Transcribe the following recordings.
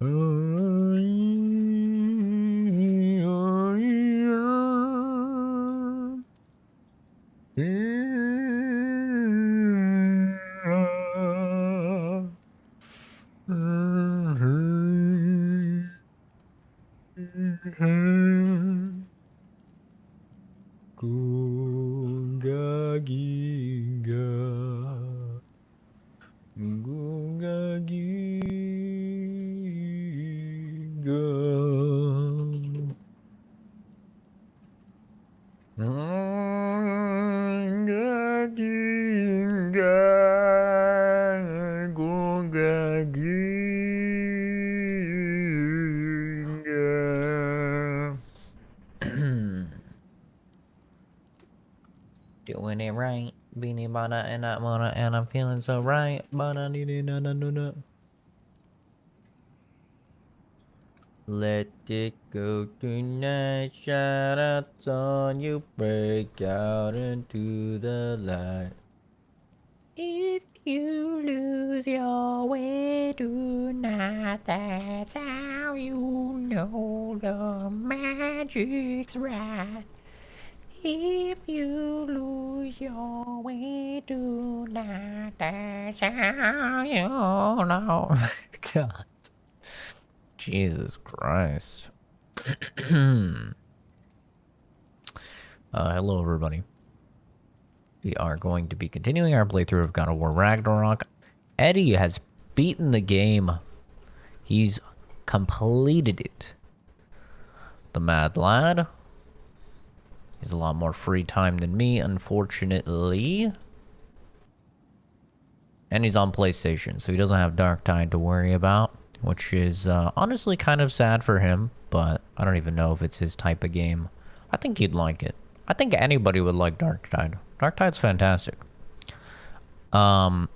Gunga ginga, gunga ginga. Gunga ginga, gunga ginga. Doing it right, beanie bada and not mona, and I'm feeling so right. Bada dee na na na na. Let it go tonight, shout out on you, break out into the light. If you lose your way tonight, that's how you know the magic's right. If you lose your way tonight, that's how you know. God. Jesus Christ. Hello, everybody. We are going to be continuing our playthrough of God of War Ragnarok. Eddie has beaten the game. He's completed it. The mad lad has a lot more free time than me, unfortunately. And he's on PlayStation, so he doesn't have Dark Tide to worry about, which is honestly kind of sad for him, but I don't even know if it's his type of game. I think he'd like it. I think anybody would like Dark Tide. Dark Tide's fantastic. But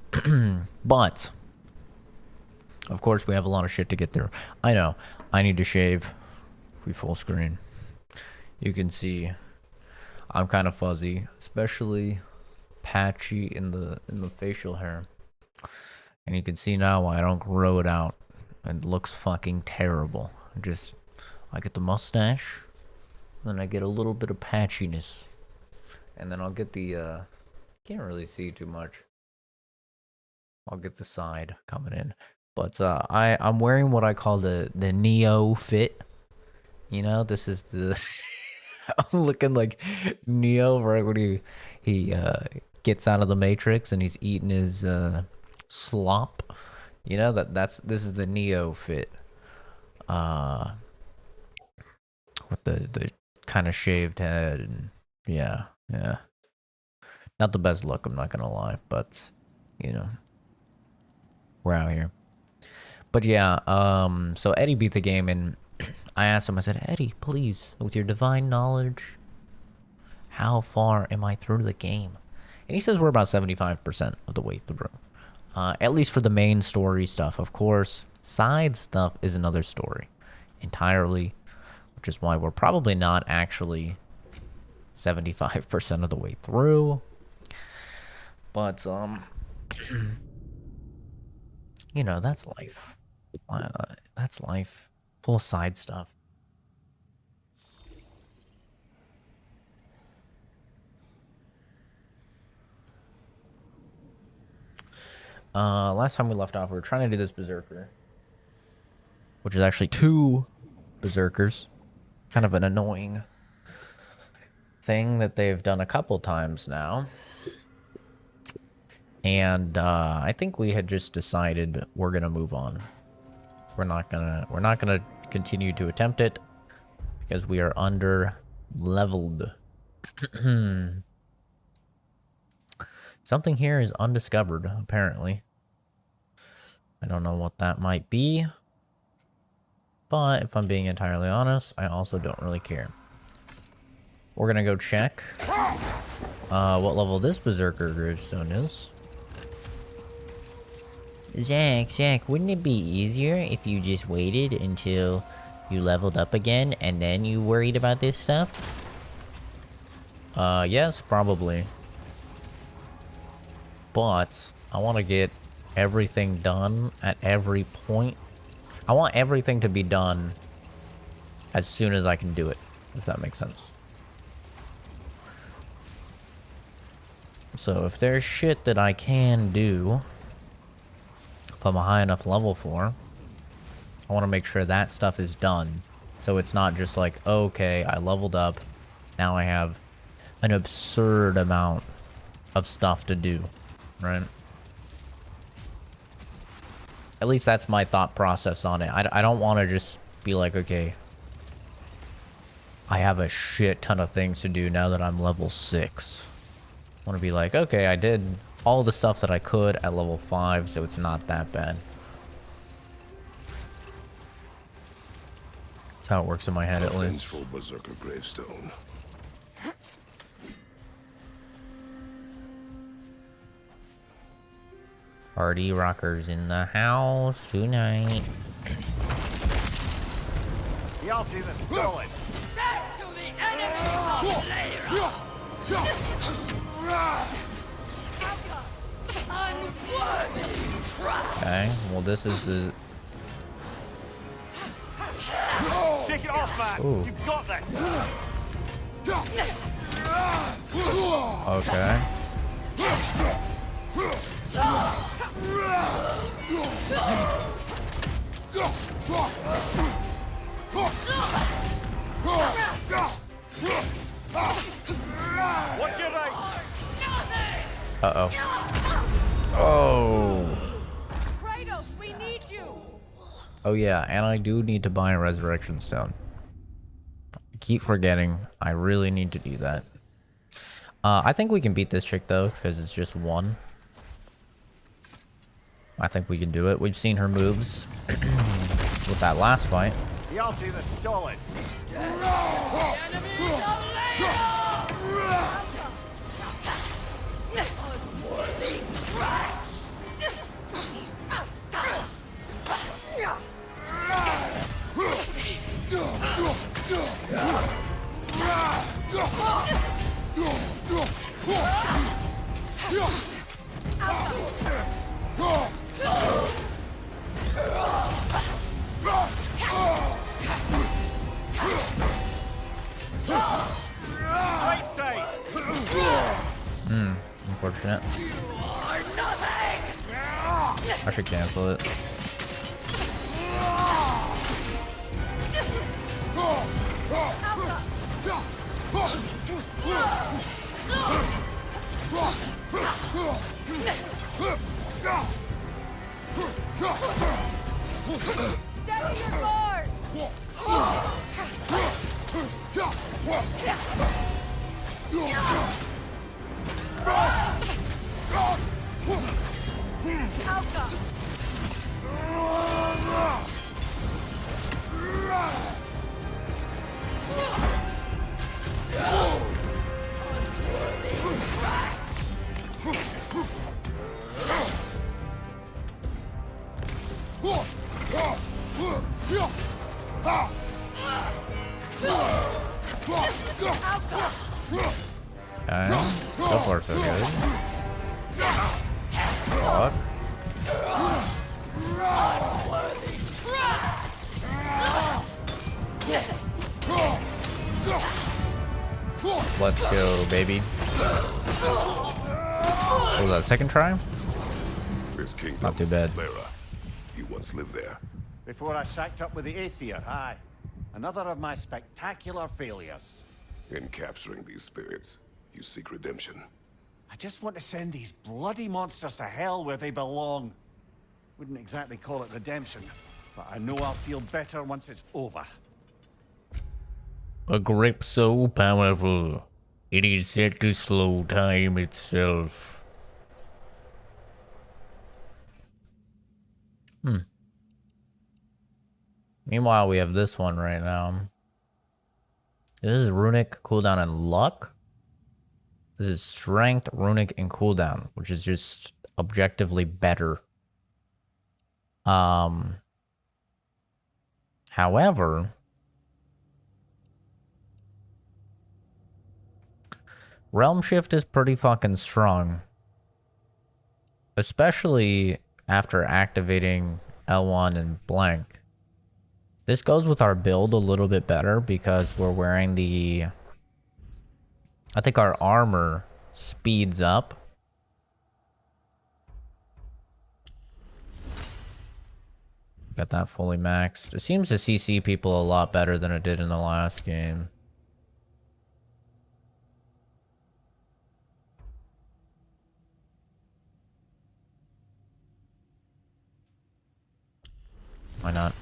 of course we have a lot of shit to get through. I know. I need to shave. We full screen. You can see I'm kind of fuzzy, especially patchy in the facial hair. And you can see now why I don't grow it out. It looks fucking terrible. I get the mustache, then I get a little bit of patchiness, and then I'll get the can't really see too much. I'll get the side coming in, but I'm wearing what I call the Neo fit. You know, this is the I'm looking like Neo right when he gets out of the Matrix and he's eating his slop. You know, this is the Neo fit. With the kind of shaved head and yeah. Not the best look, I'm not gonna lie, but you know, we're out here. But yeah, so Eddie beat the game and I asked him, I said, Eddie, please, with your divine knowledge, how far am I through the game? And he says we're about 75% of the way through. At least for the main story stuff. Of course, side stuff is another story entirely, which is why we're probably not actually 75% of the way through. But, you know, that's life. That's life. Full of side stuff. Last time we left off, we were trying to do this berserker, which is actually 2 berserkers. Kind of an annoying thing that they've done a couple times now. And I think we had just decided we're gonna move on. We're not gonna continue to attempt it because we are under leveled. Something here is undiscovered, apparently. I don't know what that might be. But if I'm being entirely honest, I also don't really care. We're gonna go check what level this berserker gravestone is. Zach, wouldn't it be easier if you just waited until you leveled up again and then you worried about this stuff? Yes, probably. But I want to get everything done at every point I want everything to be done as soon as I can do it, if that makes sense. So if there's shit that I can do, if I'm a high enough level for, I want to make sure that stuff is done. So it's not just like, okay, I leveled up, now I have an absurd amount of stuff to do, right? At least that's my thought process on it. I don't want to just be like, okay, I have a shit ton of things to do now that I'm level 6. I want to be like, okay, I did all the stuff that I could at level 5, so it's not that bad. That's how it works in my head, at least. Vengeful berserker gravestone. Party rockers in the house tonight. The ultimate is stolen. Death to the enemy of Layra! Unworthy trash! Okay, well this is the... Take it off, man. Ooh. You've got this. Okay. What's your right? Uh-oh. Oh. Kratos, we need you! Oh yeah, and I do need to buy a resurrection stone. I keep forgetting. I really need to do that. I think we can beat this chick though, because it's just one. I think we can do it. We've seen her moves with that last fight. The ultimate is stolen. Enemies of Layra! Unworthy trash! Right side. Unfortunate. You are nothing! I should cancel it. Steady your course! Alka! Okay. So far so good. Fuck. Let's go, baby. What was that, second try? This kingdom, Not too bad. Lara. You once lived there. Before I shacked up with the Aesir, aye. Another of my spectacular failures. In capturing these spirits, you seek redemption. I just want to send these bloody monsters to hell where they belong. Wouldn't exactly call it redemption, but I know I'll feel better once it's over. A grip so powerful, it is said to slow time itself. Meanwhile, we have this one right now. This is runic cooldown and luck. This is strength, runic, and cooldown, which is just objectively better. However, Realm Shift is pretty fucking strong. Especially after activating L1 and blank. This goes with our build a little bit better because we're wearing the... I think our armor speeds up. Got that fully maxed. It seems to CC people a lot better than it did in the last game. Why not?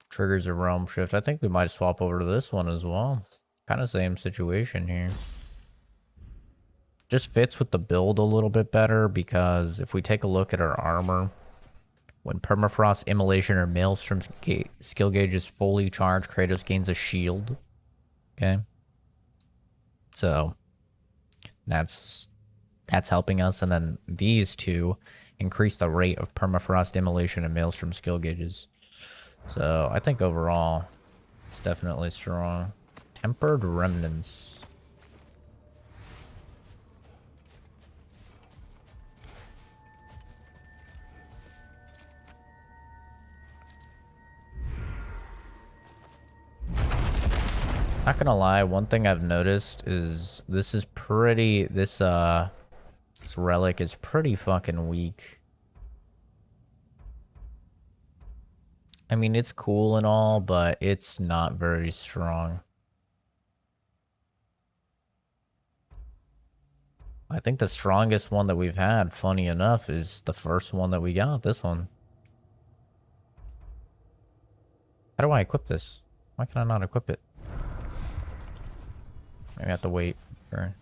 Triggers a realm shift. I think we might swap over to this one as well. Kind of same situation here. Just fits with the build a little bit better because if we take a look at our armor, when Permafrost, Immolation, or Maelstrom skill gauge is fully charged, Kratos gains a shield. Okay. So that's helping us. And then these two increase the rate of Permafrost, Immolation, and Maelstrom skill gauges. So I think overall it's definitely strong. Tempered Remnants. Not gonna lie, one thing I've noticed is this relic is pretty fucking weak. I mean, it's cool and all, but it's not very strong. I think the strongest one that we've had, funny enough, is the first one that we got, this one. How do I equip this? Why can I not equip it? Maybe I have to wait for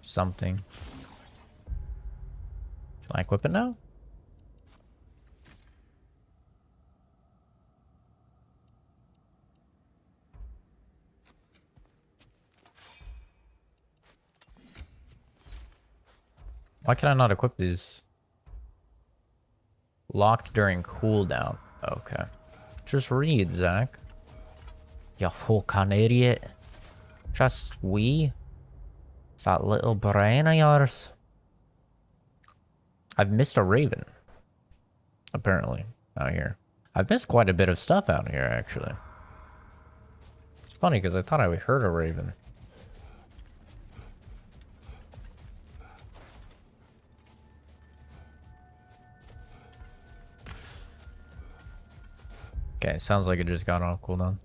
something. Can I equip it now? Why can I not equip these? Locked during cooldown. Okay. Just read, Zach. You fucking idiot. Just we. It's that little brain of yours. I've missed a raven. Apparently, out here. I've missed quite a bit of stuff out here, actually. It's funny, because I thought I heard a raven. Okay, sounds like it just got off cooldown.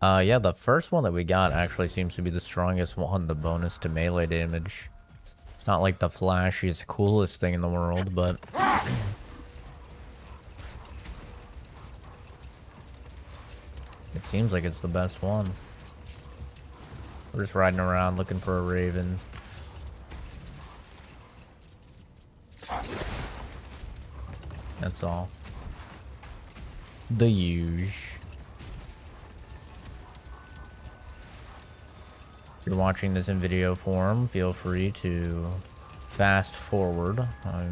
Yeah, the first one that we got actually seems to be the strongest one, the bonus to melee damage. It's not like the flashiest, coolest thing in the world, but... it seems like it's the best one. We're just riding around looking for a raven. That's all. The huge. If you're watching this in video form, feel free to fast forward. I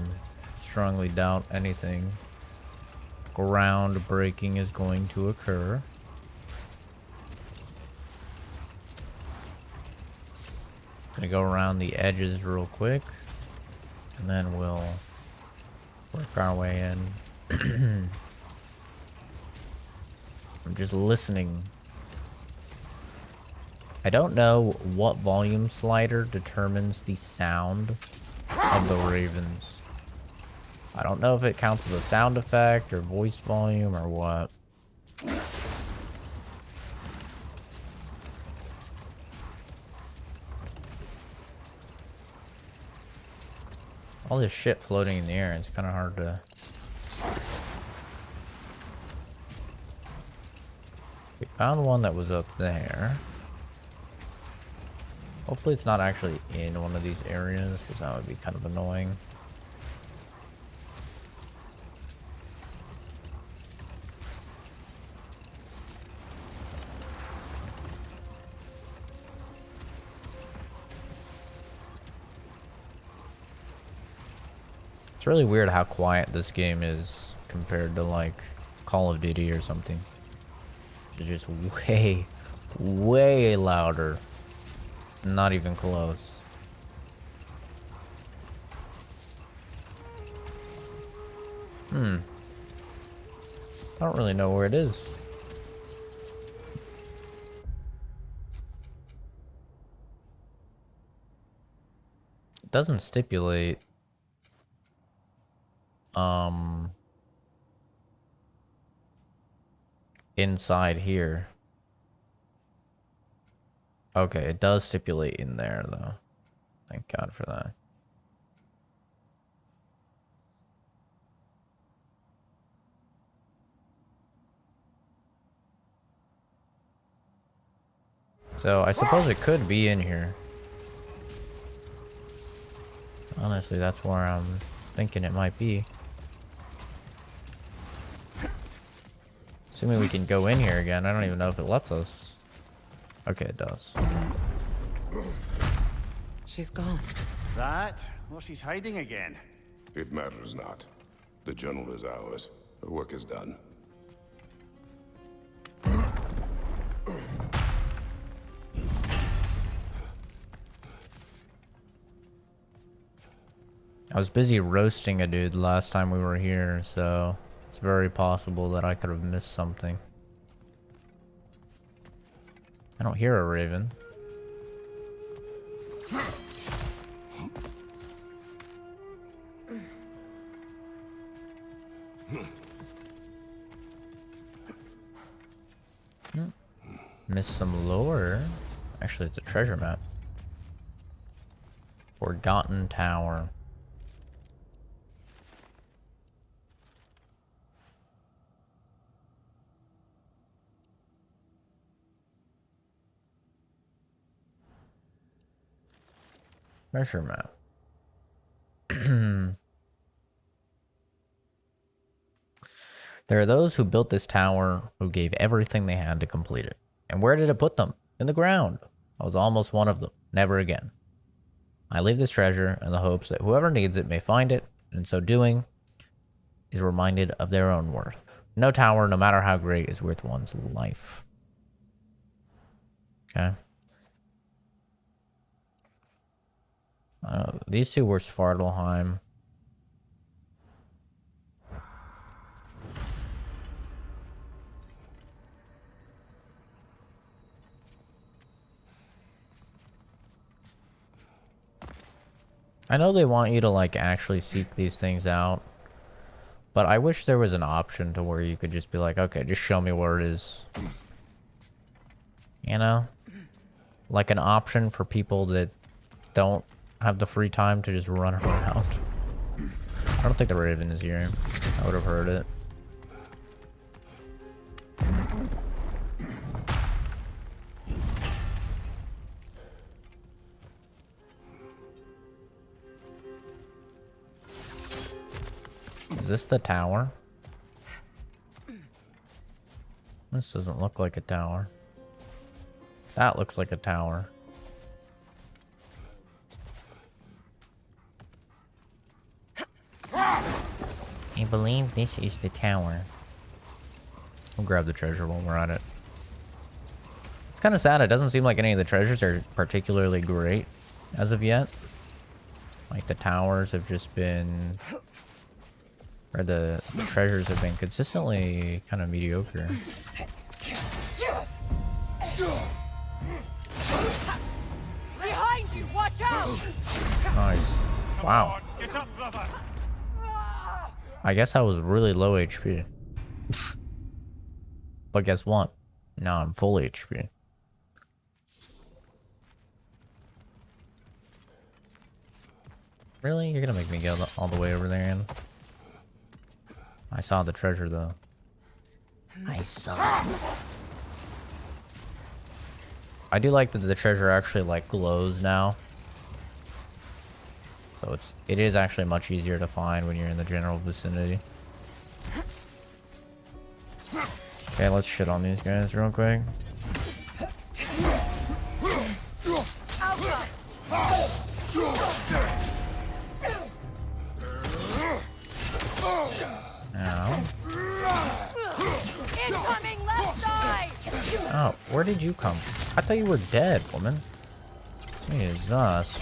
strongly doubt anything groundbreaking is going to occur. Gonna go around the edges real quick, and then we'll work our way in. I'm just listening. I don't know what volume slider determines the sound of the ravens. I don't know if it counts as a sound effect or voice volume or what. All this shit floating in the air, it's kind of hard to... We found one that was up there. Hopefully it's not actually in one of these areas, because that would be kind of annoying. It's really weird how quiet this game is compared to like Call of Duty or something. It's just way, way louder. It's not even close. I don't really know where it is. It doesn't stipulate inside here. Okay, it does stipulate in there though. Thank God for that. So I suppose it could be in here. Honestly, that's where I'm thinking it might be. Assuming we can go in here again. I don't even know if it lets us. Okay, it does. She's gone. That? Well, she's hiding again. It matters not. The journal is ours. The work is done. I was busy roasting a dude last time we were here, so it's very possible that I could have missed something. I don't hear a raven. Missed some lore. Actually, it's a treasure map. Forgotten Tower. Treasure map. There are those who built this tower who gave everything they had to complete it. And where did it put them? In the ground. I was almost one of them. Never again. I leave this treasure in the hopes that whoever needs it may find it, and in so doing, is reminded of their own worth. No tower, no matter how great, is worth one's life. Okay. These two were Svartalheim. I know they want you to like actually seek these things out, but I wish there was an option to where you could just be like, okay, just show me where it is. You know? Like an option for people that don't have the free time to just run around. I don't think the Raven is here. I would have heard it. Is this the tower? This doesn't look like a tower. That looks like a tower. I believe this is the tower. We'll grab the treasure while we're at it. It's kind of sad. It doesn't seem like any of the treasures are particularly great as of yet. Like the towers have just been... Or the treasures have been consistently kind of mediocre. Behind you, watch out! Nice. Wow. Get up, brother! I guess I was really low HP. But guess what? Now I'm full HP. Really? You're gonna make me go all the way over there, Ann? I saw the treasure, though. I saw it. I do like that the treasure actually, like, glows now. So it is actually much easier to find when you're in the general vicinity. Okay, let's shit on these guys real quick. Ow. Incoming left side! Oh, where did you come from? I thought you were dead, woman. Jesus.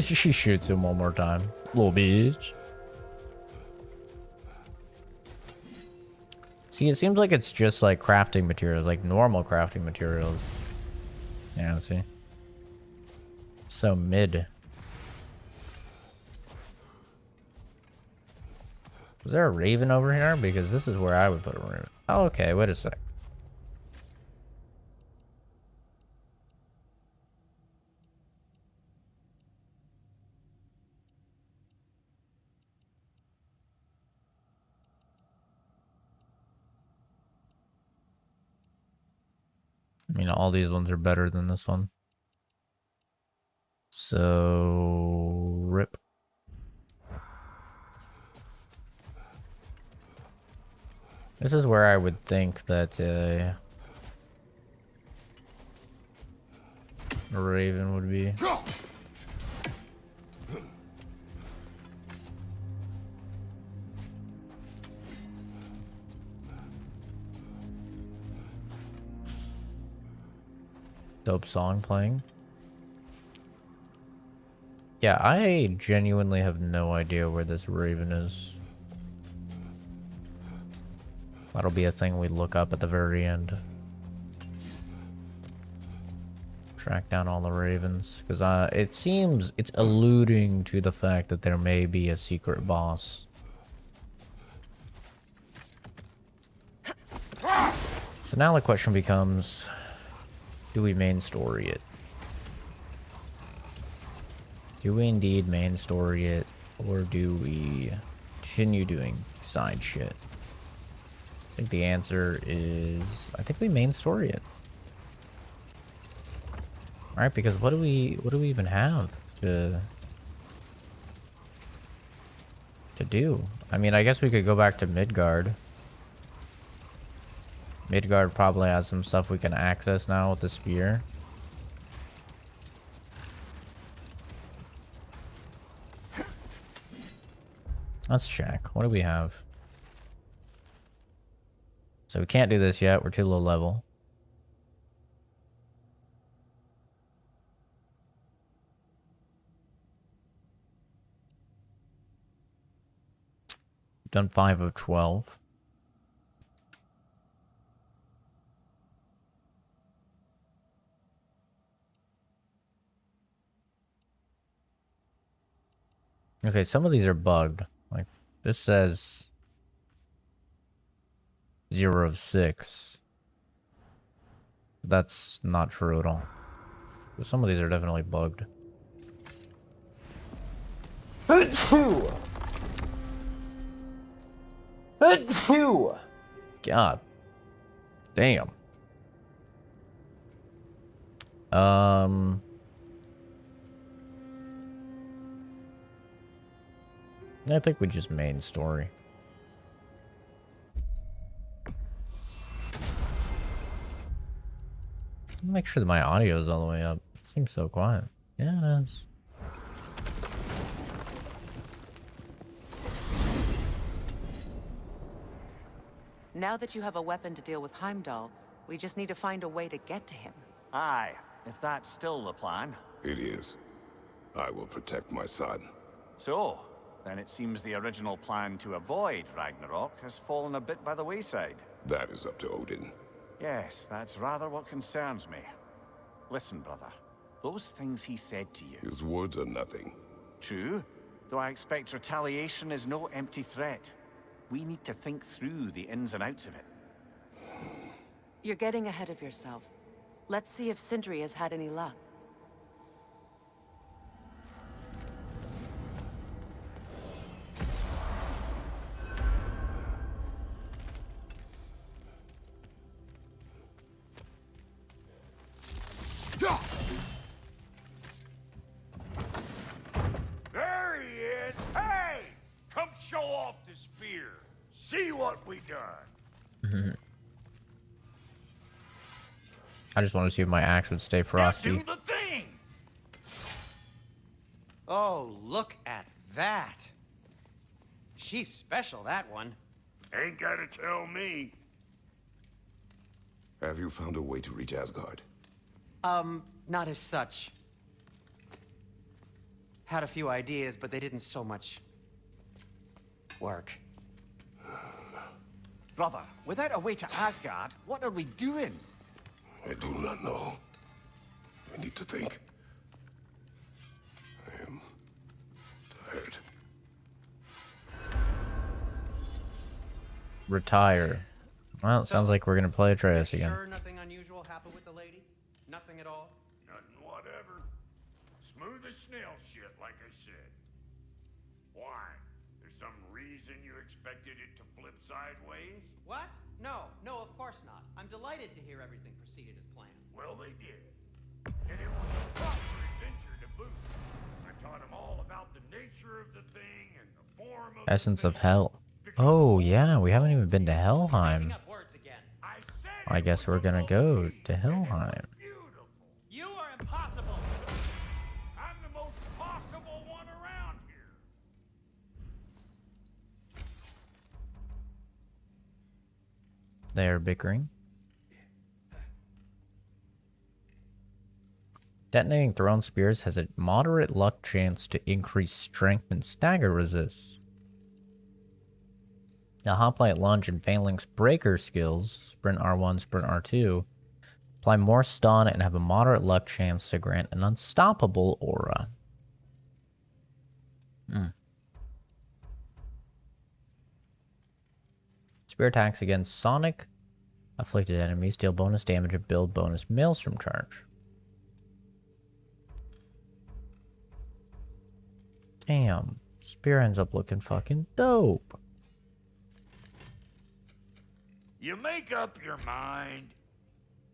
She shoots him one more time. Little bitch. See, it seems like it's just like crafting materials, like normal crafting materials. Yeah, see. So mid. Was there a raven over here? Because this is where I would put a raven. Oh, okay, wait a sec. I mean, all these ones are better than this one. So, rip. This is where I would think that a raven would be. Dope song playing. Yeah, I genuinely have no idea where this raven is. That'll be a thing we look up at the very end. Track down all the ravens. Because it seems it's alluding to the fact that there may be a secret boss. So now the question becomes, do we main story it? Do we indeed main story it? Or do we continue doing side shit? I think the answer is, I think we main story it. Alright, because what do we even have to do? I mean, I guess we could go back to Midgard. Midgard probably has some stuff we can access now with the spear. Let's check. What do we have? So we can't do this yet. We're too low level. We've done 5 of 12. Okay, some of these are bugged. Like, this says 0 of 6. That's not true at all. Some of these are definitely bugged. God damn. I think we just main story. Make sure that my audio is all the way up. It seems so quiet. Yeah, it is. Now that you have a weapon to deal with Heimdall, we just need to find a way to get to him. Aye, if that's still the plan. It is. I will protect my son. So, then it seems the original plan to avoid Ragnarok has fallen a bit by the wayside. That is up to Odin. Yes, that's rather what concerns me. Listen, brother. Those things he said to you. His words are nothing. True, though I expect retaliation is no empty threat. We need to think through the ins and outs of it. You're getting ahead of yourself. Let's see if Sindri has had any luck. There he is! Hey! Come show off the spear. See what we done. I just want to see if my axe would stay frosty. Now do the thing! Oh, look at that. She's special, that one. Ain't gotta tell me. Have you found a way to reach Asgard? Not as such. Had a few ideas, but they didn't so much work. Brother, without a way to Asgard, what are we doing? I do not know. I need to think. I am tired. Retire. Well, it sounds like we're gonna play Atreus again. Sure nothing unusual happened with the lady? Nothing at all? Nothing whatever. Smooth as snail shit, like I said. Why? There's some reason you expected it to flip sideways? What? No, of course not. I'm delighted to hear everything proceeded as planned. Well, they did. And it was a proper adventure to boot. I taught them all about the nature of the thing and the form of Essence the of thing. Hell. Oh yeah, we haven't even been to Helheim. Making up words again. I said I it guess was we're gonna a go movie, to and it was Helheim. beautiful. You are impossible. I'm the most possible one around here. They are bickering. Detonating thrown spears has a moderate luck chance to increase strength and stagger resist. Now, Hoplite Lunge and Phalanx Breaker skills, Sprint R1, Sprint R2, apply more stun and have a moderate luck chance to grant an unstoppable aura. Spear attacks against Sonic afflicted enemies deal bonus damage and build bonus Maelstrom charge. Damn, spear ends up looking fucking dope. You make up your mind.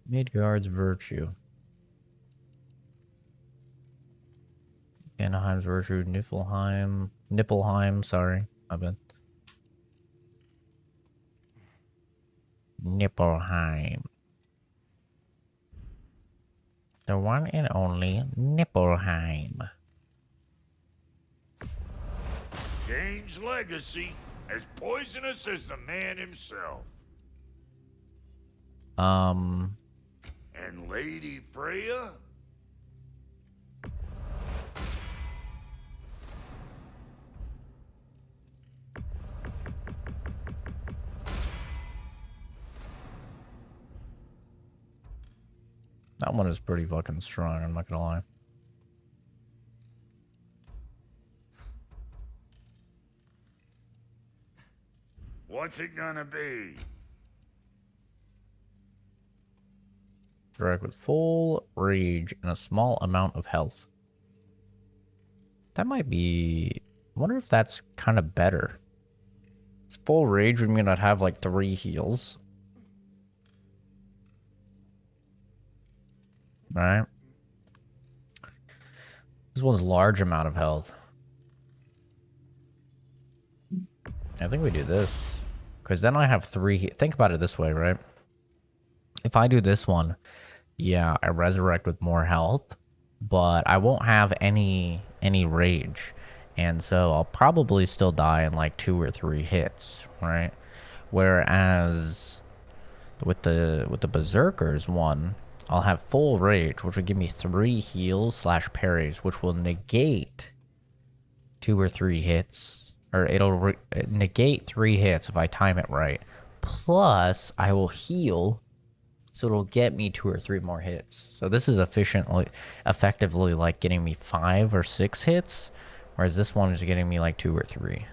Midgard's Virtue. Anaheim's Virtue, Niflheim, sorry, my bad. Niflheim. The one and only Niflheim. Kane's legacy, as poisonous as the man himself. And Lady Freya? That one is pretty fucking strong, I'm not gonna lie. What's it gonna be? Direct with full rage and a small amount of health. That might be... I wonder if that's kind of better. Full rage would mean I'd have like 3 heals. Right? This one's large amount of health. I think we do this. Because then I have 3... Think about it this way, right? If I do this one, yeah, I resurrect with more health, but I won't have any rage. And so I'll probably still die in like 2 or 3 hits, right? Whereas with the Berserkers one, I'll have full rage, which will give me 3 heals / parries, which will negate 2 or 3 hits, or it'll negate 3 hits if I time it right. Plus, I will heal, so it'll get me 2 or 3 more hits. So this is effectively like getting me 5 or 6 hits, whereas this one is getting me like 2 or 3.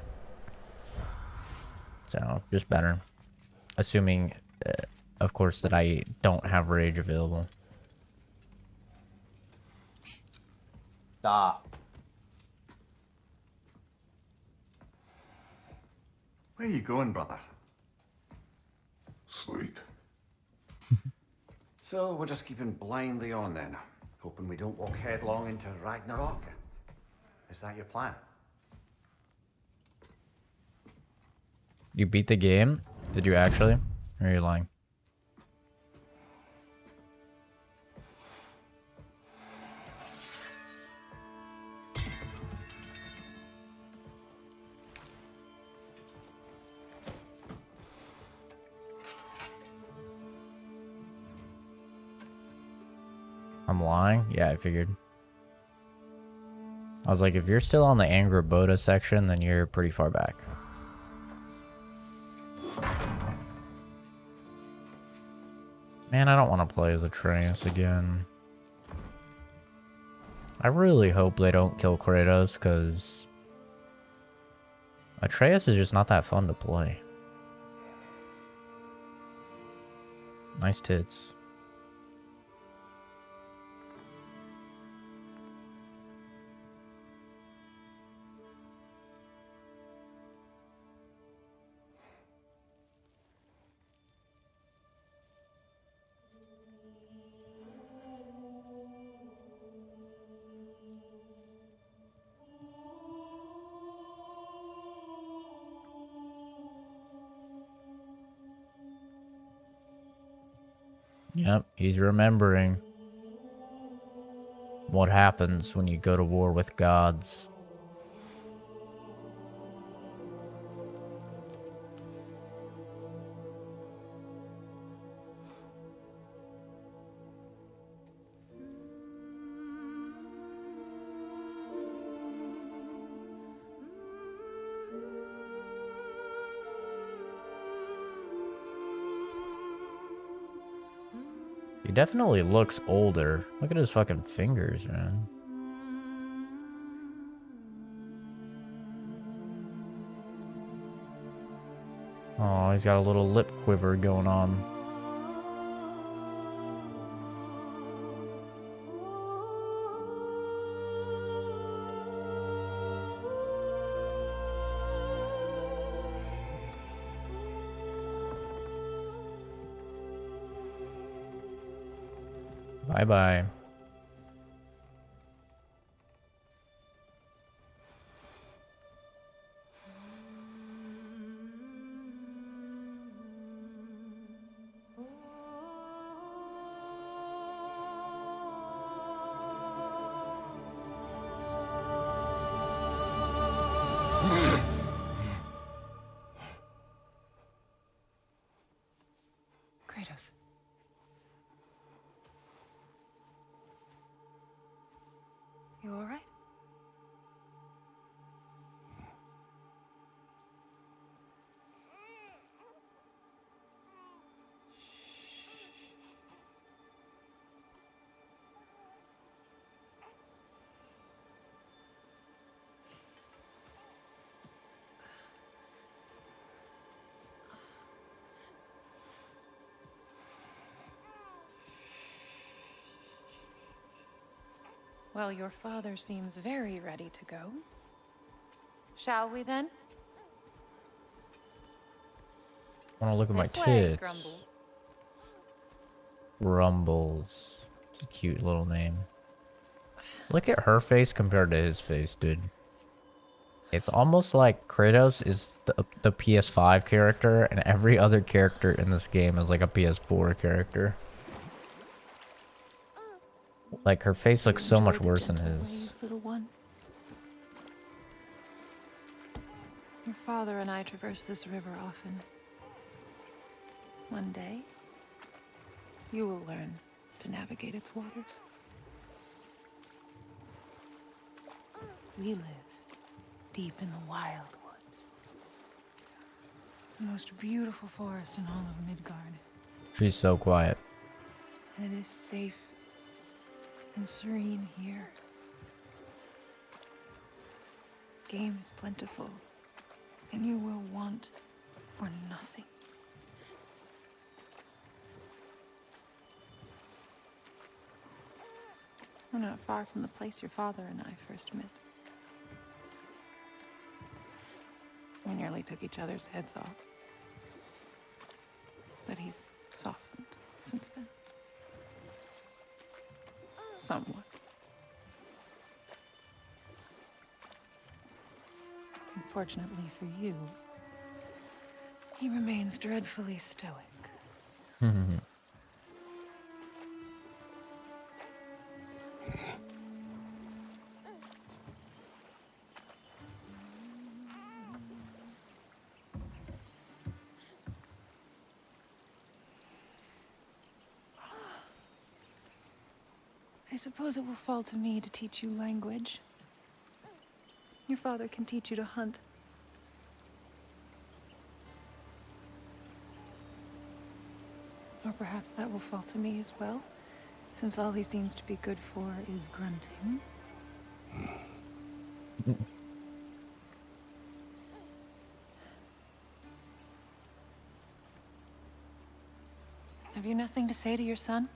So just better, assuming, of course, that I don't have rage available. Stop. Where are you going, brother? Sleep. So we're just keeping blindly on then, hoping we don't walk headlong into Ragnarok. Is that your plan? You beat the game? Did you actually? Or are you lying? lying? Yeah, I figured. I was like, if you're still on the Angraboda section, then you're pretty far back. Man, I don't want to play as Atreus again. I really hope they don't kill Kratos, because Atreus is just not that fun to play. Nice tits. Yep, he's remembering what happens when you go to war with gods. He definitely looks older. Look at his fucking fingers, man. Oh, he's got a little lip quiver going on. Bye-bye. Kratos. You all right? Well, your father seems very ready to go. Shall we then? I want to look at my This way, tits. Grumbles. Rumbles. It's a cute little name. Look at her face compared to his face, dude. It's almost like Kratos is the PS5 character, and every other character in this game is like a PS4 character. Like, her face looks so much worse than his. Little one. Your father and I traverse this river often. One day, you will learn to navigate its waters. We live deep in the wild woods. The most beautiful forest in all of Midgard. She's so quiet. And it is safe and serene here. Game is plentiful, and you will want for nothing. We're not far from the place your father and I first met. We nearly took each other's heads off. But he's softened since then. Somewhat. Unfortunately for you, he remains dreadfully stoic. suppose it will fall to me to teach you language. Your father can teach you to hunt. Or perhaps that will fall to me as well, since all he seems to be good for is grunting. Have you nothing to say to your son?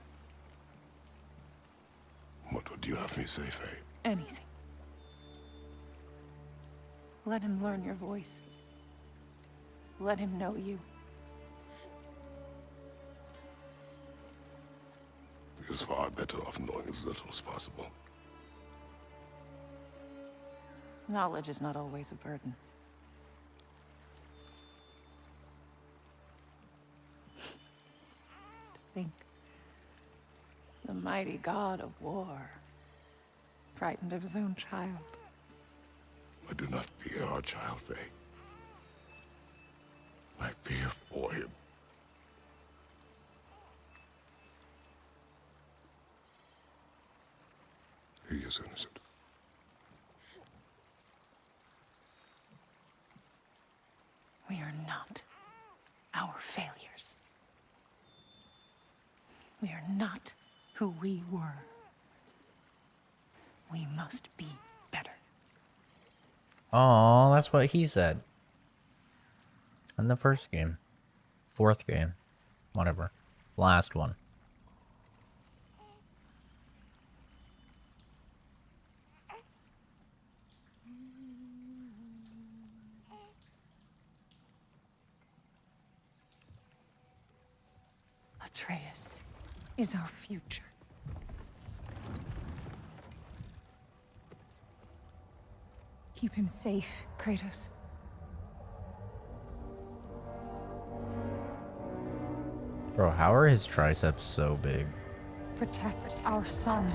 What would you have me say, Faye? Anything. Let him learn your voice. Let him know you. He is far better off knowing as little as possible. Knowledge is not always a burden. To think, the mighty god of war, frightened of his own child. I do not fear our child, Faye. I fear for him. He is innocent. We are not our failures. We are not who we were. We must be better. Oh, that's what he said. In the first game. Fourth game. Whatever. Last one. Atreus is our future. Keep him safe, Kratos. Bro, how are his triceps so big? Protect our son.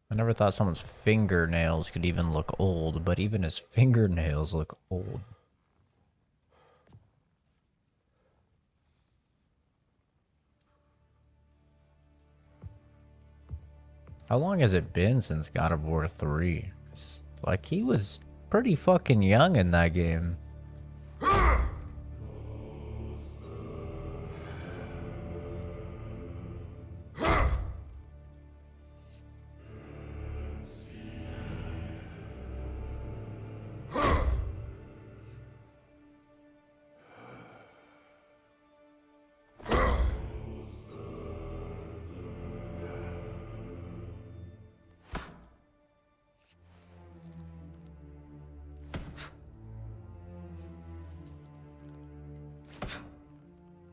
I never thought someone's fingernails could even look old, but even his fingernails look old. How long has it been since God of War 3? Like, he was pretty fucking young in that game.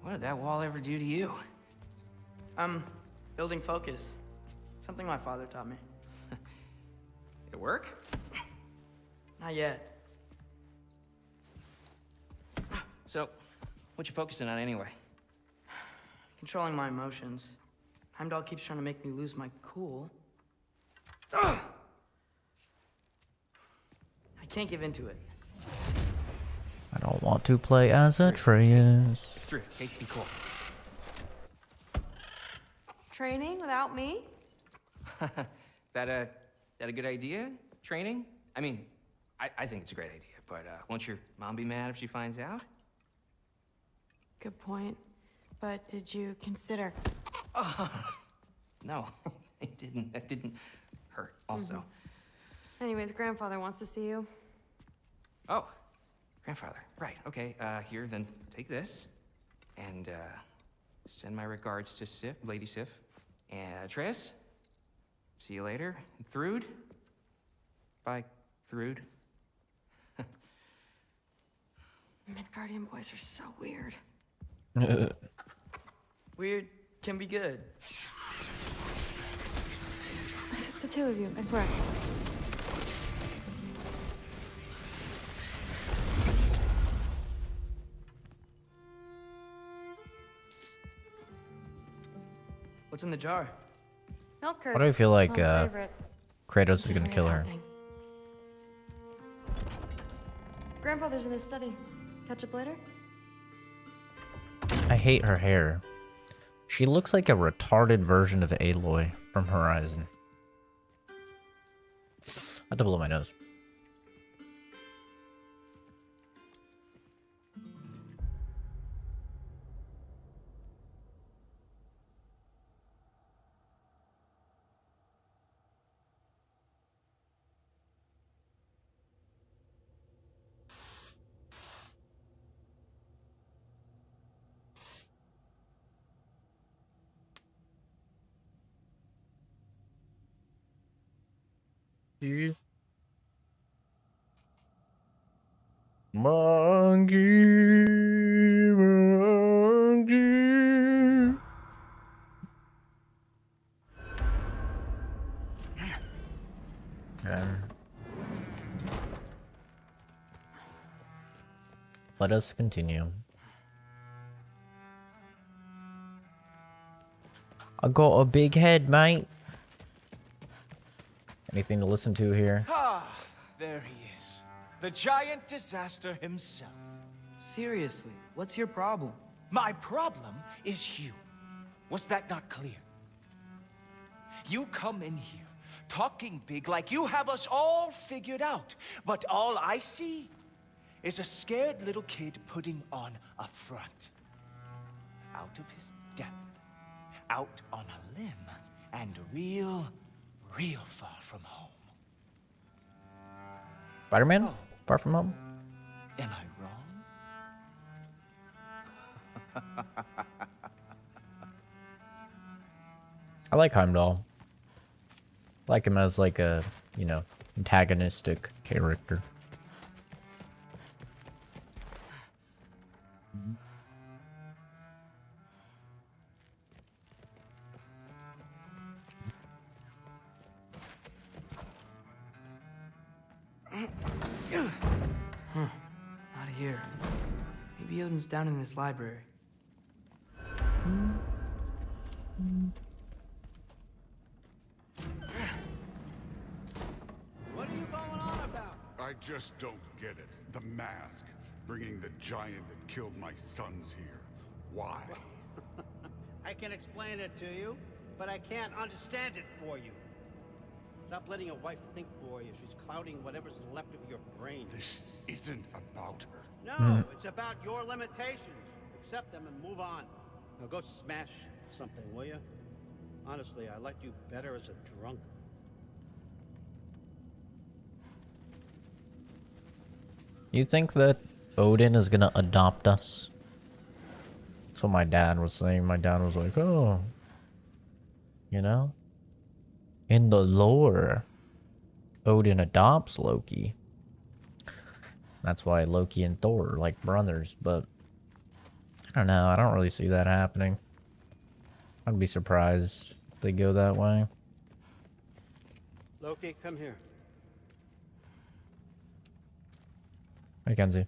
What did that wall ever do to you? Building focus. Something my father taught me. It work? Not yet. So, what you focusing on anyway? Controlling my emotions. Heimdall keeps trying to make me lose my cool. I can't give into it. I don't want to play as Atreus. It's through. Okay, be cool. Training without me? That a good idea? Training? I mean, I think it's a great idea, but won't your mom be mad if she finds out? Good point. But did you consider? No, it didn't. That didn't hurt. Also. Anyways, grandfather wants to see you. Oh, grandfather. Right. Okay. Here, then take this, and send my regards to Sif, Lady Sif, and Atreus. See you later, Thrud. Bye, Thrud. Midgardian boys are so weird. Weird can be good. The two of you, I swear. What's in the jar? Milk curd. Why do I feel like Mom's favorite. Kratos This is gonna way of kill her? helping. Grandfather's in his study. Catch up later? I hate her hair. She looks like a retarded version of Aloy from Horizon. I have to blow my nose. Monkey, monkey. Let us continue. I got a big head, mate. Anything to listen to here? Ah, there he is. The giant disaster himself. Seriously, what's your problem? My problem is you. Was that not clear? You come in here, talking big like you have us all figured out. But all I see is a scared little kid putting on a front. Out of his depth, out on a limb, and real far from home. Spider-Man? Far From Home? Am I wrong? I like Heimdall. Like him as like a, you know, antagonistic character. Not here. Maybe Odin's down in this library. What are you going on about? I just don't get it. The mask, bringing the giant that killed my sons here. Why? I can explain it to you, but I can't understand it for you. Stop letting your wife think for you. She's clouding whatever's left of your brain. This isn't about her. No, it's about your limitations. Accept them and move on. Now go smash something, will you? Honestly, I liked you better as a drunk. You think that Odin is gonna adopt us? That's what my dad was saying. My dad was like, oh, you know? In the lore, Odin adopts Loki. That's why Loki and Thor are like brothers, but I don't know. I don't really see that happening. I'd be surprised if they go that way. Loki, come here. Hey, Kenzie.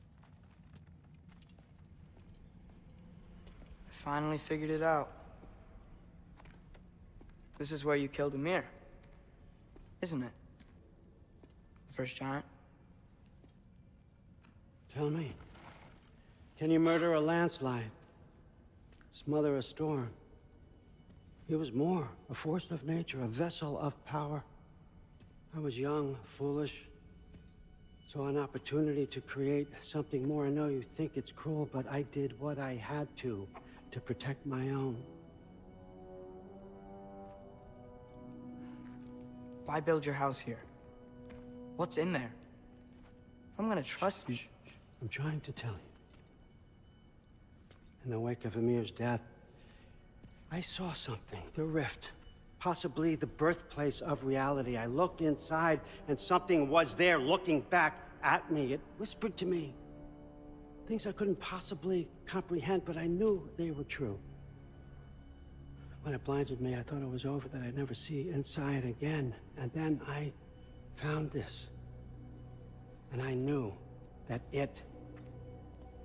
I finally figured it out. This is where you killed Ymir. Isn't it? The first giant? Tell me, can you murder a landslide? Smother a storm? He was more, a force of nature, a vessel of power. I was young, foolish, saw an opportunity to create something more. I know you think it's cruel, but I did what I had to protect my own. Why build your house here? What's in there? I'm gonna trust you. I'm trying to tell you. In the wake of Ymir's death, I saw something. The rift. Possibly the birthplace of reality. I looked inside, and something was there looking back at me. It whispered to me, Things I couldn't possibly comprehend, but I knew they were true. When it blinded me, I thought it was over, that I'd never see inside again. And then I found this. And I knew that it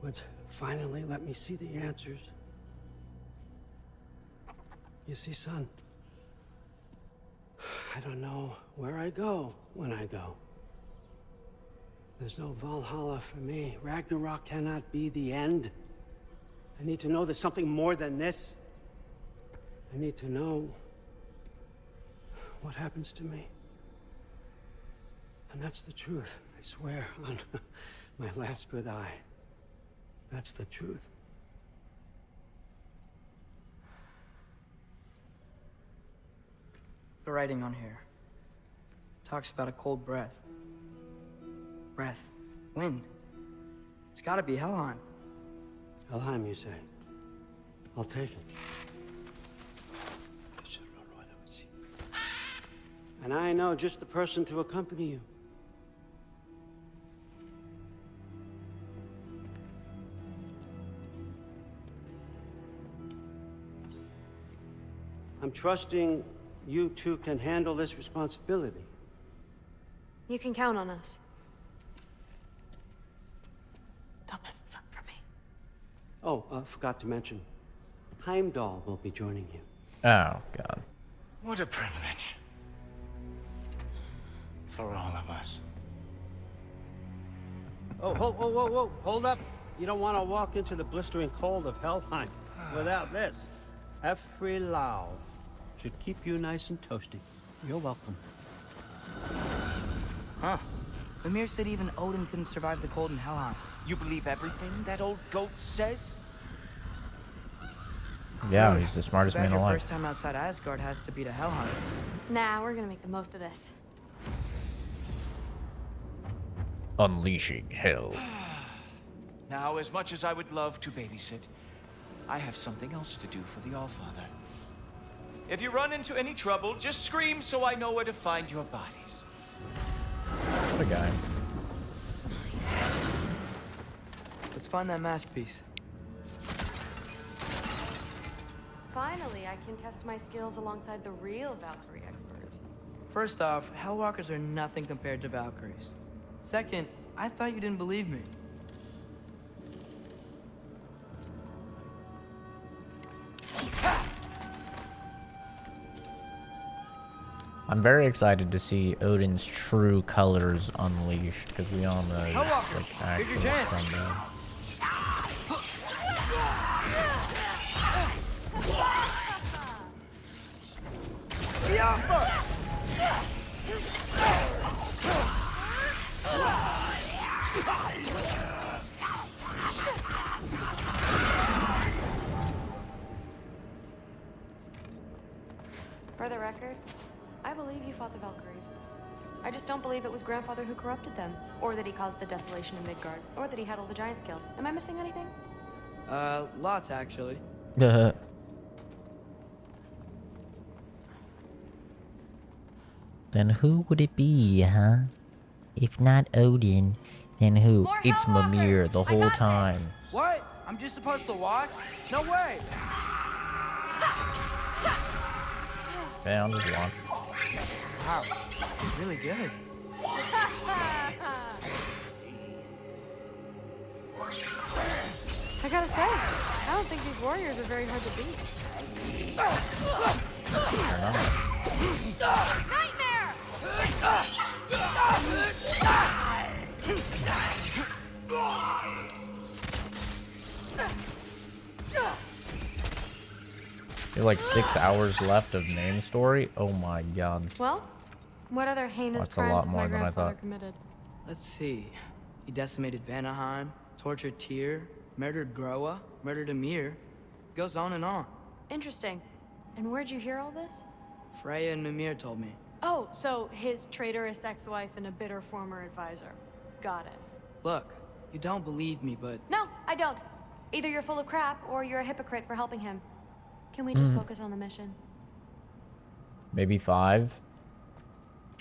would finally let me see the answers. You see, son, I don't know where I go when I go. There's no Valhalla for me. Ragnarok cannot be the end. I need to know there's something more than this. I need to know what happens to me. And that's the truth, I swear, on my last good eye. That's the truth. The writing on here talks about a cold breath. Breath. Wind. It's gotta be Helheim. Helheim, you say? I'll take it. And I know just the person to accompany you. I'm trusting you two can handle this responsibility. You can count on us. Don't mess this up for me. Oh, forgot to mention. Heimdall will be joining you. Oh, God. What a privilege. For all of us. Oh, whoa, hold up. You don't want to walk into the blistering cold of Helheim without this. Every Lau should keep you nice and toasty. You're welcome. Huh. Mimir said even Odin couldn't survive the cold in Helheim. You believe everything that old goat says? Yeah, he's the smartest Bet man your alive. first time outside Asgard has to be to Helheim. Nah, we're gonna make the most of this. Unleashing hell. Now, as much as I would love to babysit, I have something else to do for the Allfather. If you run into any trouble, just scream so I know where to find your bodies. What a guy. Let's find that mask piece. Finally, I can test my skills alongside the real Valkyrie expert. First off, Hellwalkers are nothing compared to Valkyries. Second, I thought you didn't believe me. I'm very excited to see Odin's true colors unleashed, because we all know he's like actually from For the record, I believe you fought the Valkyries. I just don't believe it was Grandfather who corrupted them, or that he caused the desolation in Midgard, or that he had all the giants killed. Am I missing anything? Lots actually. the. Then who would it be, huh? If not Odin, then who? More It's Mimir Hellwalkers! the I whole got time. What? I'm just supposed to watch? No way! Yeah, I'll just watch. Wow, he's really good. I gotta say, I don't think these warriors are very hard to beat. Nightmare! You're like 6 hours left of main story. Oh my God. Well, what other heinous That's a crimes lot has more my than I grandfather thought. committed? Let's see. He decimated Vanaheim, tortured Tyr, murdered Groa, murdered Ymir. Goes on and on. Interesting. And where'd you hear all this? Freya and Mimir told me. Oh, so his traitorous ex-wife and a bitter former advisor. Got it. Look, you don't believe me, but No, I don't. Either you're full of crap or you're a hypocrite for helping him. Can we just focus on the mission? Maybe 5.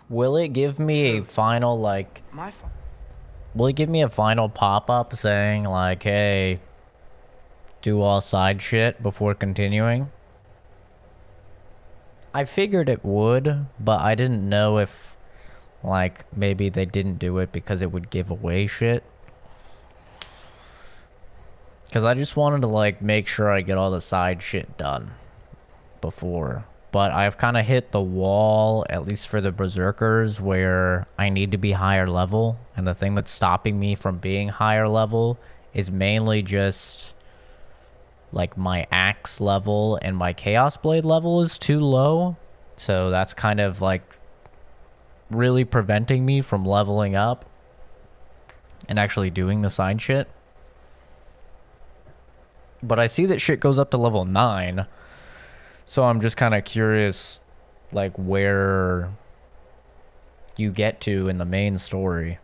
Will it give me a final, like, my fault. will he give me a final pop-up saying like, hey, do all side shit before continuing? I figured it would, but I didn't know if, like, maybe they didn't do it because it would give away shit. Because I just wanted to, like, make sure I get all the side shit done before. But I've kind of hit the wall, at least for the Berserkers, where I need to be higher level. And the thing that's stopping me from being higher level is mainly just, like, my axe level and my Chaos Blade level is too low. So that's kind of, like, really preventing me from leveling up and actually doing the side shit. But I see that shit goes up to level 9. So I'm just kind of curious, like, where you get to in the main story.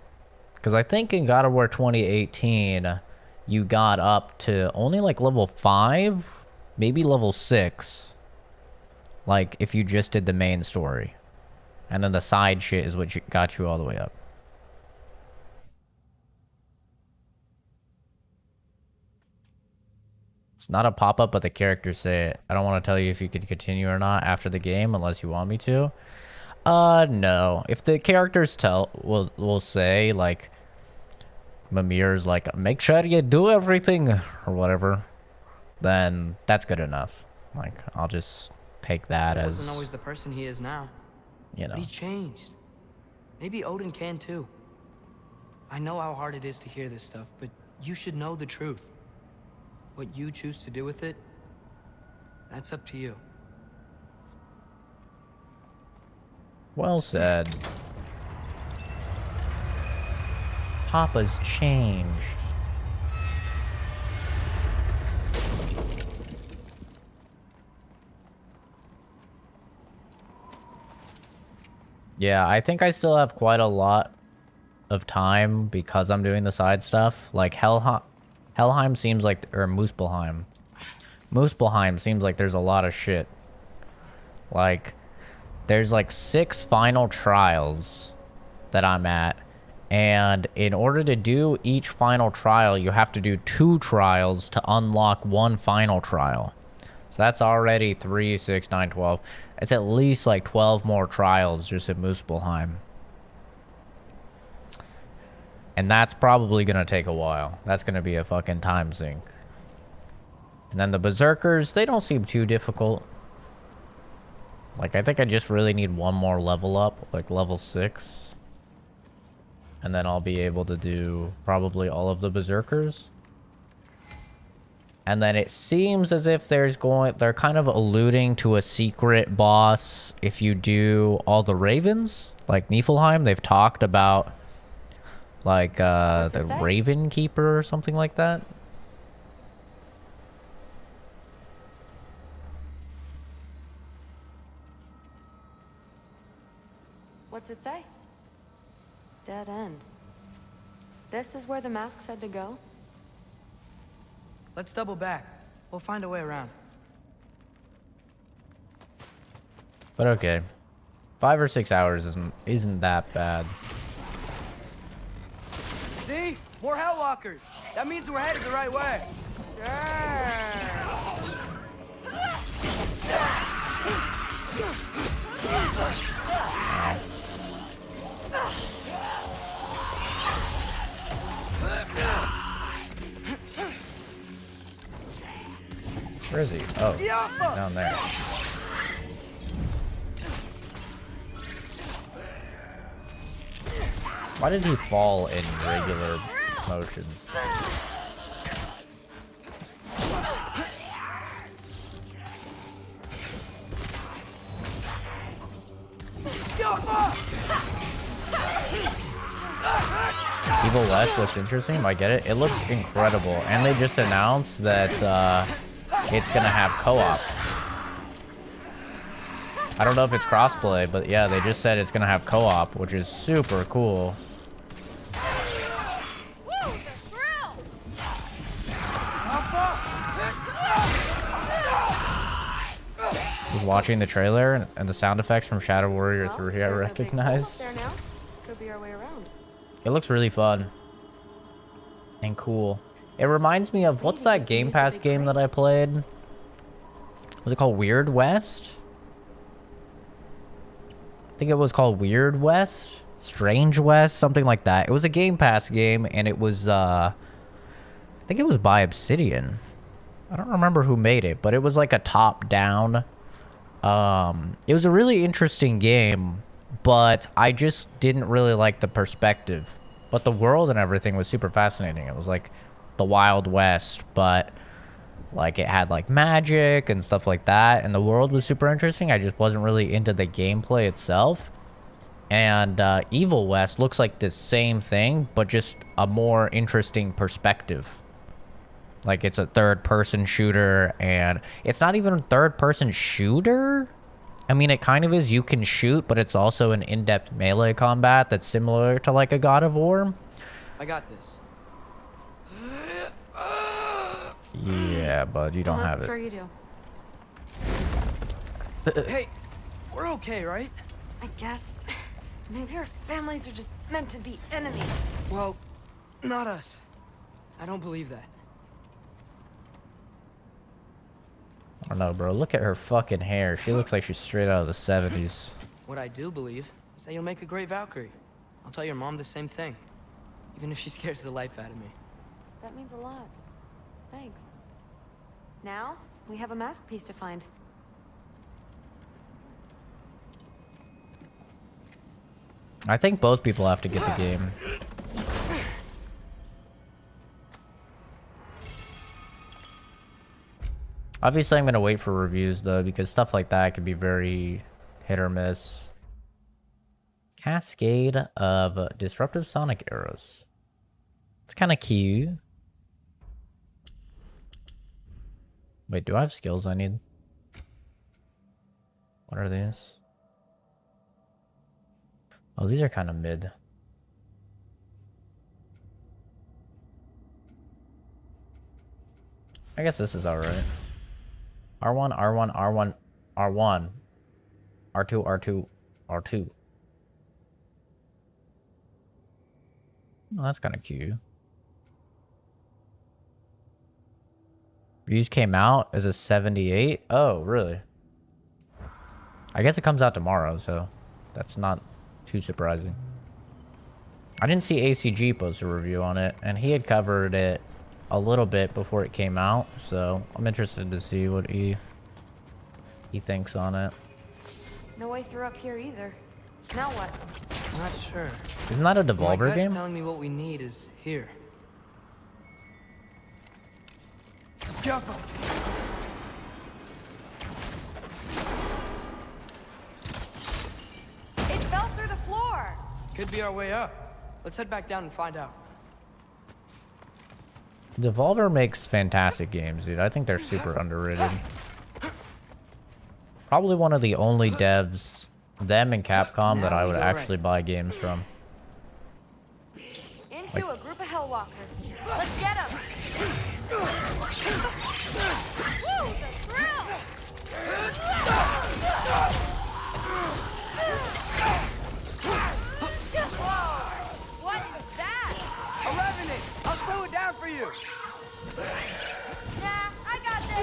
Because I think in God of War 2018, you got up to only, like, level 5, maybe level 6. Like, if you just did the main story. And then the side shit is what got you all the way up. It's not a pop-up, but the characters say it. I don't want to tell you if you could continue or not after the game unless you want me to. No. If the characters will say, like, Mimir's like, make sure you do everything or whatever, then that's good enough. Like, I'll just take that as... He wasn't always the person he is now. You know. But he changed. Maybe Odin can too. I know how hard it is to hear this stuff, but you should know the truth. What you choose to do with it, that's up to you. Well said. Papa's changed. Yeah, I think I still have quite a lot of time because I'm doing the side stuff. Like Helheim seems like, or Muspelheim. Muspelheim seems like there's a lot of shit. Like, there's like 6 final trials that I'm at. And in order to do each final trial, you have to do 2 trials to unlock 1 final trial. So that's already 3, 6, 9, 12. It's at least like 12 more trials just at Muspelheim. And that's probably going to take a while. That's going to be a fucking time sink. And then the Berserkers, they don't seem too difficult. Like, I think I just really need 1 more level up, like level 6. And then I'll be able to do probably all of the Berserkers. And then it seems as if they're kind of alluding to a secret boss if you do all the Ravens. Like Niflheim, they've talked about like the Raven Keeper or something like that. What's it say? Dead end. This is where the mask said to go? Let's double back. We'll find a way around. But okay. 5 or 6 hours isn't that bad. See? More Hellwalkers. That means we're headed the right way. Where is he? Oh, down there. Why did he fall in regular motion? Evil West looks interesting. I get it. It looks incredible. And they just announced that it's gonna have co-op. I don't know if it's crossplay, but yeah, they just said it's gonna have co-op, which is super cool. I was watching the trailer and the sound effects from Shadow Warrior 3 I recognize. There now. Could be our way around. It looks really fun. and cool. It reminds me of, what's that Game Pass game that I played? Was it called Weird West? I think it was called Weird West? Strange West? Something like that. It was a Game Pass game, and it was, I think it was by Obsidian. I don't remember who made it, but it was like a top-down. It was a really interesting game, but I just didn't really like the perspective. But the world and everything was super fascinating. It was like the Wild West, but like it had like magic and stuff like that, and the world was super interesting. I just wasn't really into the gameplay itself. And Evil West looks like the same thing, but just a more interesting perspective. Like, it's a third-person shooter, and it's not even a third-person shooter. I mean, it kind of is. You can shoot, but it's also an in-depth melee combat that's similar to, like, a God of War. I got this. Yeah, bud, you don't have it. Sure you do. Hey, we're okay, right? I guess. Maybe our families are just meant to be enemies. Well, not us. I don't believe that. I don't know, bro. Look at her fucking hair. She looks like she's straight out of the 70s. What I do believe is that you'll make a great Valkyrie. I'll tell your mom the same thing, even if she scares the life out of me. That means a lot. Thanks. Now, we have a mask piece to find. I think both people have to get the game. Obviously, I'm going to wait for reviews, though, because stuff like that can be very hit or miss. Cascade of disruptive sonic arrows. It's kind of cute. Wait, do I have skills I need? What are these? Oh, these are kind of mid. I guess this is alright. R1, R1, R1, R1. R2, R2, R2. Oh, that's kind of cute. Views came out as a 78? Oh, really? I guess it comes out tomorrow, so that's not too surprising. I didn't see ACG post a review on it, and he had covered it a little bit before it came out, so I'm interested to see what he thinks on it. No way through up here either. Now what? I'm not sure. Isn't that a My Devolver gut's game? telling me what we need is here. Careful! It fell through the floor! Could be our way up. Let's head back down and find out. Devolver makes fantastic games, dude. I think they're super underrated. Probably one of the only devs, them and Capcom, that I would actually buy games from. Into a group of Hellwalkers. Let's get them! Woo! The thrill! What is that? A revenant! I'll slow it down for you! Nah, I got this!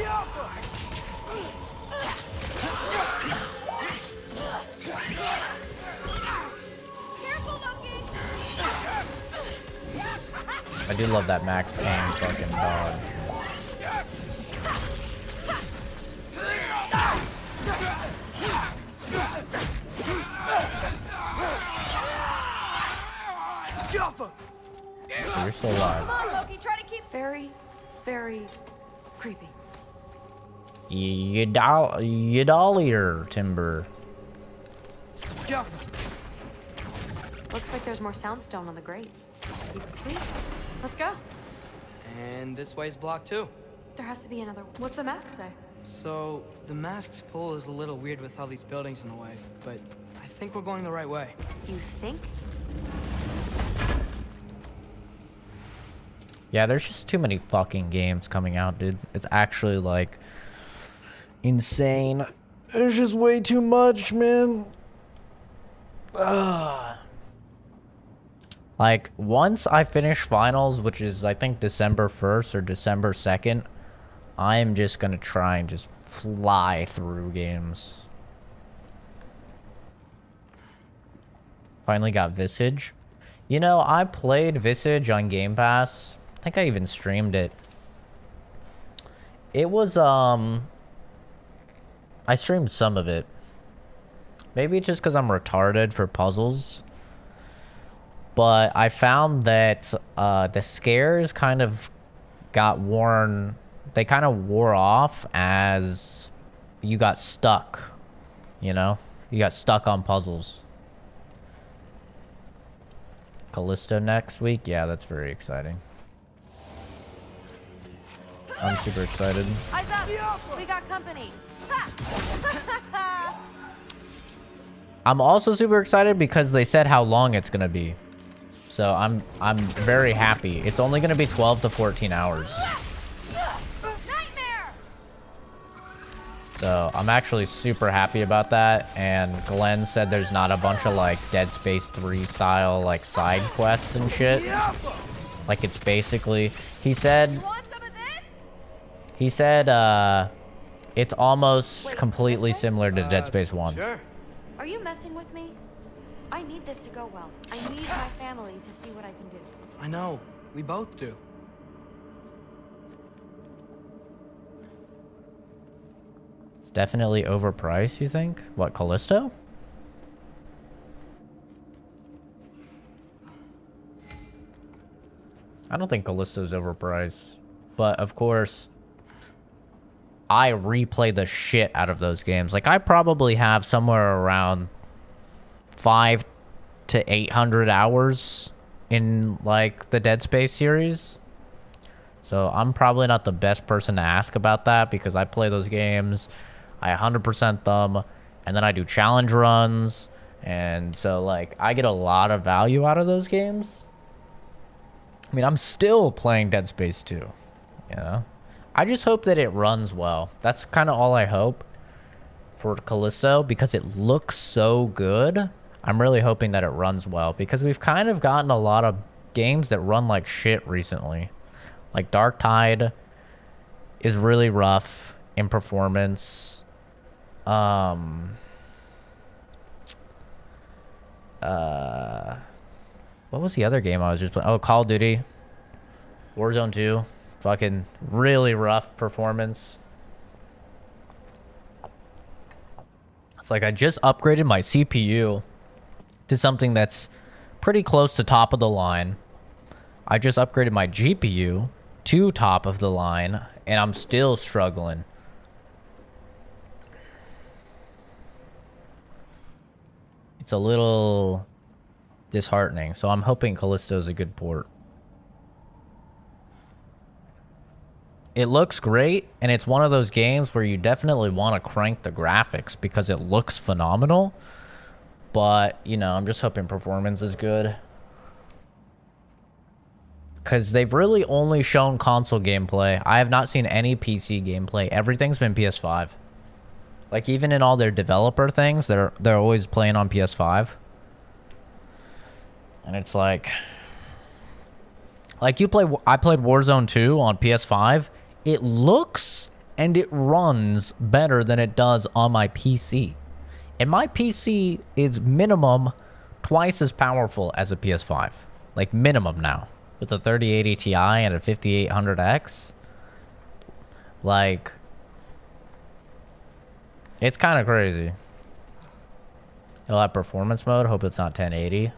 Careful, Loki! I do love that Max Payne fucking dog. You're still alive. Come on, Loki, try to keep very, very creepy. You dollier, Timber. Looks like there's more soundstone on the grate. Keep it sweet. Let's go. And this way's blocked too. There has to be another. What's the mask say? So, the mask's pull is a little weird with all these buildings in the way, but I think we're going the right way. You think? Yeah, there's just too many fucking games coming out, dude. It's actually, like, insane. There's just way too much, man. Like, Like, once I finish finals, which is, I think, December 1st or December 2nd, I am just gonna try and just fly through games. Finally got Visage. You know, I played Visage on Game Pass. I think I even streamed it. It was, I streamed some of it. Maybe it's just because I'm retarded for puzzles. But I found that the scares kind of got worn. They kind of wore off as you got stuck. You know? You got stuck on puzzles. Callisto next week? Yeah, that's very exciting. I'm super excited. Eyes up! We got company. I'm also super excited because they said how long it's gonna be. So I'm very happy. It's only gonna be 12 to 14 hours. Nightmare! So I'm actually super happy about that. And Glenn said there's not a bunch of like Dead Space 3 style like side quests and shit. Like it's basically, he said it's almost completely similar to Dead Space 1. Sure. Are you messing with me? I need this to go well. I need my family to see what I can do. I know. We both do. It's definitely overpriced, you think? What, Callisto? I don't think Callisto's overpriced. But, of course, I replay the shit out of those games. Like, I probably have somewhere around 500 to 800 hours in, like, the Dead Space series. So, I'm probably not the best person to ask about that because I play those games. I 100% them. And then I do challenge runs. And so, like, I get a lot of value out of those games. I mean, I'm still playing Dead Space 2, you know? I just hope that it runs well. That's kind of all I hope for Callisto because it looks so good. I'm really hoping that it runs well because we've kind of gotten a lot of games that run like shit recently. Like Dark Tide is really rough in performance. What was the other game I was just playing? Oh, Call of Duty. Warzone 2. Fucking really rough performance. It's like I just upgraded my CPU to something that's pretty close to top of the line. I just upgraded my GPU to top of the line, and I'm still struggling. It's a little disheartening, so I'm hoping Callisto's a good port. It looks great, and it's one of those games where you definitely want to crank the graphics because it looks phenomenal. But, you know, I'm just hoping performance is good. Because they've really only shown console gameplay. I have not seen any PC gameplay. Everything's been PS5. Like, even in all their developer things, they're always playing on PS5. And it's like I played Warzone 2 on PS5. It looks and it runs better than it does on my PC. And my PC is minimum twice as powerful as a PS5. Like minimum now. With a 3080 Ti and a 5800X. Like, it's kind of crazy. It'll have performance mode. Hope it's not 1080.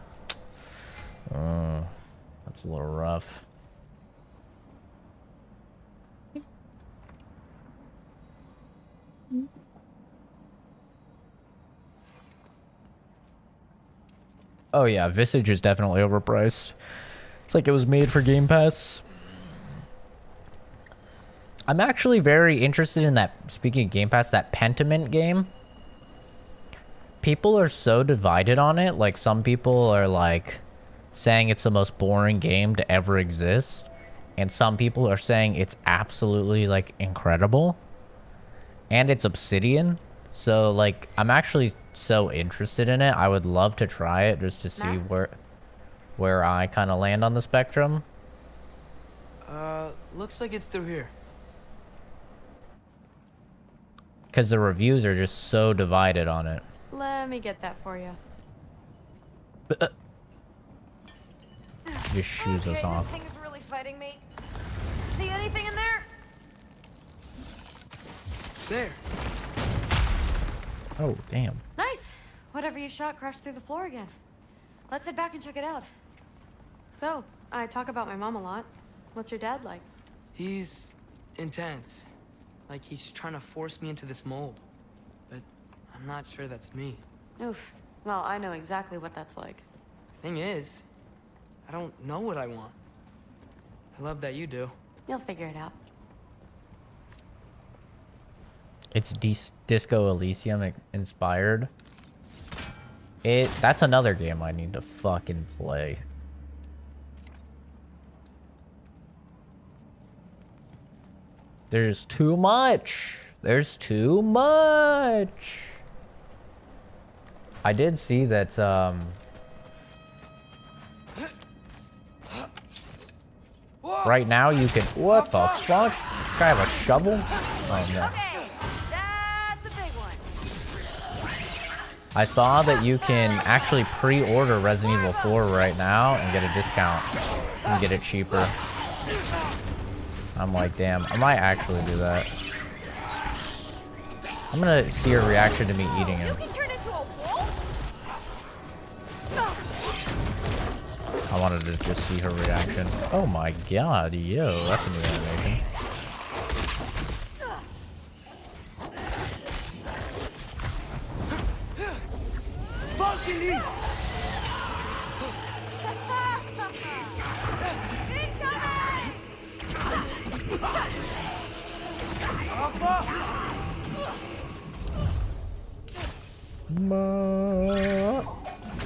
That's a little rough. Oh yeah, Visage is definitely overpriced. It's like it was made for Game Pass. I'm actually very interested in that, speaking of Game Pass, that Pentiment game. People are so divided on it. Like, some people are like saying it's the most boring game to ever exist. And some people are saying it's absolutely like incredible. And it's Obsidian. So like, I'm actually so interested in it. I would love to try it just to see where... where I kind of land on the spectrum. Looks like it's through here. Because the reviews are just so divided on it. Let me get that for you. Just shoes us off. This thing is really fighting me. See anything in there? There. Oh, damn. Nice. Whatever you shot crashed through the floor again. Let's head back and check it out. So, I talk about my mom a lot. What's your dad like? He's intense. Like he's trying to force me into this mold. But I'm not sure that's me. Oof. Well, I know exactly what that's like. Thing is, I don't know what I want. I love that you do. You'll figure it out. It's Disco Elysium inspired. That's another game I need to fucking play. There's too much. There's too much. I did see that right now you can, what the fuck? This guy have a shovel? Oh no. Okay, that's a big one. I saw that you can actually pre-order Resident Evil 4 right now and get a discount and get it cheaper. I'm like, damn, I might actually do that. I'm gonna see her reaction to me eating You it. can turn into a wolf? I wanted to just see her reaction. Oh my god, yo, that's a new animation.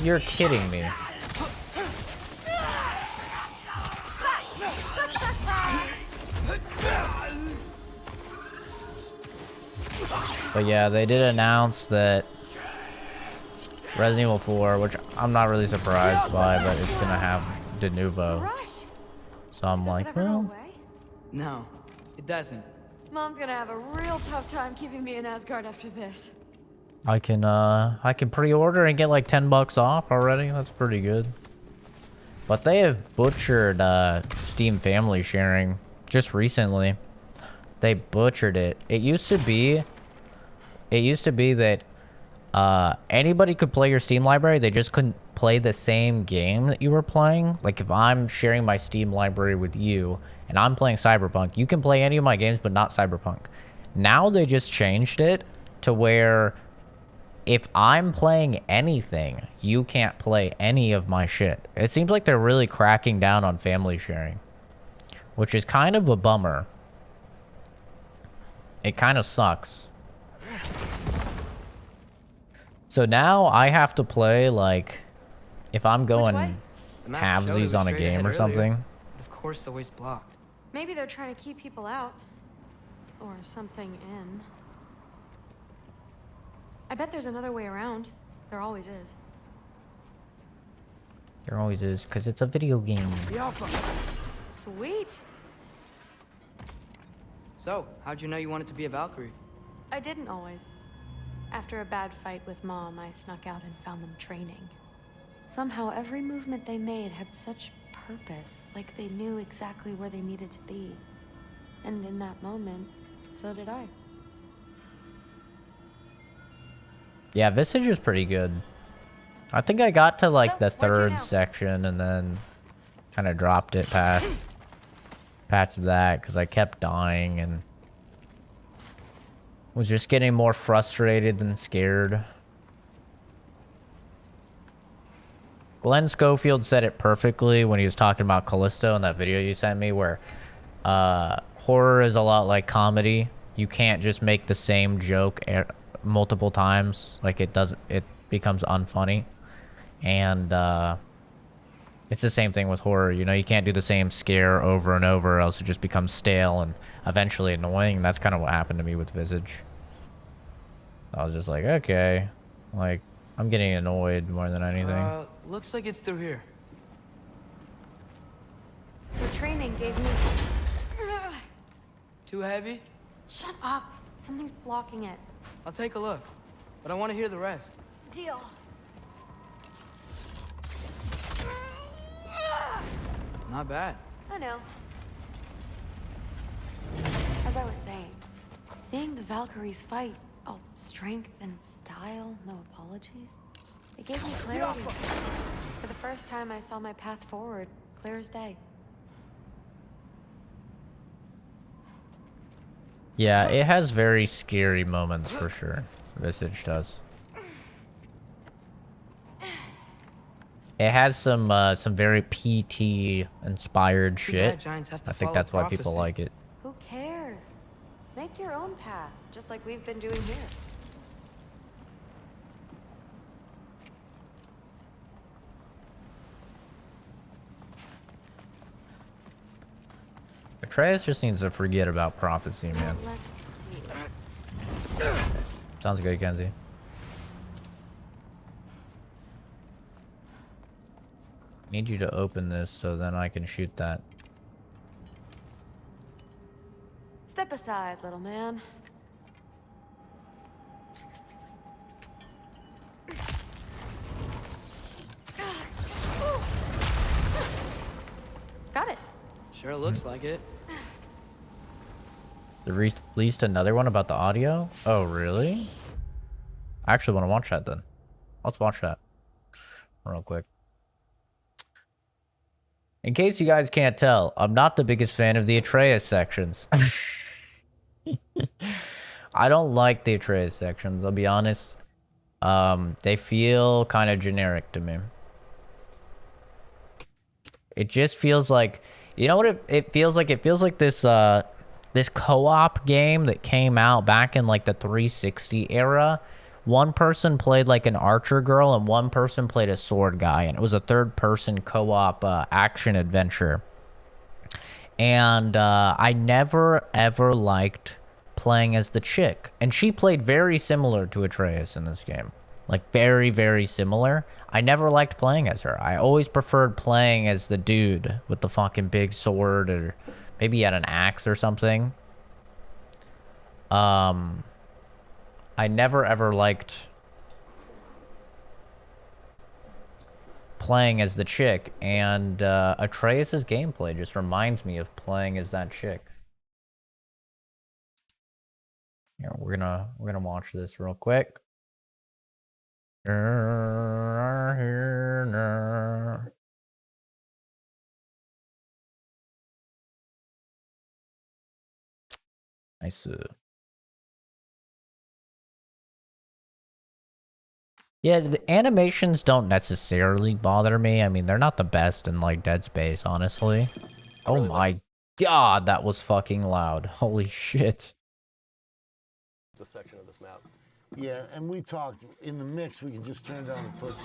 You're kidding me. But yeah, they did announce that Resident Evil 4, which I'm not really surprised by, but it's gonna have de novo. So I'm like, well, No, it doesn't. Mom's gonna have a real tough time keeping me in Asgard after this. I can pre-order and get like $10 off already. That's pretty good. But they have butchered Steam Family Sharing just recently. They butchered it. It used to be that anybody could play your Steam library. They just couldn't play the same game that you were playing. Like if I'm sharing my Steam library with you and I'm playing Cyberpunk, you can play any of my games but not Cyberpunk. Now they just changed it to where if I'm playing anything, you can't play any of my shit. It seems like they're really cracking down on family sharing, which is kind of a bummer. It kind of sucks. So now I have to play, like, if I'm going halvesies on a game or something. Of course the way's blocked. Maybe they're trying to keep people out. Or something in. I bet there's another way around. There always is. There always is, because it's a video game. Sweet. So, how'd you know you wanted to be a Valkyrie? I didn't always. After a bad fight with Mom, I snuck out and found them training. Somehow, every movement they made had such purpose, like they knew exactly where they needed to be. And in that moment, so did I. Yeah, Visage is pretty good. I think I got to like the third section and then kind of dropped it past that because I kept dying and was just getting more frustrated than scared. Glenn Schofield said it perfectly when he was talking about Callisto in that video you sent me, where horror is a lot like comedy. You can't just make the same joke multiple times. Like it becomes unfunny. And it's the same thing with horror. You know, you can't do the same scare over and over or else it just becomes stale and eventually annoying. And that's kind of what happened to me with Visage. I was just like, okay, like I'm getting annoyed more than anything. Looks like it's through here. training gave me... Too heavy? Shut up! Something's blocking it. I'll take a look, but I want to hear the rest. Deal. Not bad. I know. As I was saying, seeing the Valkyries fight, all strength and style, no apologies, it gave me clarity. For the first time, I saw my path forward, clear as day. Yeah, it has very scary moments for sure. Visage does. It has some very PT inspired shit. Giants have to I think follow that's why people prophecy. like it. Who cares? Make your own path, just like we've been doing here. Atreus just needs to forget about prophecy, man. Let's see. Sounds good, Kenzie. Need you to open this so then I can shoot that. Step aside, little man. Got it. Sure looks like it. They released another one about the audio? Oh, really? I actually want to watch that then. Let's watch that real quick. In case you guys can't tell, I'm not the biggest fan of the Atreus sections. I don't like the Atreus sections, I'll be honest. They feel kind of generic to me. It just feels like, you know what it feels like? It feels like this this co-op game that came out back in like the 360 era. One person played like an archer girl and one person played a sword guy, and it was a third-person co-op action adventure. And I never ever liked playing as the chick, and she played very similar to Atreus in this game, like very, very similar. I never liked playing as her. I always preferred playing as the dude with the fucking big sword, or maybe he had an axe or something. I never ever liked playing as the chick, and Atreus's gameplay just reminds me of playing as that chick. Yeah, we're gonna watch this real quick. Nice. Yeah, the animations don't necessarily bother me. I mean, they're not the best in like Dead Space, honestly. Oh my god, that was fucking loud. Holy shit. The section of this map. Yeah, and we talked in the mix. We can just turn down the foot.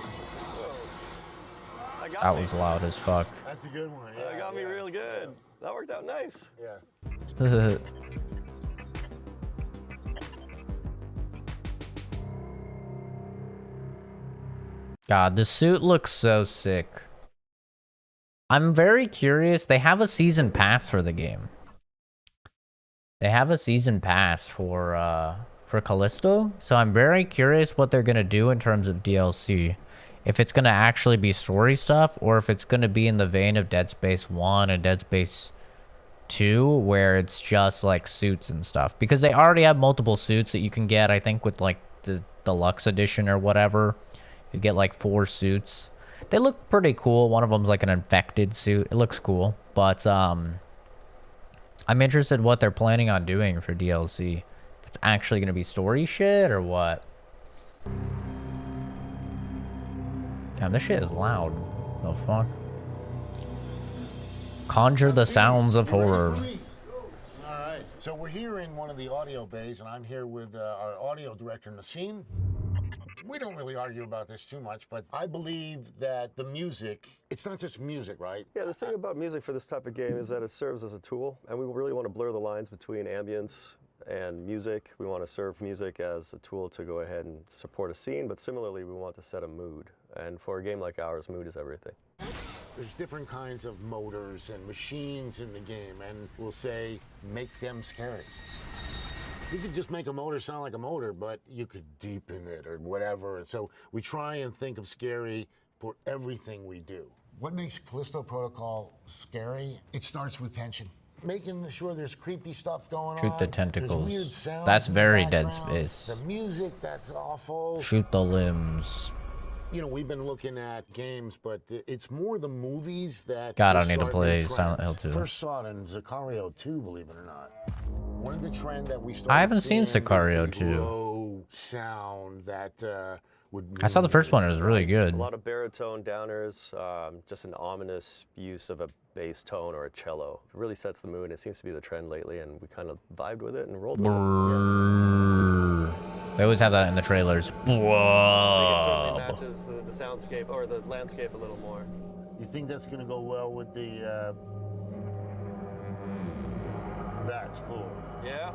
That was loud as fuck. That's a good one. Yeah, That got me real good. That worked out nice. Yeah. God, the suit looks so sick. I'm very curious. They have a season pass for the game. They have a season pass for Callisto, so I'm very curious what they're gonna do in terms of DLC. If it's gonna actually be story stuff, or if it's gonna be in the vein of Dead Space 1 and Dead Space 2, where it's just like suits and stuff. Because they already have multiple suits that you can get, I think, with like the deluxe edition or whatever. You get like 4 suits. They look pretty cool. One of them's like an infected suit. It looks cool. But I'm interested in what they're planning on doing for DLC. If it's actually going to be story shit or what. Damn, this shit is loud. The fuck? Conjure the sounds of horror. All right. So we're here in one of the audio bays, and I'm here with our audio director, Nassim. We don't really argue about this too much, but I believe that the music, it's not just music, right? Yeah, the thing about music for this type of game is that it serves as a tool, and we really want to blur the lines between ambience and music. We want to serve music as a tool to go ahead and support a scene, but similarly, we want to set a mood. And for a game like ours, mood is everything. There's different kinds of motors and machines in the game, and we'll say, make them scary. You could just make a motor sound like a motor, but you could deepen it or whatever. And so we try and think of scary for everything we do. What makes Callisto Protocol scary? It starts with tension. Making sure there's creepy stuff going on. Shoot the tentacles. Weird sounds That's in the very Dead background. Space. The music, that's awful. Shoot the limbs. You know, we've been looking at games, but it's more the movies that... God, I will need to start play new Silent trends. Hill 2. First saw it in Sicario 2, believe it or not. One of the trend that we started I haven't seen seeing Sicario is the 2. low sound that would... I saw the first one. It was really good. A lot of baritone downers, just an ominous use of a bass tone or a cello. It really sets the mood. It seems to be the trend lately, and we kind of vibed with it and rolled with it. Yeah. They always have that in the trailers. I think it certainly matches the soundscape or the landscape a little more. You think that's going to go well with the... That's cool. Yeah.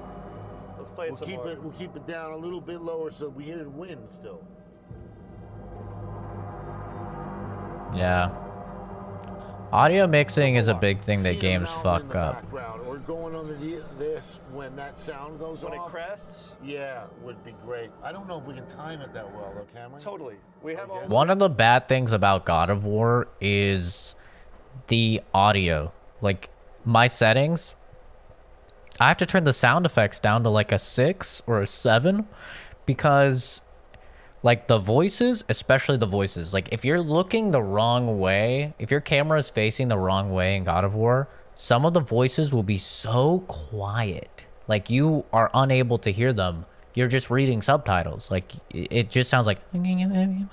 Let's play it some more. We'll keep it down a little bit lower so we hear the wind still. Yeah. Audio mixing is a big thing that games fuck up. Or going under this when that sound goes off. When it crests? Yeah, would be great. I don't know if we can time it that well, though, can we? Totally. We have all... One of the bad things about God of War is the audio. Like, my settings, I have to turn the sound effects down to like a 6 or a 7 because... like the voices, especially the voices, like if you're looking the wrong way, if your camera is facing the wrong way in God of War, some of the voices will be so quiet. Like you are unable to hear them. You're just reading subtitles. Like it just sounds like the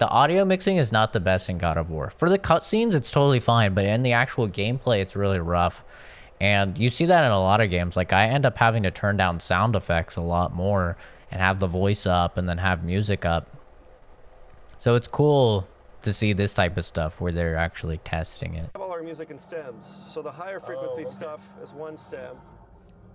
audio mixing is not the best in God of War. For the cutscenes, it's totally fine, but in the actual gameplay, it's really rough. And you see that in a lot of games. Like I end up having to turn down sound effects a lot more and have the voice up and then have music up. So it's cool to see this type of stuff where they're actually testing it. We have all our music in stems. So the higher frequency stuff is one stem.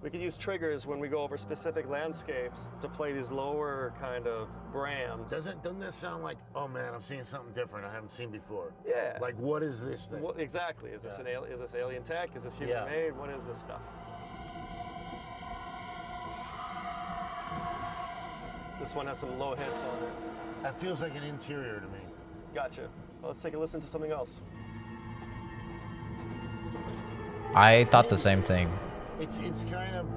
We could use triggers when we go over specific landscapes to play these lower kind of brams. Doesn't that sound like, oh man, I'm seeing something different I haven't seen before? Yeah. Like, what is this thing? Well, exactly. Is this is this alien tech? Is this human made? What is this stuff? This one has some low hits on it. That feels like an interior to me. Gotcha. Well, let's take a listen to something else. I thought the same thing. It's kind of,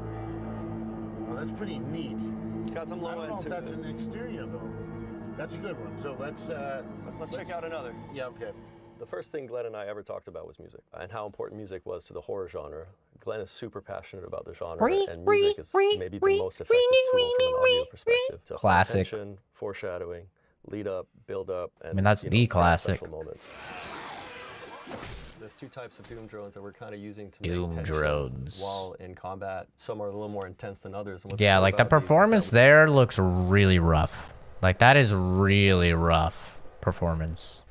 well, that's pretty neat. It's got some low end to it. I don't know if that's an exterior though. That's a good one. So let's check out another. Yeah, okay. The first thing Glenn and I ever talked about was music and how important music was to the horror genre. Glenn is super passionate about the genre, and music is maybe the most effective tool from an audio perspective. To Classic. Tension, foreshadowing, lead up, build up, and I mean, that's the classic. special moments. There's two types of Doom drones that we're kind of using to Doom make tension drones. while in combat. Some are a little more intense than others. And Yeah, like the performance there looks really rough. Like that is really rough performance.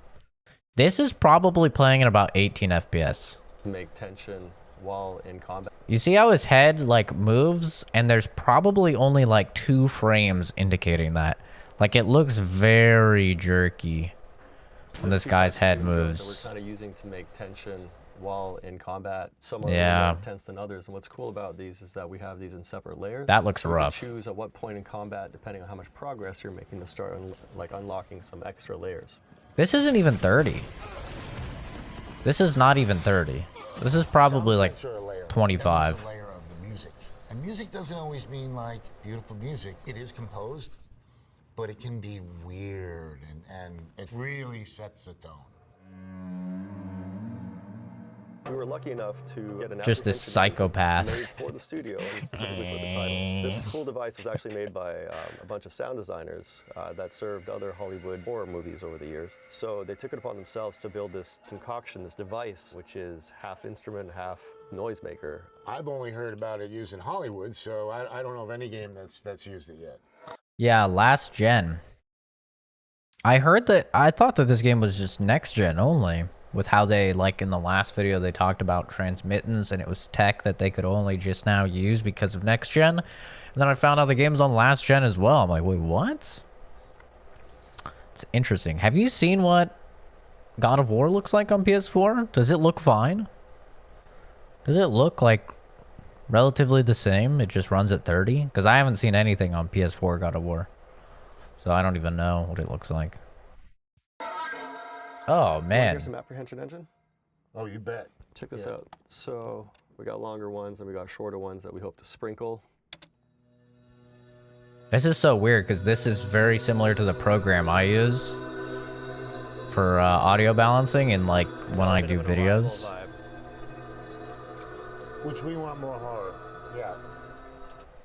This is probably playing at about 18 FPS. Make tension while in combat. You see how his head like moves, and there's probably only like 2 frames indicating that. Like it looks very jerky when this guy's head moves. That we're kind of using to make tension while in combat. Some are more intense than others, and what's cool about these is that we have these in separate layers. That looks so rough. You can choose at what point in combat, depending on how much progress you're making, to start like unlocking some extra layers. This isn't even 30. This is not even 30. This is probably like 25. That's a layer of the music. And music doesn't always mean like beautiful music. It is composed, but it can be weird and it really sets the tone. We were lucky enough to get an Just this psychopath. made for the studio and specifically for the title. This cool device was actually made by a bunch of sound designers that served other Hollywood horror movies over the years. So they took it upon themselves to build this concoction, this device, which is half instrument, half noisemaker. I've only heard about it used in Hollywood, so I don't know of any game that's used it yet. Yeah, last gen. I thought that this game was just next gen only. With how they, like in the last video, they talked about transmittance and it was tech that they could only just now use because of next gen. And then I found out the game's on last gen as well. I'm like, wait, what? It's interesting. Have you seen what God of War looks like on PS4? Does it look fine? Does it look like relatively the same? It just runs at 30? Because I haven't seen anything on PS4 God of War. So I don't even know what it looks like. Oh, man. Here's some apprehension engine. Oh, you bet. Check this out. So we got longer ones and we got shorter ones that we hope to sprinkle. This is so weird because this is very similar to the program I use for audio balancing and like when I do videos. Which we want more horror. Yeah.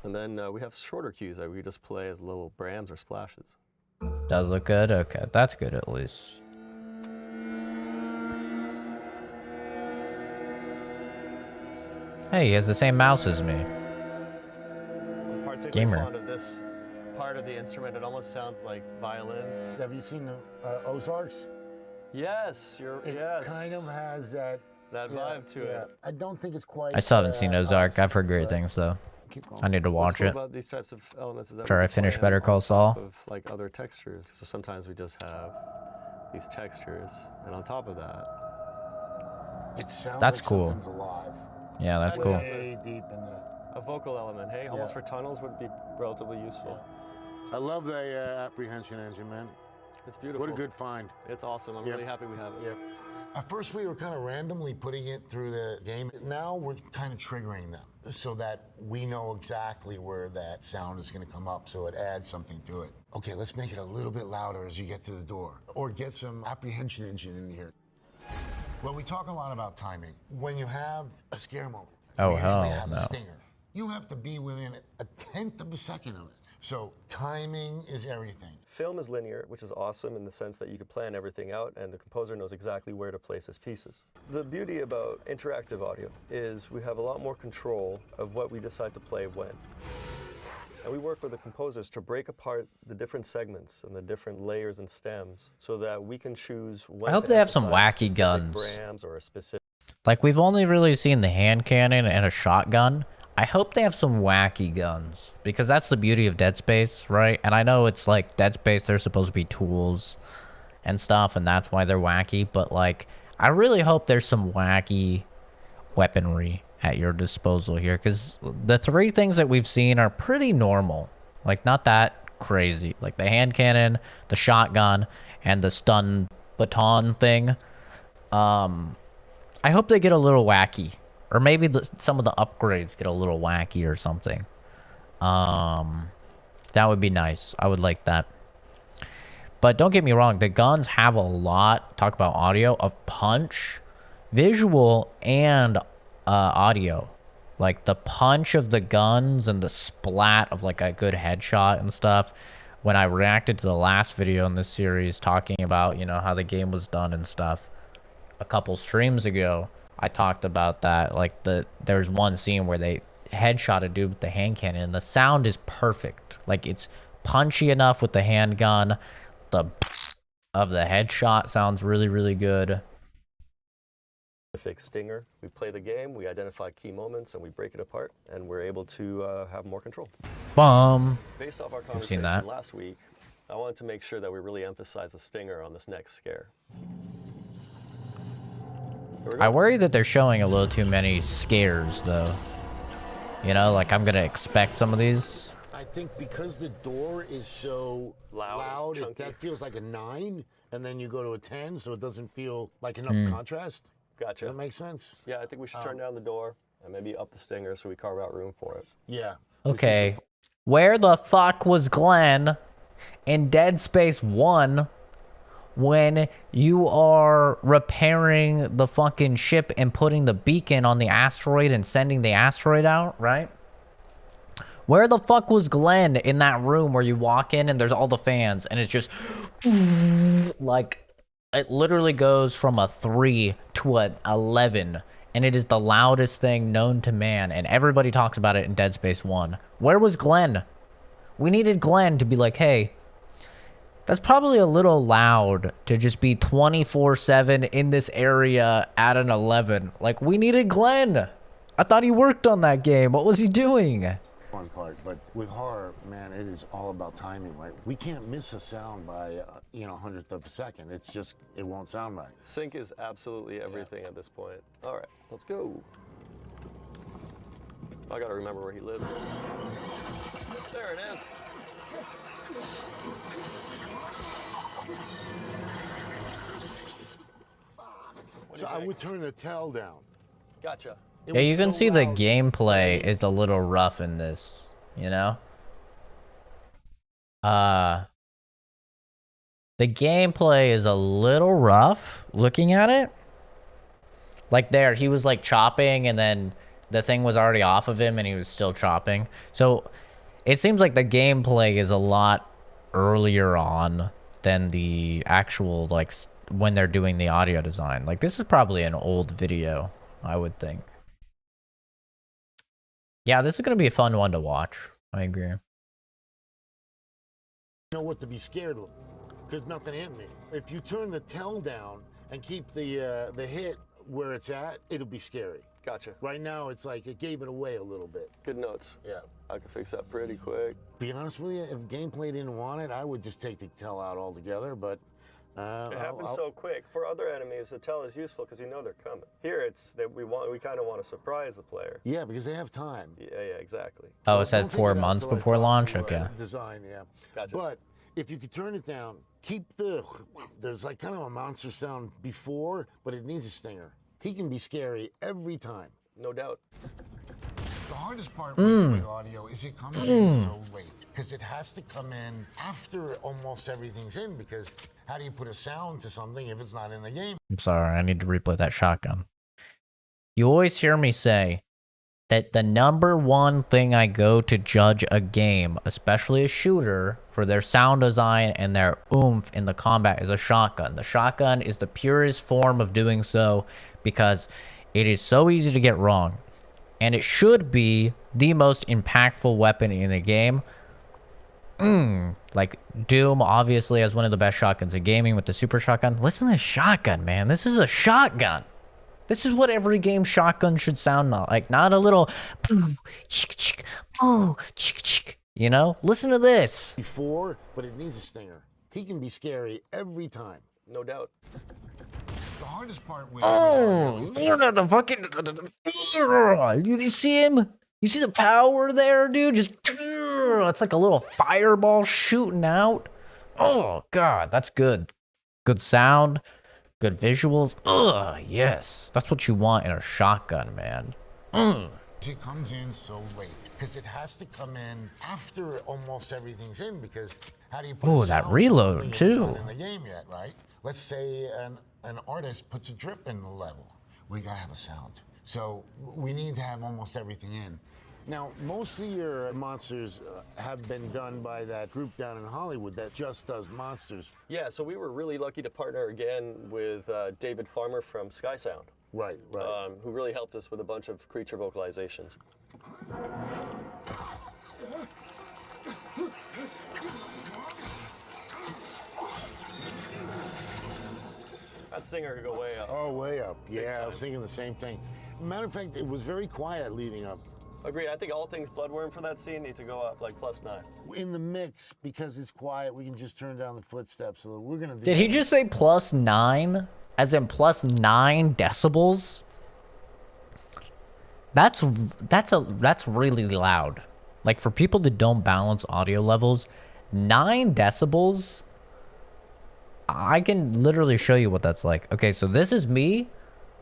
And then we have shorter cues that we just play as little brams or splashes. Does look good? Okay, that's good at least. Hey, he has the same mouse as me. I'm particularly Gamer. fond of this part of the instrument. It almost sounds like violins. Have you seen the Ozarks? Yes, It kind of has that vibe to it. I don't think it's quite. I still haven't seen Ozark. I've heard great things though. I need to watch What's cool it. about these types of elements is that After we I can finish play Better them Call on Saul. top of, like other textures. So sometimes we just have these textures, and on top of that, it sounds That's like cool. something's alive. Yeah, that's cool. Way deep in there. a vocal element, hey, almost for tunnels would be relatively useful. I love the apprehension engine, man. It's beautiful. What a good find. It's awesome. I'm really happy we have it. Yep. At first, we were kind of randomly putting it through the game. Now we're kind of triggering them so that we know exactly where that sound is going to come up, so it adds something to it. Okay, let's make it a little bit louder as you get to the door, or get some apprehension engine in here. Well, we talk a lot about timing. When you have a scare moment, Oh, you hell usually have no. a stinger. You have to be within a tenth of a second of it. So timing is everything. Film is linear, which is awesome in the sense that you can plan everything out and the composer knows exactly where to place his pieces. The beauty about interactive audio is we have a lot more control of what we decide to play when. And we work with the composers to break apart the different segments and the different layers and stems so that we can choose when I hope to they have some emphasize wacky specific guns. brams or a specific. Like, we've only really seen the hand cannon and a shotgun. I hope they have some wacky guns, because that's the beauty of Dead Space, right? And I know it's like Dead Space, they're supposed to be tools and stuff, and that's why they're wacky, but like, I really hope there's some wacky weaponry at your disposal here, because the three things that we've seen are pretty normal. Like, not that crazy. Like, the hand cannon, the shotgun, and the stun baton thing. I hope they get a little wacky. Or maybe some of the upgrades get a little wacky or something. That would be nice. I would like that. But don't get me wrong. The guns have a lot, talk about audio, of punch, visual, and audio. Like the punch of the guns and the splat of like a good headshot and stuff. When I reacted to the last video in this series talking about, you know, how the game was done and stuff a couple streams ago, I talked about that. Like there's one scene where they headshot a dude with the hand cannon and the sound is perfect. Like it's punchy enough with the handgun. The of the headshot sounds really, really good. Specific stinger. We play the game, we identify key moments, and we break it apart, and we're able to have more control. Bum. Based off our Seen conversation that. last week, I wanted to make sure that we really emphasize the stinger on this next scare. I worry that they're showing a little too many scares, though. You know, like I'm gonna expect some of these. I think because the door is so loud that feels like a 9, and then you go to a 10, so it doesn't feel like enough contrast. Gotcha. Does that make sense? Yeah, I think we should turn down the door and maybe up the stinger so we carve out room for it. Yeah. Okay. Where the fuck was Glenn in Dead Space 1 when you are repairing the fucking ship and putting the beacon on the asteroid and sending the asteroid out, right? Where the fuck was Glenn in that room where you walk in and there's all the fans and it's just like it literally goes from a 3 to an 11 and it is the loudest thing known to man and everybody talks about it in Dead Space 1. Where was Glenn? We needed Glenn to be like, hey, that's probably a little loud to just be 24/7 in this area at an 11. Like, we needed Glenn. I thought he worked on that game. What was he doing? Fun part, but with horror, man, it is all about timing, right? We can't miss a sound by, you know, 100th of a second. It's just, it won't sound right. Sync is absolutely everything at this point. All right, let's go. I gotta remember where he lives. There it is. So I would turn the tail down. Gotcha. It Yeah, was you can so see the loud. gameplay is a little rough in this, you know? The gameplay is a little rough looking at it. Like there, he was like chopping and then the thing was already off of him and he was still chopping. So it seems like the gameplay is a lot earlier on than the actual, like, when they're doing the audio design. Like, this is probably an old video, I would think. Yeah, this is going to be a fun one to watch. I agree. You know what to be scared of, because nothing hit me. If you turn the tail down and keep the hit where it's at, it'll be scary. Gotcha. Right now, it's like it gave it away a little bit. Good notes. Yeah. I can fix that pretty quick. Be honest with you, if gameplay didn't want it, I would just take the tail out altogether, but... It happens so quick. For other enemies, the tell is useful because you know they're coming. Here, it's that we kind of want to surprise the player. Yeah, because they have time. Yeah, exactly. Oh, Well, it said don't take 4 it out months till I before talk launch? to, Okay. Design, yeah. Gotcha. But if you could turn it down, keep the... There's like kind of a monster sound before, but it needs a stinger. He can be scary every time. No doubt. The hardest part with audio is it comes in so late, because it has to come in after almost everything's in, because how do you put a sound to something if it's not in the game? I'm sorry, I need to replay that shotgun. You always hear me say that the #1 thing I go to judge a game, especially a shooter, for their sound design and their oomph in the combat is a shotgun. The shotgun is the purest form of doing so because it is so easy to get wrong. And it should be the most impactful weapon in the game. Like, Doom obviously has one of the best shotguns in gaming with the super shotgun. Listen to this shotgun, man. This is a shotgun. This is what every game shotgun should sound like. Not a little... You know? Listen to this. Before, but it needs a stinger. He can be scary every time. No doubt. The hardest part with... Look at the fucking... You see him? You see the power there, dude? Just... It's like a little fireball shooting out. Oh, God. That's good. Good sound. Good visuals. Yes. That's what you want in a shotgun, man. It comes in so late, because it has to come in after almost everything's in, because how do you put a Oh, sound that to reload, something if it's too. not in the game yet, right? Let's say an artist puts a drip in the level. We gotta have a sound. So we need to have almost everything in. Now, most of your monsters have been done by that group down in Hollywood that just does monsters. Yeah, so we were really lucky to partner again with David Farmer from Sky Sound. Right. Who really helped us with a bunch of creature vocalizations. That singer could go way up. Oh, way up. Yeah, I time. was thinking the same thing. Matter of fact, it was very quiet leading up. Agreed. I think all things Bloodworm for that scene need to go up like +9. In the mix, because it's quiet, we can just turn down the footsteps. So we're gonna do Did he just say +9? As in +9 decibels? That's really loud. Like, for people that don't balance audio levels, 9 decibels, I can literally show you what that's like. Okay, so this is me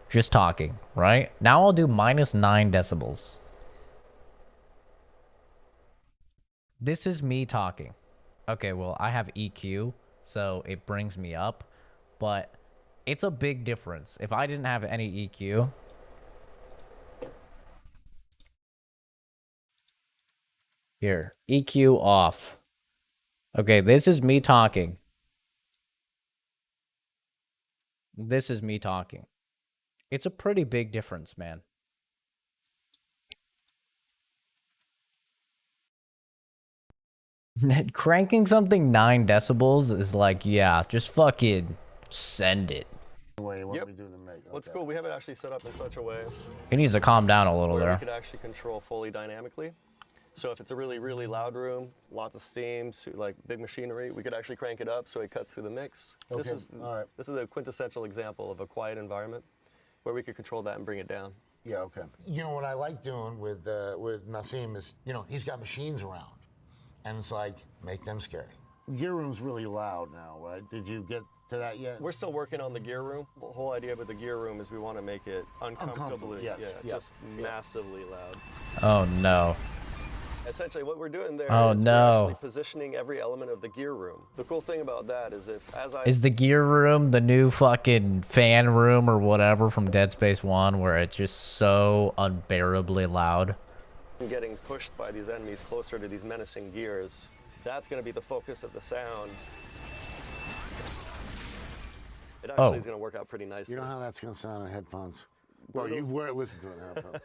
just talking, right? Now I'll do -9 decibels. This is me talking. Okay, well, I have EQ, so it brings me up, but it's a big difference. If I didn't have any EQ... Here, EQ off. Okay, this is me talking. This is me talking. It's a pretty big difference, man. Cranking something 9 decibels is like, yeah, just fucking send it. Way when Yep. we do the make. What's Okay. cool, we have it actually set up in such a way He needs to calm down a little where we there. could actually control fully dynamically. So if it's a really, really loud room, lots of steam, like big machinery, we could actually crank it up so it cuts through the mix. Okay. This is a quintessential example of a quiet environment where we could control that and bring it down. Yeah, okay. You know what I like doing with Nassim is, you know, he's got machines around, and it's like, make them scary. Gear room's really loud now, right? Did you get to that yet? We're still working on the gear room. The whole idea with the gear room is we want to make it uncomfortably, massively loud. Oh no. Essentially what we're doing there is we're actually positioning every element of the gear room. The cool thing about that is Is the gear room the new fucking fan room or whatever from Dead Space 1 where it's just so unbearably loud? Getting pushed by these enemies closer to these menacing gears, that's going to be the focus of the sound. It actually is going to work out pretty nicely. You know how that's going to sound in headphones? Well, you listen to it in headphones.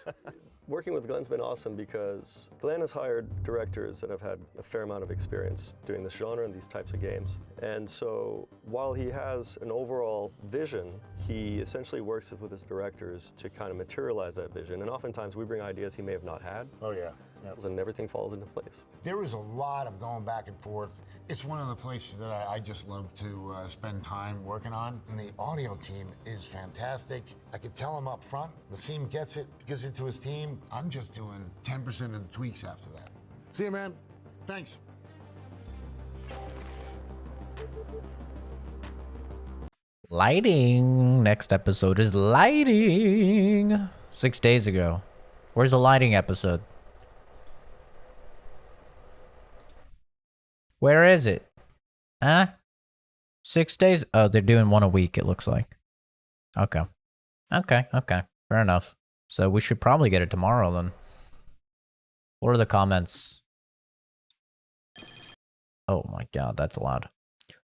Working with Glenn's been awesome because Glenn has hired directors that have had a fair amount of experience doing this genre and these types of games. And so while he has an overall vision, he essentially works with his directors to kind of materialize that vision. And oftentimes we bring ideas he may have not had. Oh, yeah. And everything falls into place. There is a lot of going back and forth. It's one of the places that I just love to spend time working on. And the audio team is fantastic. I could tell him up front, Nassim gets it to his team. I'm just doing 10% of the tweaks after that. See you, man. Thanks. Lighting. Next episode is lighting. 6 days ago. Where's the lighting episode? Where is it? Huh? 6 days? Oh, they're doing one a week, it looks like. Okay. Okay. Fair enough. So we should probably get it tomorrow then. What are the comments? Oh my god, that's loud.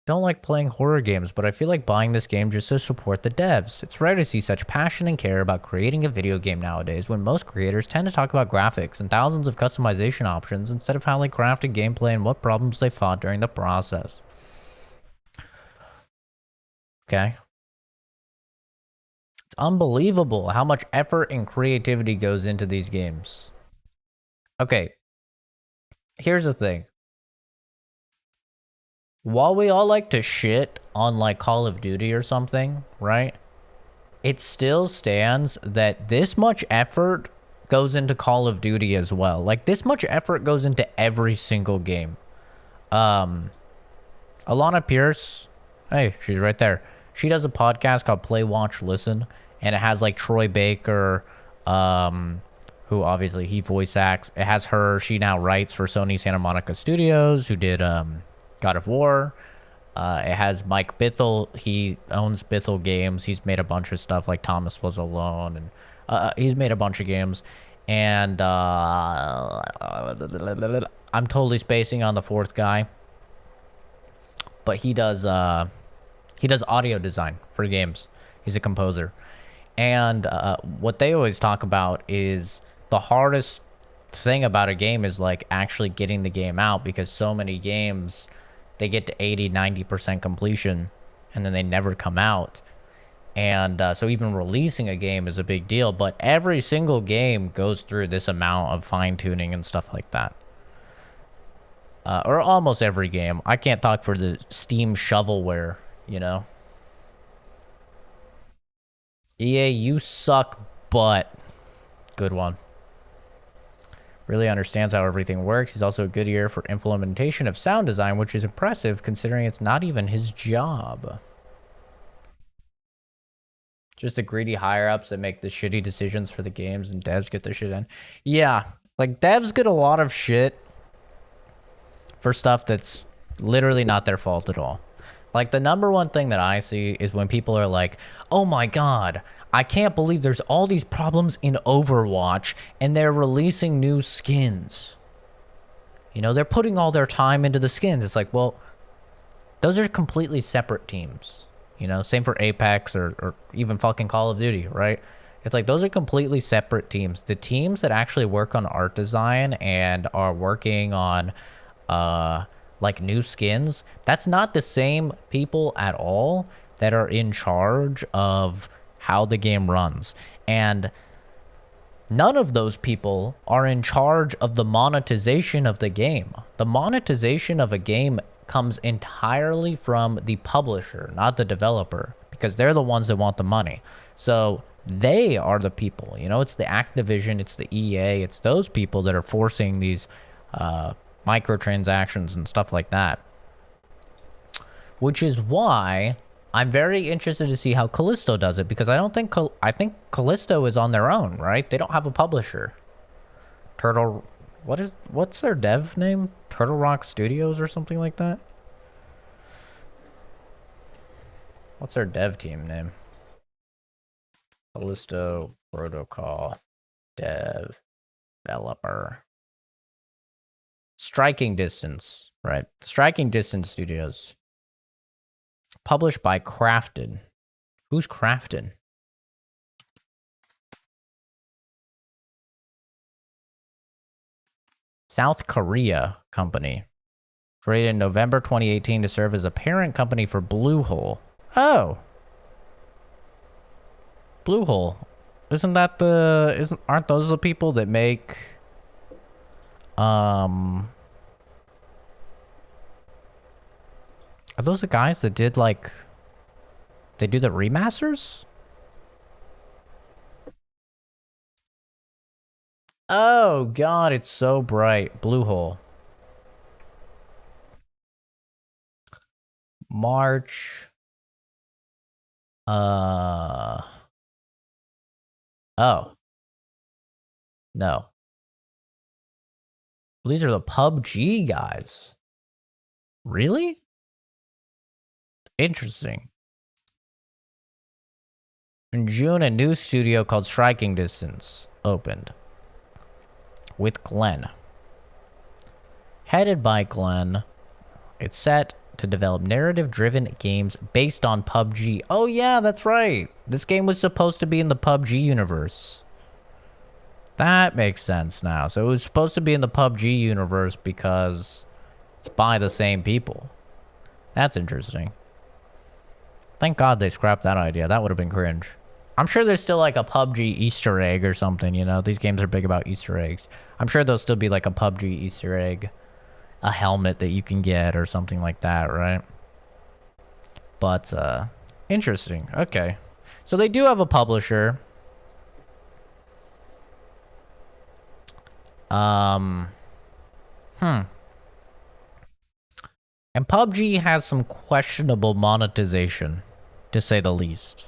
Don't like playing horror games, but I feel like buying this game just to support the devs. It's rare to see such passion and care about creating a video game nowadays, when most creators tend to talk about graphics and thousands of customization options instead of how they crafted gameplay and what problems they fought during the process. Okay. It's unbelievable how much effort and creativity goes into these games. Okay. Here's the thing. While we all like to shit on like Call of Duty or something, right? It still stands that this much effort goes into Call of Duty as well. Like this much effort goes into every single game. Alana Pierce, hey, she's right there. She does a podcast called Play, Watch, Listen, and it has like Troy Baker, who obviously he voice acts. It has her. She now writes for Sony Santa Monica Studios, who did God of War. It has Mike Bithell. He owns Bithell Games. He's made a bunch of stuff like Thomas Was Alone, and he's made a bunch of games. And I'm totally spacing on the fourth guy, but he does audio design for games. He's a composer, and what they always talk about is the hardest thing about a game is like actually getting the game out, because so many games, they get to 80-90% completion and then they never come out. And so even releasing a game is a big deal, but every single game goes through this amount of fine-tuning and stuff like that. Or almost every game. I can't talk for the Steam shovelware, you know? EA, you suck, but good one. Really understands how everything works. He's also a good ear for implementation of sound design, which is impressive considering it's not even his job. Just the greedy higher-ups that make the shitty decisions for the games and devs get their shit in. Yeah, like devs get a lot of shit for stuff that's literally not their fault at all. Like the number one thing that I see is when people are like, oh my god, I can't believe there's all these problems in Overwatch and they're releasing new skins. You know, they're putting all their time into the skins. It's like, well, those are completely separate teams. You know, same for Apex or even fucking Call of Duty, right? It's like those are completely separate teams. The teams that actually work on art design and are working on like new skins, that's not the same people at all that are in charge of how the game runs. And None of those people are in charge of the monetization of the game. The monetization of a game comes entirely from the publisher, not the developer, because they're the ones that want the money. So they are the people, you know, it's the Activision, it's the EA, it's those people that are forcing these microtransactions and stuff like that. Which is why I'm very interested to see how Callisto does it, because I think Callisto is on their own, right? They don't have a publisher. What's their dev name? Turtle Rock Studios or something like that? What's their dev team name? Callisto Protocol Developer. Striking Distance, right? Striking Distance Studios. Published by Crafton. Who's Crafton? South Korea company. Created in November 2018 to serve as a parent company for Bluehole. Oh. Bluehole. Aren't those the people that make are those the guys that did like they do the remasters? Oh god, it's so bright. Bluehole. March. Oh. No. These are the PUBG guys. Really? Interesting. In June, a new studio called Striking Distance opened. With Glenn. Headed by Glenn, it's set to develop narrative-driven games based on PUBG. Oh yeah, that's right. This game was supposed to be in the PUBG universe. That makes sense now. So it was supposed to be in the PUBG universe because it's by the same people. That's interesting. Thank God they scrapped that idea. That would have been cringe. I'm sure there's still like a PUBG Easter egg or something, you know? These games are big about Easter eggs. I'm sure there'll still be like a PUBG Easter egg. A helmet that you can get or something like that, right? But, interesting. Okay. So they do have a publisher. And PUBG has some questionable monetization, to say the least.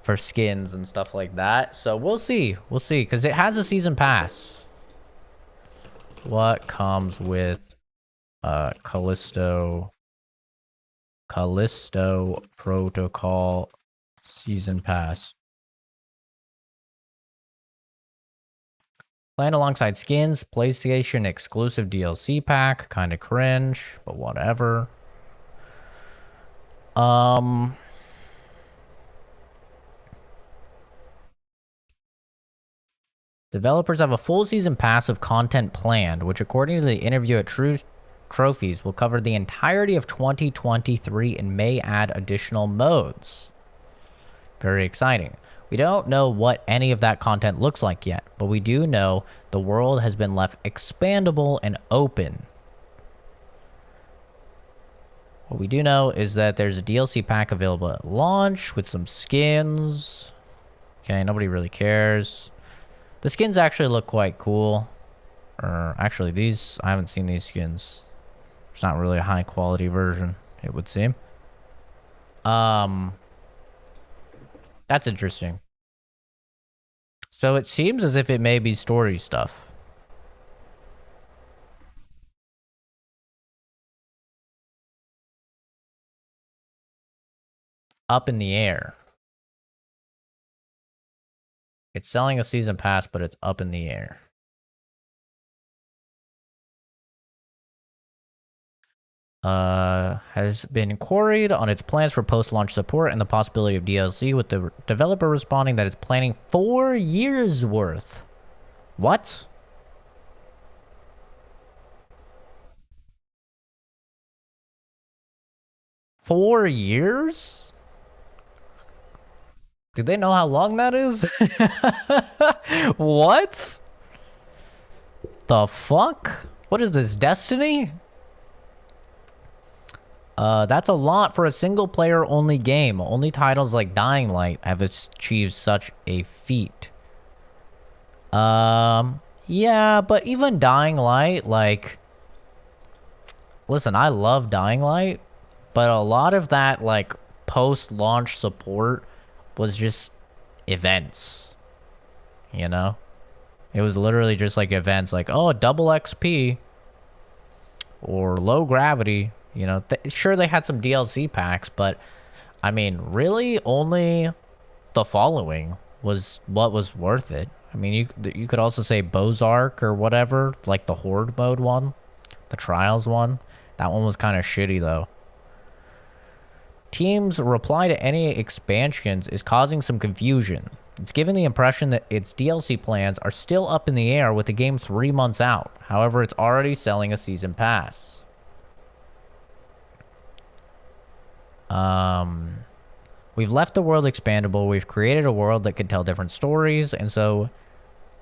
For skins and stuff like that. So we'll see. We'll see. Because it has a season pass. What comes with Callisto Protocol Season Pass? Playing alongside skins, PlayStation exclusive DLC pack, kind of cringe, but whatever. Developers have a full season pass of content planned, which according to the interview at True Trophies will cover the entirety of 2023 and may add additional modes. Very exciting. We don't know what any of that content looks like yet, but we do know the world has been left expandable and open. What we do know is that there's a DLC pack available at launch with some skins. Okay, nobody really cares. The skins actually look quite cool. Actually, these, I haven't seen these skins. It's not really a high quality version, it would seem. That's interesting. So it seems as if it may be story stuff. Up in the air. It's selling a season pass, but it's up in the air. Has been queried on its plans for post-launch support and the possibility of DLC, with the developer responding that it's planning 4 years worth. What? $4 years? Do they know how long that is? What? The fuck? What is this, Destiny? That's a lot for a single player only game. Only titles like Dying Light have achieved such a feat. Yeah, but even Dying Light, like... Listen, I love Dying Light, but a lot of that, like, post-launch support was just events. You know? It was literally just like events like, oh, double XP or low gravity. You know, sure, they had some DLC packs, but I mean, really only the following was what was worth it. I mean, you could also say Bozark or whatever, like the Horde mode one, the Trials one. That one was kind of shitty, though. Team's reply to any expansions is causing some confusion. It's giving the impression that its DLC plans are still up in the air with the game 3 months out. However, it's already selling a season pass. We've left the world expandable. We've created a world that could tell different stories, and so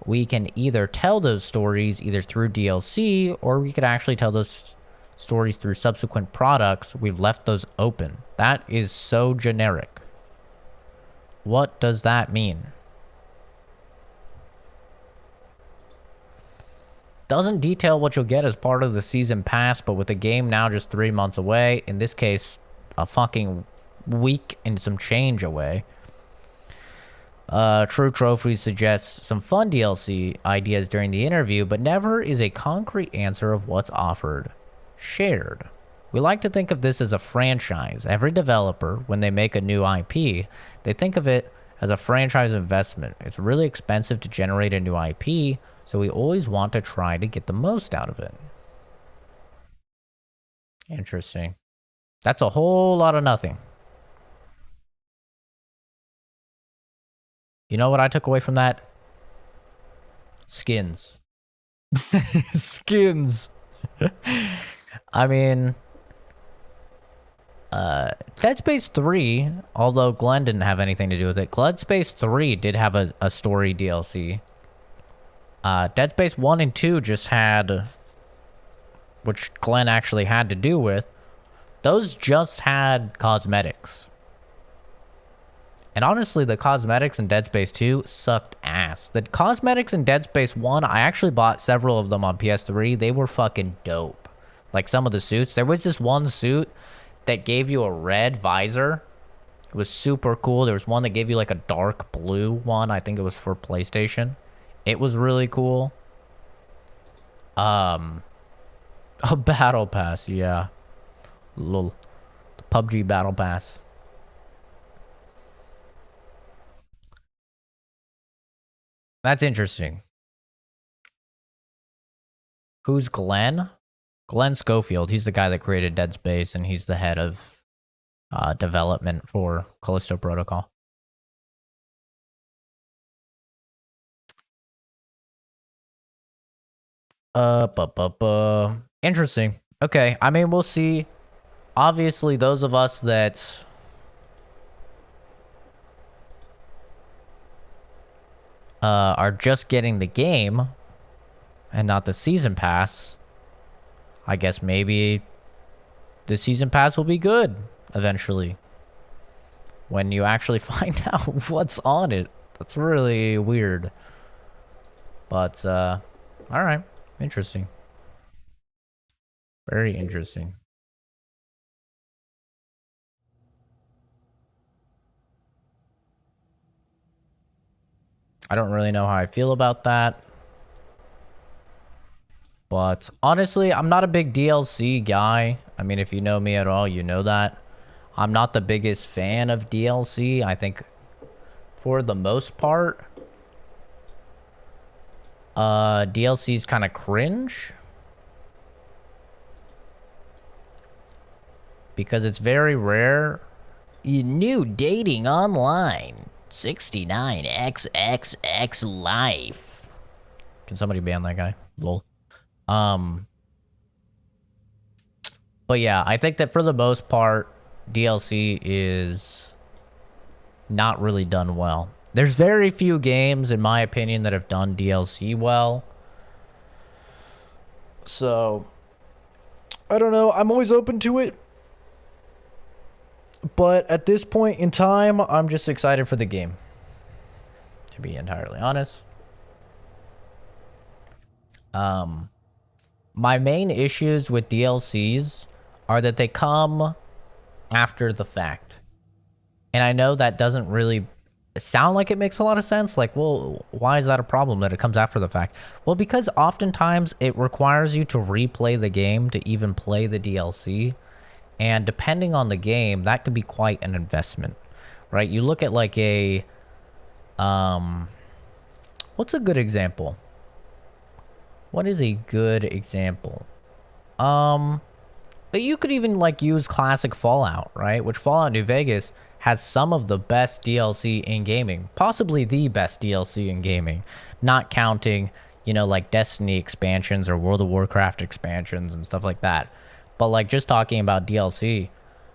we can either tell those stories either through DLC, or we could actually tell those stories through subsequent products. We've left those open. That is so generic. What does that mean? Doesn't detail what you'll get as part of the season pass, but with the game now just 3 months away, in this case, a fucking week and some change away. True Trophies suggests some fun DLC ideas during the interview, but never is a concrete answer of what's offered. Shared. We like to think of this as a franchise. Every developer, when they make a new IP, they think of it as a franchise investment. It's really expensive to generate a new IP, so we always want to try to get the most out of it. Interesting. That's a whole lot of nothing. You know what I took away from that? Skins. Skins. I mean... Dead Space 3, although Glenn didn't have anything to do with it, Dead Space 3 did have a story DLC. Dead Space 1 and 2 just had, which Glenn actually had to do with, those just had cosmetics. And honestly, the cosmetics in Dead Space 2 sucked ass. The cosmetics in Dead Space 1, I actually bought several of them on PS3. They were fucking dope. Like some of the suits. There was this one suit that gave you a red visor. It was super cool. There was one that gave you like a dark blue one. I think it was for PlayStation. It was really cool. A battle pass, yeah. Lol. The PUBG battle pass. That's interesting. Who's Glenn? Glenn Schofield. He's the guy that created Dead Space, and he's the head of development for Callisto Protocol. Interesting. Okay, I mean, we'll see. Obviously, those of us that are just getting the game and not the season pass, I guess maybe the season pass will be good eventually when you actually find out what's on it. That's really weird. But, all right. Interesting. Very interesting. I don't really know how I feel about that. But honestly, I'm not a big DLC guy. I mean, if you know me at all, you know that. I'm not the biggest fan of DLC. I think for the most part, DLC is kind of cringe. Because it's very rare. New dating online. 69XXX life. Can somebody ban that guy? Lol. But yeah, I think that for the most part, DLC is not really done well. There's very few games, in my opinion, that have done DLC well. So, I don't know. I'm always open to it. But at this point in time, I'm just excited for the game. To be entirely honest. My main issues with DLCs are that they come after the fact. And I know that doesn't really sound like it makes a lot of sense. Like, well, why is that a problem that it comes after the fact? Well, because oftentimes it requires you to replay the game to even play the DLC. And depending on the game, that could be quite an investment, right? You look at like a, what's a good example? What is a good example? You could even like use classic Fallout, right? Which Fallout New Vegas has some of the best DLC in gaming, possibly the best DLC in gaming, not counting, you know, like Destiny expansions or World of Warcraft expansions and stuff like that. But like just talking about DLC,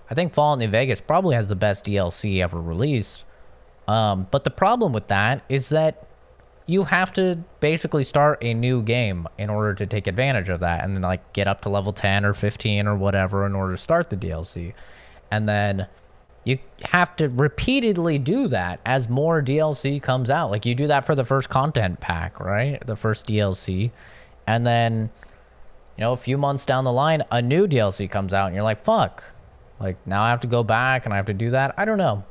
I think Fallout New Vegas probably has the best DLC ever released. But the problem with that is that you have to basically start a new game in order to take advantage of that, and then like get up to level 10 or 15 or whatever in order to start the DLC. And then you have to repeatedly do that as more DLC comes out. Like you do that for the first content pack, right? The first DLC. And then, you know, a few months down the line, a new DLC comes out and you're like, fuck. Like now I have to go back and I have to do that. I don't know.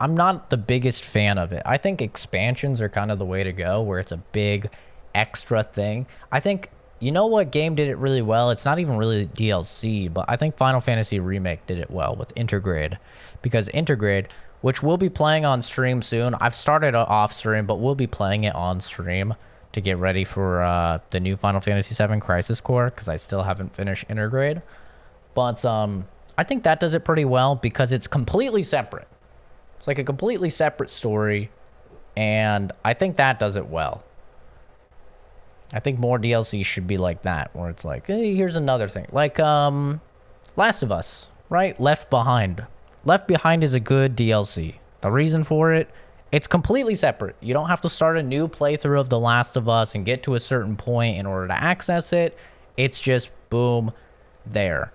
I'm not the biggest fan of it. I think expansions are kind of the way to go, where it's a big extra thing. I think, you know what game did it really well? It's not even really DLC, but I think Final Fantasy Remake did it well with Intergrade. Because Intergrade, which we'll be playing on stream soon. I've started off stream, but we'll be playing it on stream to get ready for the new Final Fantasy VII Crisis Core, because I still haven't finished Intergrade. But I think that does it pretty well because it's completely separate. It's like a completely separate story, and I think that does it well. I think more DLC should be like that, where it's like, hey, here's another thing. Like, Last of Us, right? Left Behind. Left Behind is a good DLC. The reason for it, it's completely separate. You don't have to start a new playthrough of The Last of Us and get to a certain point in order to access it. It's just, boom, there.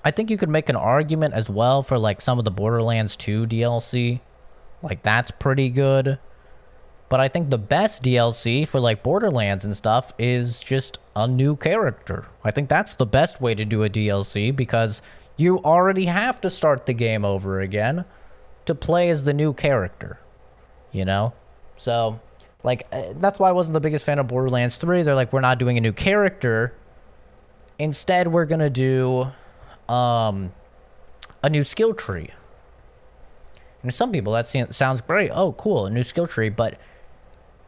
I think you could make an argument as well for like some of the Borderlands 2 DLC. Like that's pretty good. But I think the best DLC for like Borderlands and stuff is just a new character. I think that's the best way to do a DLC because you already have to start the game over again to play as the new character, you know? So like that's why I wasn't the biggest fan of Borderlands 3. They're like, we're not doing a new character. Instead, we're going to do a new skill tree. And some people that sounds great. Oh, cool, a new skill tree. But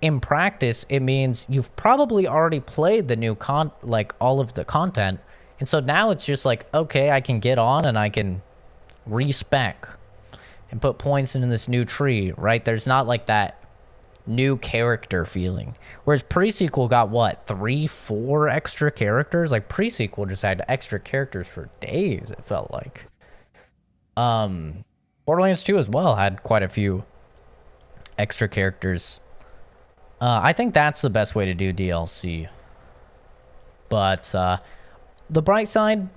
in practice, it means you've probably already played the new like all of the content. And so now it's just like, okay, I can get on and I can respec and put points in this new tree, right? There's not like that new character feeling. Whereas pre-sequel got what, 3-4 extra characters? Like pre-sequel just had extra characters for days, it felt like. Borderlands 2 as well had quite a few extra characters. I think that's the best way to do DLC. But the bright side,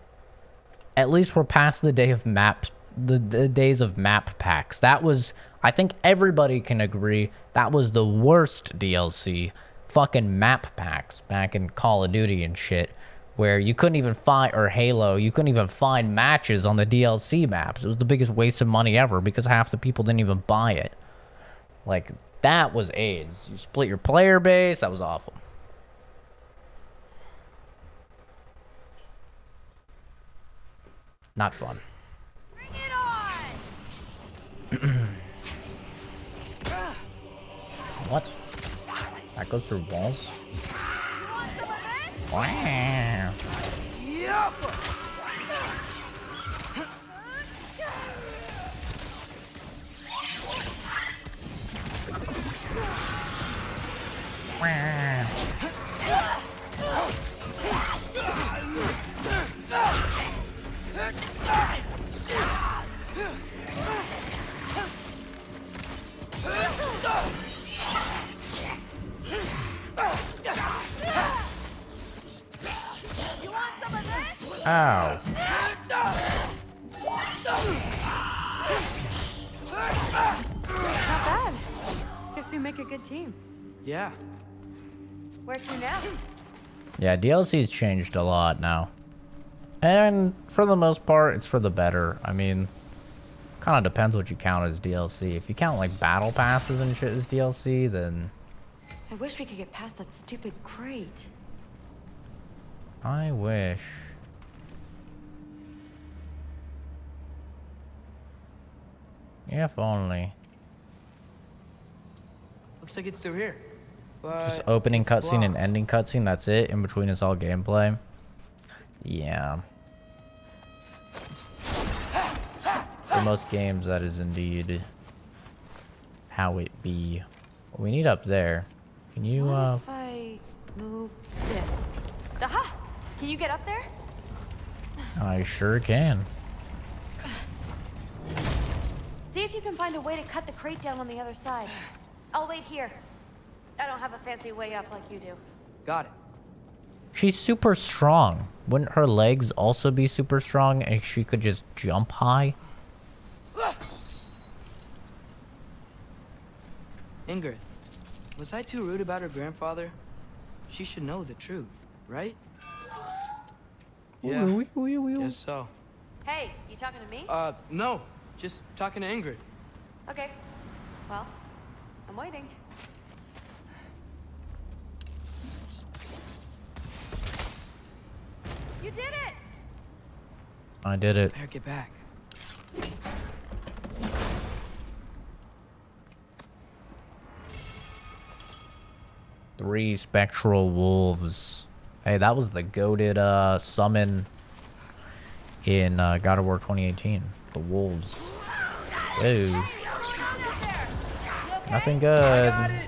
at least we're past the day of the days of map packs. That was, I think everybody can agree, that was the worst DLC. Fucking map packs back in Call of Duty and shit, where you couldn't even find, or Halo, you couldn't even find matches on the DLC maps. It was the biggest waste of money ever because half the people didn't even buy it. Like, that was AIDS. You split your player base, that was awful. Not fun. Bring it on! What? That goes through walls? Wow. Yep. Ow. Not bad. Guess we make a good team. Yeah. Where to now? Yeah, DLC's changed a lot now. And for the most part, it's for the better. I mean, kind of depends what you count as DLC. If you count like battle passes and shit as DLC, then I wish we could get past that stupid crate. I wish. If only. Looks like it's through here. But Just opening it's cutscene and blocked. ending cutscene, that's it. In between is all gameplay. Yeah. For most games, that is indeed how it be. What we need up there. Can you, What if I move this? Aha! Can you get up there? I sure can. See if you can find a way to cut the crate down on the other side. I'll wait here. I don't have a fancy way up like you do. Got it. She's super strong. Wouldn't her legs also be super strong and she could just jump high? Ingrid, was I too rude about her grandfather? She should know the truth, right? Yeah. Guess so. Hey, you talking to me? No. Just talking to Ingrid. Okay. Well, I'm waiting. You did it! I did it. Better get back. 3 spectral wolves. Hey, that was the goated summon in God of War 2018. The wolves. Ooh. Nothing good.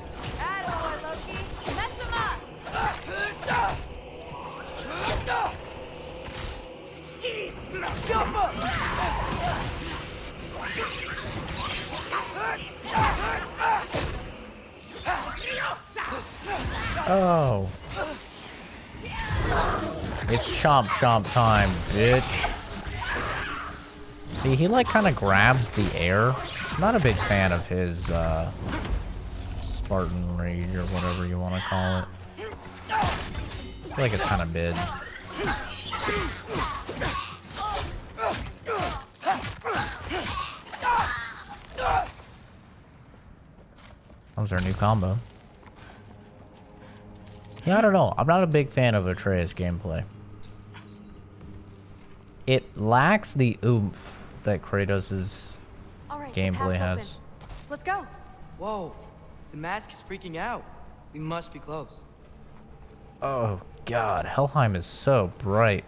Oh. It's chomp chomp time, bitch. See, he like kind of grabs the air. I'm not a big fan of his Spartan Rage or whatever you want to call it. I feel like it's kind of bid. That was our new combo. Yeah, I don't know. I'm not a big fan of Atreus gameplay. It lacks the oomph that Kratos' gameplay has. Let's go. Whoa. The mask is freaking out. We must be close. Oh, God. Helheim is so bright.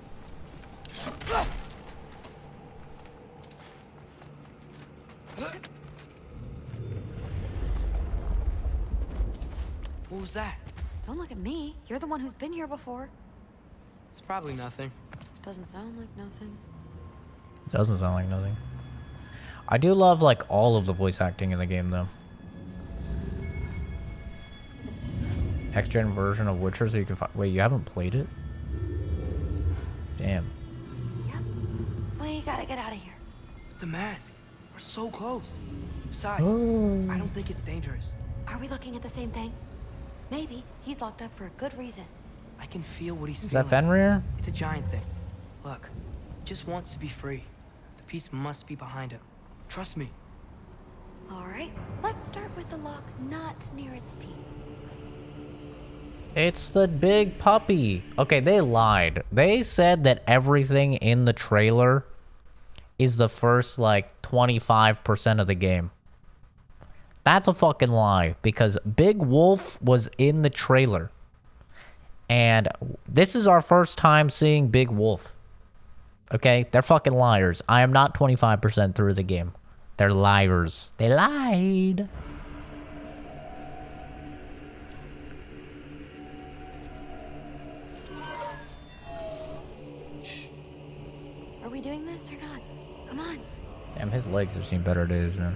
What was that? Don't look at me. You're the one who's been here before. It's probably nothing. Doesn't sound like nothing. Doesn't sound like nothing. I do love, like, all of the voice acting in the game, though. Next-gen version of Witcher, so you can find... Wait, you haven't played it? Damn. Yep. We gotta get out of here. The mask. We're so close. Besides, I don't think it's dangerous. Are we looking at the same thing? Maybe. He's locked up for a good reason. I can feel what he's Is feeling. that Fenrir? It's a giant thing. Look, he just wants to be free. The peace must be behind him. Trust me. All right. Let's start with the lock not near its teeth. It's the big puppy. Okay, they lied. They said that everything in the trailer is the first, like, 25% of the game. That's a fucking lie, because Big Wolf was in the trailer. And this is our first time seeing Big Wolf. Okay? They're fucking liars. I am not 25% through the game. They're liars. They lied. Are we doing this or not? Come on. Damn, his legs have seen better days, man.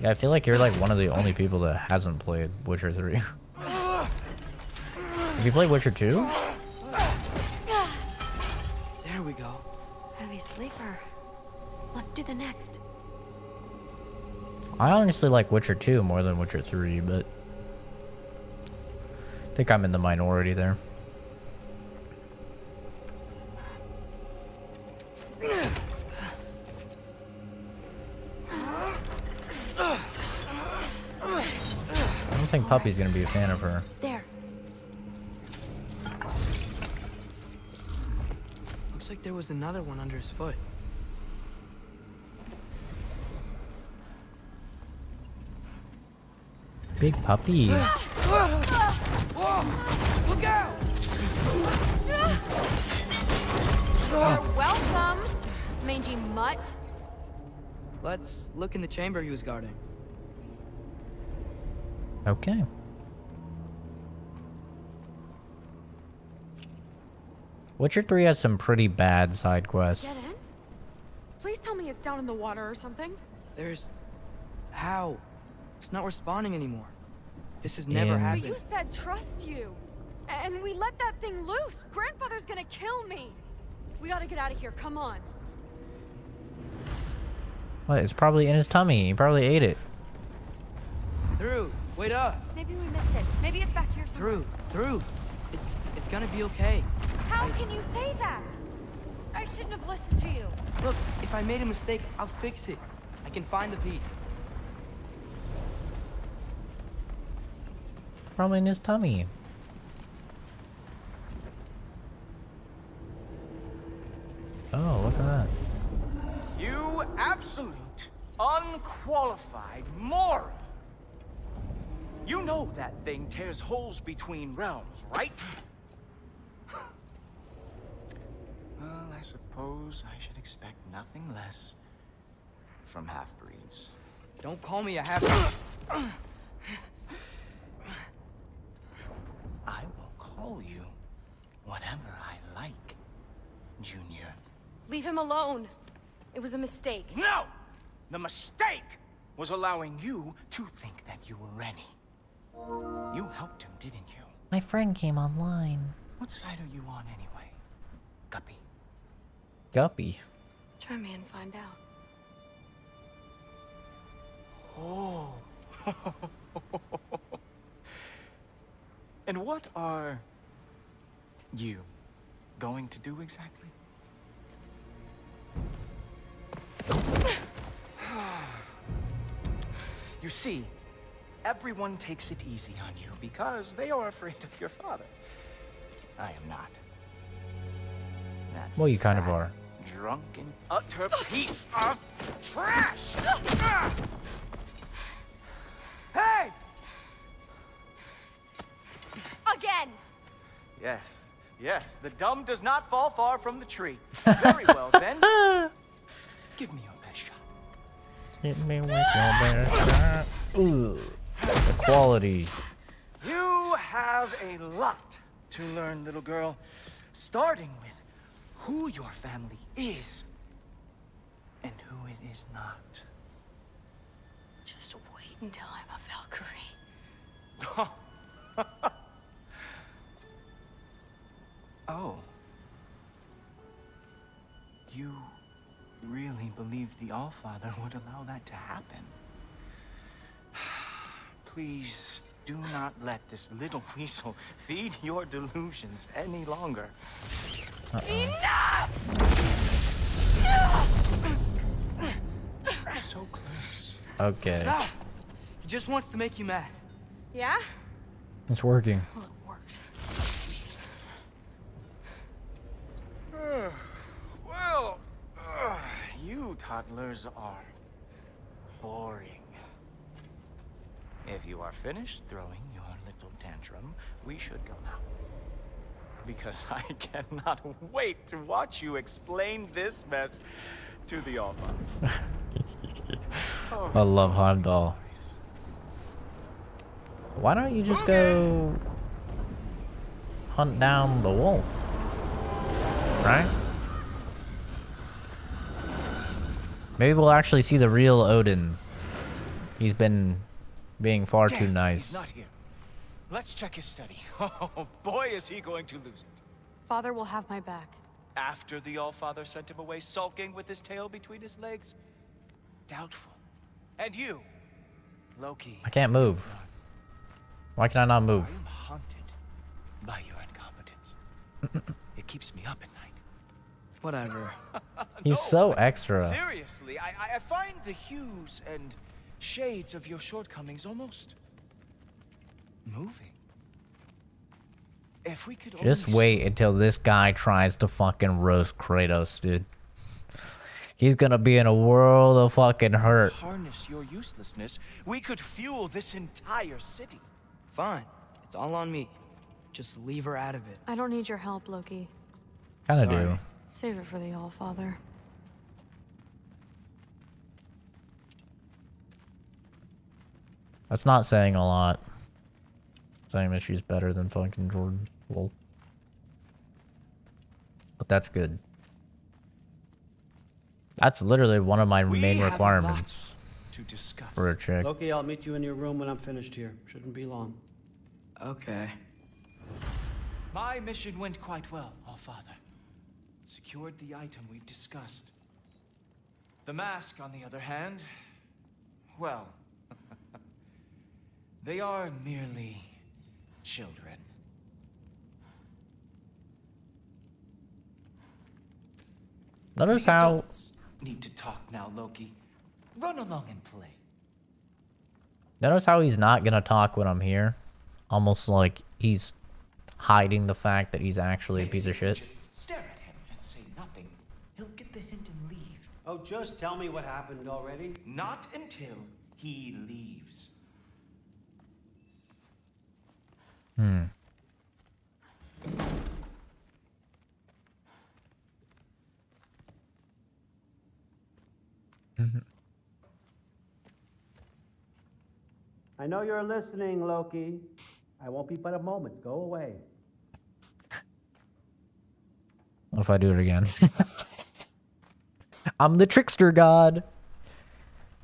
Yeah, I feel like you're like one of the only people that hasn't played Witcher 3. Have you played Witcher 2? go. Heavy sleeper. Let's do the next. I honestly like Witcher 2 more than Witcher 3, but I think I'm in the minority there. I don't think Puppy's gonna be a fan of her. There. Looks like there was another one under his foot. Big Puppy. Look out! You're welcome, mangy mutt. Let's look in the chamber he was guarding. Okay. Witcher 3 has some pretty bad side quests. Dead end? Please tell me it's down in the water or something. There's... How? It's not responding anymore. This has never Yeah. happened. But you said trust you. And we let that thing loose. Grandfather's gonna kill me. We gotta get out of here. Come on. What? It's probably in his tummy. He probably ate it. Through. Wait up. Maybe we missed it. Maybe it's back here somewhere. Through. It's gonna be okay. How can you say that? I shouldn't have listened to you. Look, if I made a mistake, I'll fix it. I can find the piece. Probably in his tummy. Oh, look at that. You absolute, unqualified moron! You know that thing tears holes between realms, right? Well, I suppose I should expect nothing less from half-breeds. Don't call me a half... I will call you whatever I like, Junior. Leave him alone. It was a mistake. No! The mistake was allowing you to think that you were ready. You helped him, didn't you? My friend came online. What side are you on anyway, Guppy? Guppy. Try me and find out. Oh. And what are you going to do exactly? You see, everyone takes it easy on you because they are afraid of your father. I am not. That Well, you kind of fat, are. drunken, utter piece of trash! Hey! Again! Yes, the dumb does not fall far from the tree. Very well, then. Give me your best shot. Hit me with your best shot. Ooh. Equality. You have a lot to learn, little girl. Starting with who your family is and who it is not. Just wait until I'm a Valkyrie. Oh. You really believed the Allfather would allow that to happen? Please do not let this little weasel feed your delusions any longer. Enough! So close. Okay. Stop! He just wants to make you mad. Yeah? It's working. Well, it worked. Well, you toddlers are boring. If you are finished throwing your little tantrum, we should go now. Because I cannot wait to watch you explain this mess to the Allfather. I love Heimdall. Why don't you just go hunt down the wolf? Right? Maybe we'll actually see the real Odin. He's been being far too nice. He's not here. Let's check his study. Oh, boy, is he going to lose it. Father will have my back. after the Allfather sent him away, sulking with his tail between his legs? Doubtful. And you, Loki. I can't move. Why can I not move? I am haunted by your incompetence. It keeps me up at night. Whatever. He's so extra. Seriously, I find the hues and shades of your shortcomings almost moving. If we could Just only wait until this guy tries to fucking roast Kratos, dude. He's gonna be in a world of fucking hurt. harness your uselessness, we could fuel this entire city. Fine. It's all on me. Just leave her out of it. I don't need your help, Loki. Kinda do. Save it for the Allfather. That's not saying a lot. Saying that she's better than fucking Jordan. Lol. But that's good. That's literally one of my main requirements to discuss. for a chick. Loki, I'll meet you in your room when I'm finished here. Shouldn't be long. Okay. My mission went quite well, Allfather. Secured the item we've discussed. The mask, on the other hand, well, they are merely children. Notice The how adults need to talk now, Loki. Run along and play. Notice how he's not gonna talk when I'm here? Almost like he's hiding the fact that he's actually a piece of shit. Just stare at him and say nothing. He'll get the hint and leave. Oh, just tell me what happened already. Not until he leaves. I know you're listening, Loki. I won't be but a moment. Go away. What if I do it again? I'm the trickster god.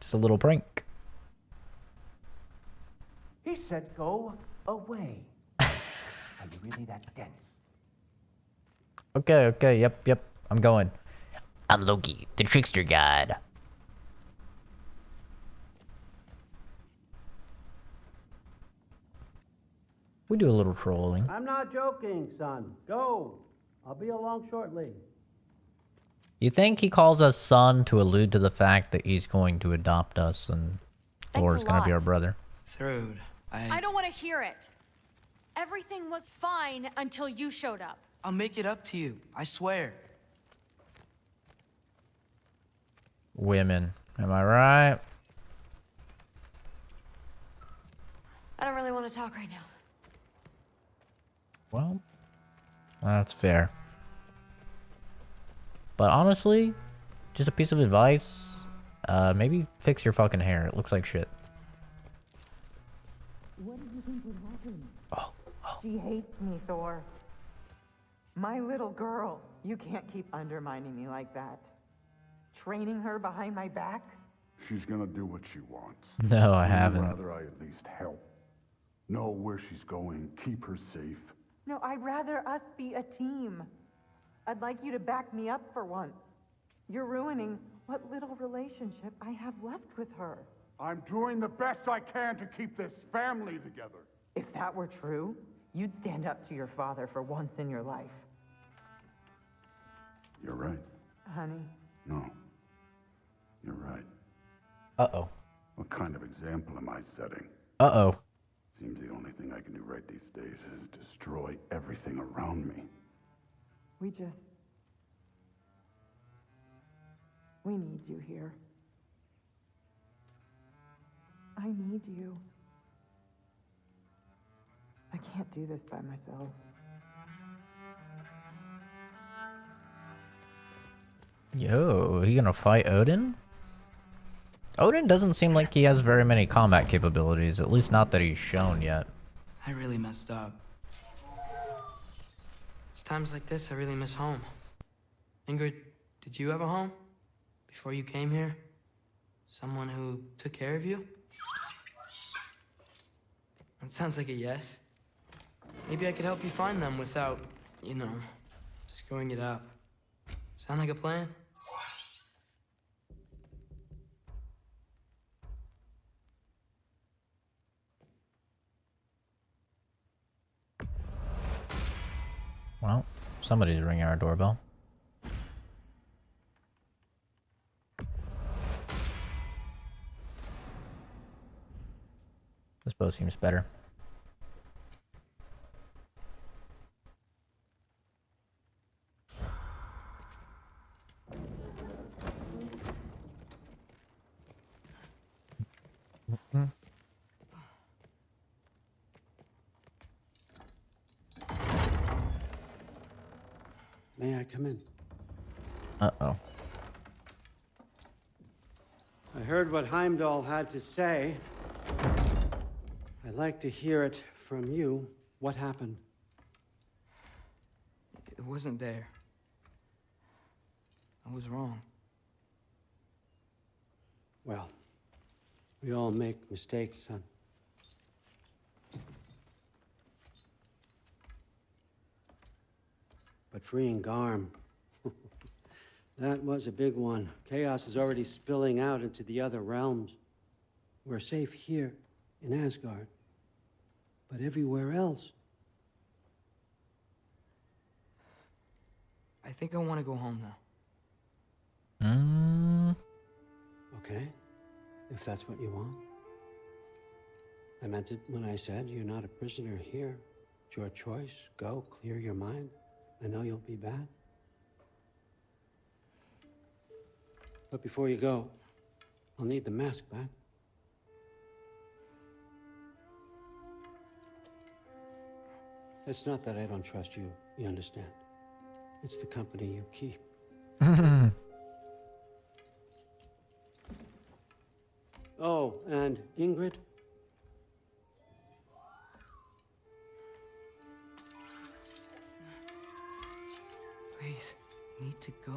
Just a little prank. He said go away. Are you really that dense? Okay, yep. I'm going. I'm Loki, the trickster god. We do a little trolling. I'm not joking, son. Go. I'll be along shortly. You think he calls us son to allude to the fact that he's going to adopt us and Thor's a going to be lot. our brother? Thrud, I don't want to hear it. Everything was fine until you showed up. I'll make it up to you. I swear. Women. Am I right? I don't really want to talk right now. Well, that's fair. But honestly, just a piece of advice. Maybe fix your fucking hair. It looks like shit. What did you think would happen? Oh. She hates me, Thor. My little girl. You can't keep undermining me like that. Training her behind my back? She's gonna do what she wants. No, I Would you haven't. rather I at least help. Know where she's going, keep her safe. No, I'd rather us be a team. I'd like you to back me up for once. You're ruining what little relationship I have left with her. I'm doing the best I can to keep this family together. If that were true, you'd stand up to your father for once in your life. You're right. Honey, No. You're right. Uh-oh. What kind of example am I setting? Uh-oh. Seems the only thing I can do right these days is destroy everything around me. we need you here. I need you. I can't do this by myself. Yo, he gonna fight Odin? Odin doesn't seem like he has very many combat capabilities, at least not that he's shown yet. I really messed up. It's times like this I really miss home. Ingrid, did you have a home? Before you came here? Someone who took care of you? That sounds like a yes. Maybe I could help you find them without, screwing it up. Sound like a plan? Well, somebody's ringing our doorbell. This bow seems better. May I come in? Uh-oh. I heard what Heimdall had to say. I'd like to hear it from you. What happened? It wasn't there. I was wrong. Well, we all make mistakes, son. But freeing Garm, that was a big one. Chaos is already spilling out into the other realms. We're safe here in Asgard, but everywhere else. I think I want to go home now. Okay, if that's what you want. I meant it when I said you're not a prisoner here. It's your choice. Go, clear your mind. I know you'll be back. But before you go, I'll need the mask back. It's not that I don't trust you, you understand. It's the company you keep. Oh, and Ingrid? Please, I need to go.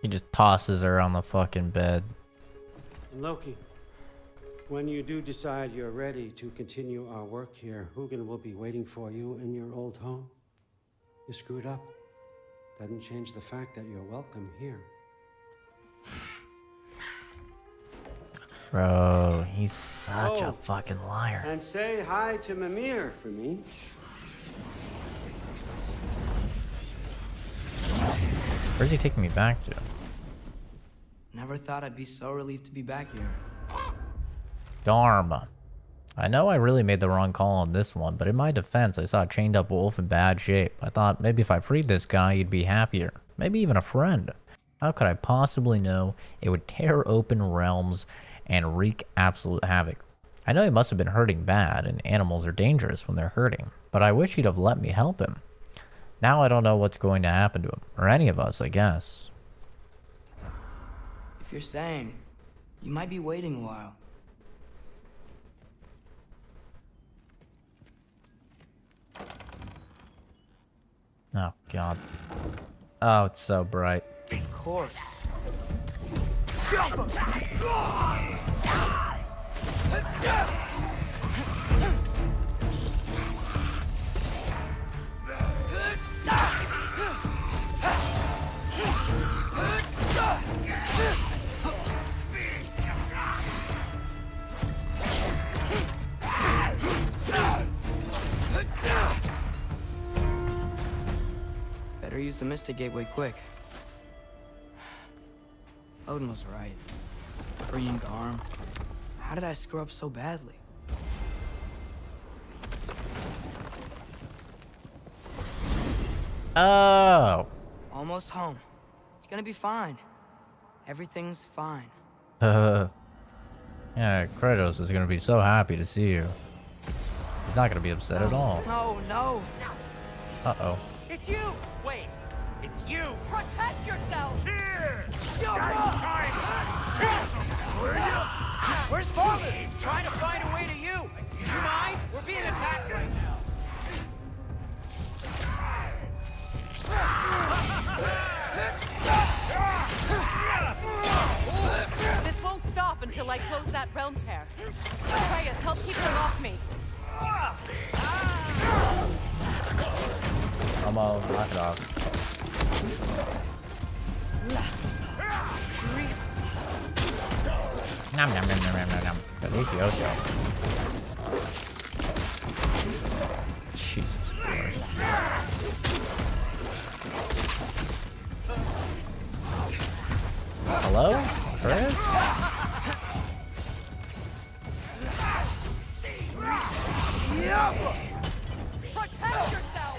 He just tosses her on the fucking bed. And Loki, when you do decide you're ready to continue our work here, Hugin will be waiting for you in your old home. You screwed up. Doesn't change the fact that you're welcome here. Bro, he's such a fucking liar. And say hi to Mimir for me. Where's he taking me back to? Never thought I'd be so relieved to be back here. Darn. I know I really made the wrong call on this one, but in my defense, I saw a chained up wolf in bad shape. I thought maybe if I freed this guy, he'd be happier. Maybe even a friend. How could I possibly know it would tear open realms and wreak absolute havoc? I know he must have been hurting bad, and animals are dangerous when they're hurting, but I wish he'd have let me help him. Now I don't know what's going to happen to him, or any of us, I guess. If you're staying, you might be waiting a while. Oh, God. Oh, it's so bright. Of course. Better use the Mystic Gateway quick. Odin was right. Freeing Garm. How did I screw up so badly? Oh. Almost home. It's gonna be fine. Everything's fine. Yeah, Kratos is gonna be so happy to see you. He's not gonna be upset at all. No. Uh-oh. It's you! Wait, it's you! Protect yourself! Here! Where's Father? Trying to find a way to you! You mind? We're being attacked right now! This won't stop until till I close that realm tear. Atreus, help keep them off me. I'm gonna knock it off. Nom nom nom nom nom nom nom. Delicioso. Jesus Christ. Hello? Chris? Protect yourself!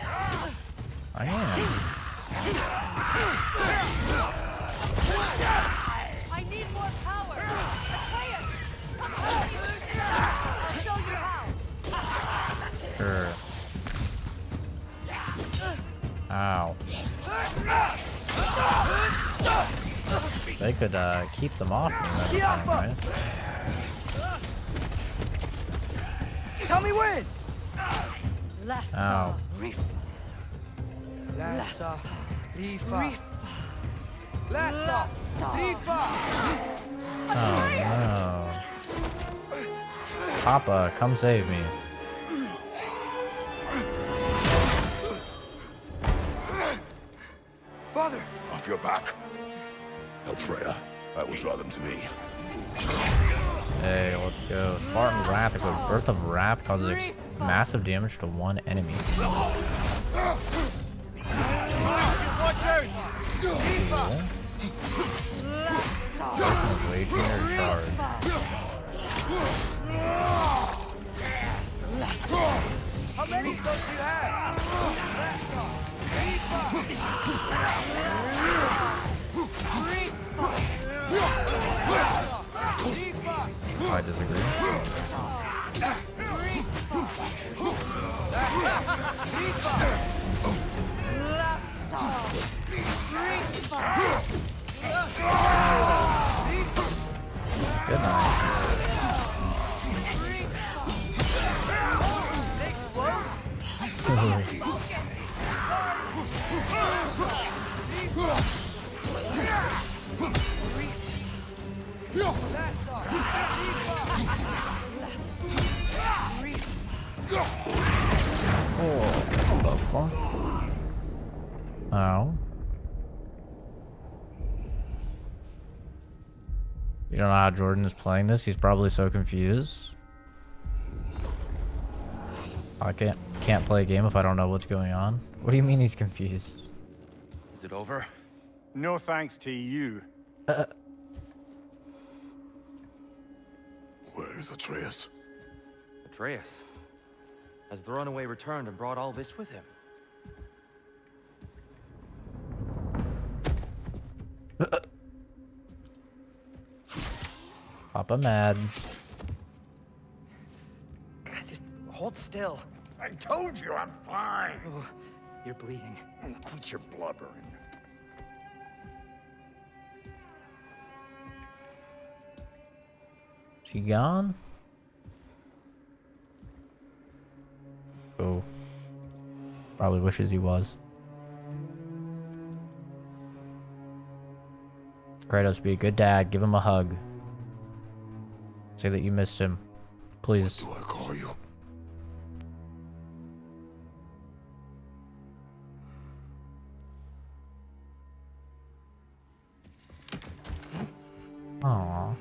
I am. I need more power! Atreus! Come help me! I'll show you how! Sure. Ow. They could keep them off me. That'd be nice. Tell me when! Ow. Lassa, Rifa. Lassa, Rifa. Oh no. Papa, come save me. Father! Off your back. Help Freya. I will draw them to me. Hey, let's go. Spartan Wrath. The Birth of Wrath causes massive damage to one enemy. Watch out! Waging their charge. How many of those do you have? I disagree. Good night. Oh, what the fuck? Oh. You don't know how Jordan is playing this? He's probably so confused. I can't play a game if I don't know what's going on. What do you mean he's confused? Is it over? No thanks to you. Where is Atreus? Atreus. Has the runaway returned and brought all this with him? Papa mad. Just hold still. I told you I'm fine. Oh, you're bleeding. Quit your blubbering. She gone? Oh. Probably wishes he was. Kratos, be a good dad. Give him a hug. Say that you missed him. Please. What do I call you? Aww.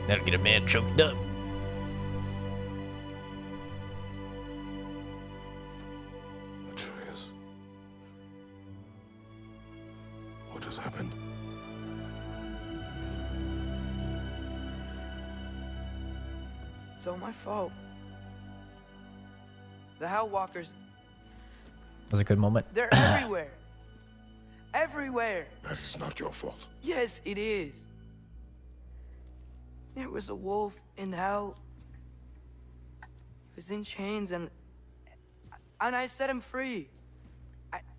That'll get a man choked up. Atreus. What has happened? It's all my fault. The Hellwalkers, That was a good moment. they're everywhere. Everywhere. That is not your fault. Yes, it is. There was a wolf in hell. He was in chains and I set him free.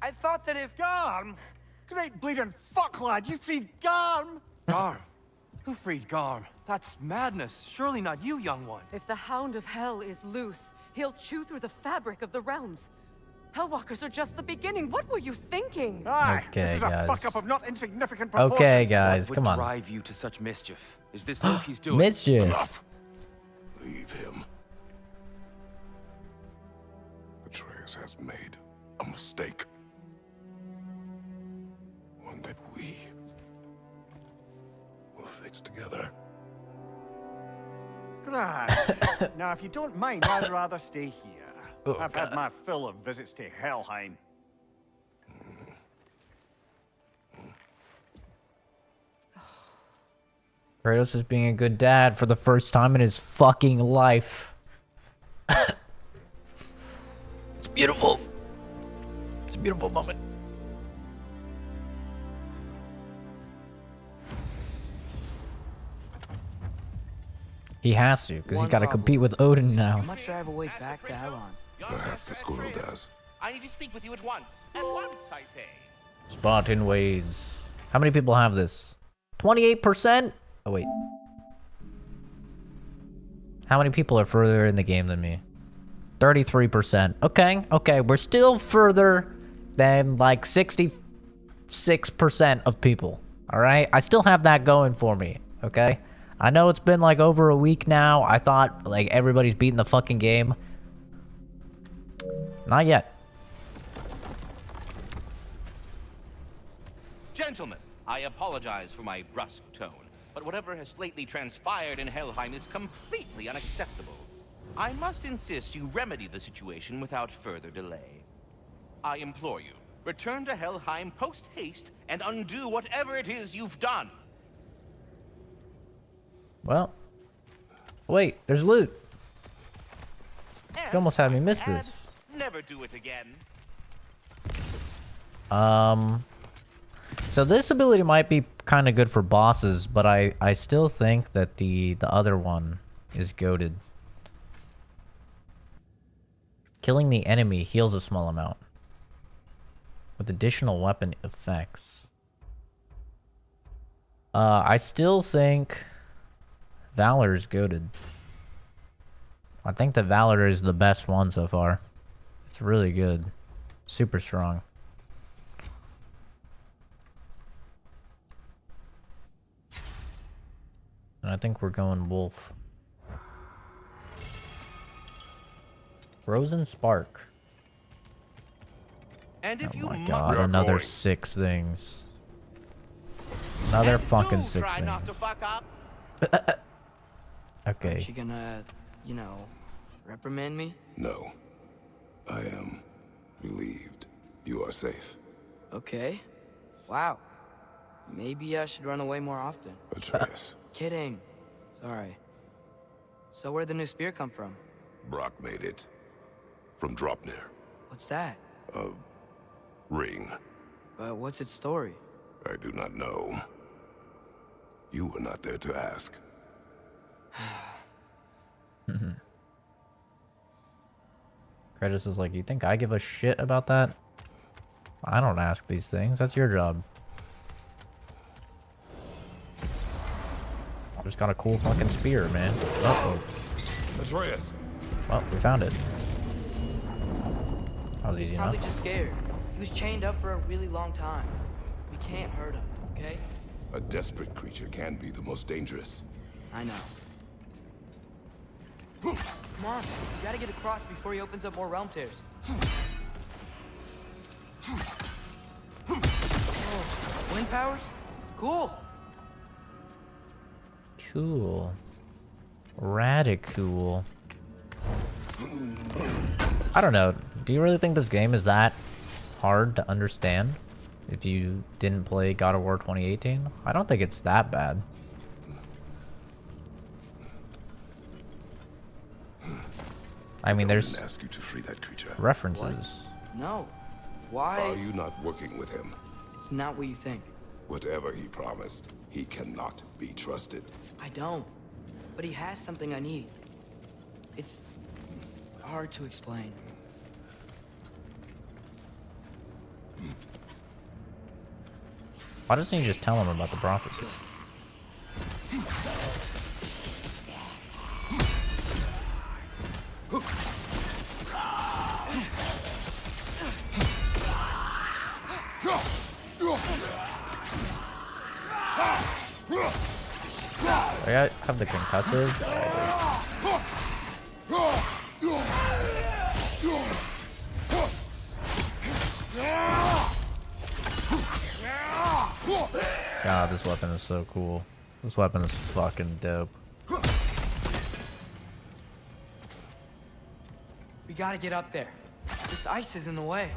I thought that if... Garm? Great bleeding fuck, lad. You freed Garm? Garm? Who freed Garm? That's madness. Surely not you, young one. If the Hound of Hell is loose, he'll chew through the fabric of the realms. Hellwalkers are just the beginning. What were you thinking? Aye, Okay, this is a guys. fuck-up of not insignificant proportions. Okay, guys, What come would on. drive you to such mischief? Is this Loki's doing? Mischief. Enough. Leave him. Atreus has made a mistake. One that we will fix together. Grand. Now, if you don't mind, I'd rather stay here. Oh, I've had my fill of visits to Helheim. Kratos is being a good dad for the first time in his fucking life. It's beautiful. It's a beautiful moment. He has to, because he's got to compete with Odin now. How much do I have a way back to Elon? Perhaps the squirrel does. I need to speak with you at once. At once, I say. Spartan ways. How many people have this? 28%? Oh, wait. How many people are further in the game than me? 33%. Okay. We're still further than like 66% of people. All right? I still have that going for me. Okay? I know it's been like over a week now. I thought like everybody's beating the fucking game. Not yet. Gentlemen, I apologize for my brusque tone, but whatever has lately transpired in Helheim is completely unacceptable. I must insist you remedy the situation without further delay. I implore you, return to Helheim post-haste and undo whatever it is you've done. Well, wait, there's loot. You almost had me miss this. Never do it again. So this ability might be kind of good for bosses, but I still think that the other one is goated. Killing the enemy heals a small amount with additional weapon effects. I still think Valor is goated. I think that Valor is the best one so far. It's really good. Super strong. And I think we're going Wolf. Frozen Spark. And if Oh my god, another 6 things. Another fucking 6 try not to things. fuck up. Okay. Aren't you gonna, reprimand me? No. I am relieved. You are safe. Okay. Wow. Maybe I should run away more often. Atreus. Kidding. Sorry. So where'd the new spear come from? Brock made it. From Dropnir. What's that? A ring. But what's its story? I do not know. You were not there to ask. Kratos is like, you think I give a shit about that? I don't ask these things. That's your job. I just got a cool fucking spear, man. Uh-oh. Atreus. Well, we found it. That was He's easy probably enough. just scared. He was chained up for a really long time. We can't hurt him, okay? A desperate creature can be the most dangerous. I know. Come on, you gotta get across before he opens up more realm tears. Oh, wind powers? Cool. Cool. Radicool. I don't know. Do you really think this game is that hard to understand? If you didn't play God of War 2018? I don't think it's that bad. I mean, there's didn't ask you to free that creature. references. No. Why? Are you not working with him? It's not what you think. Whatever he promised, he cannot be trusted. I don't. But he has something I need. It's hard to explain. Why doesn't he just tell him about the prophecy? I have the concussive? God, this weapon is so cool. This weapon is fucking dope. We gotta get up there. This ice is in the way.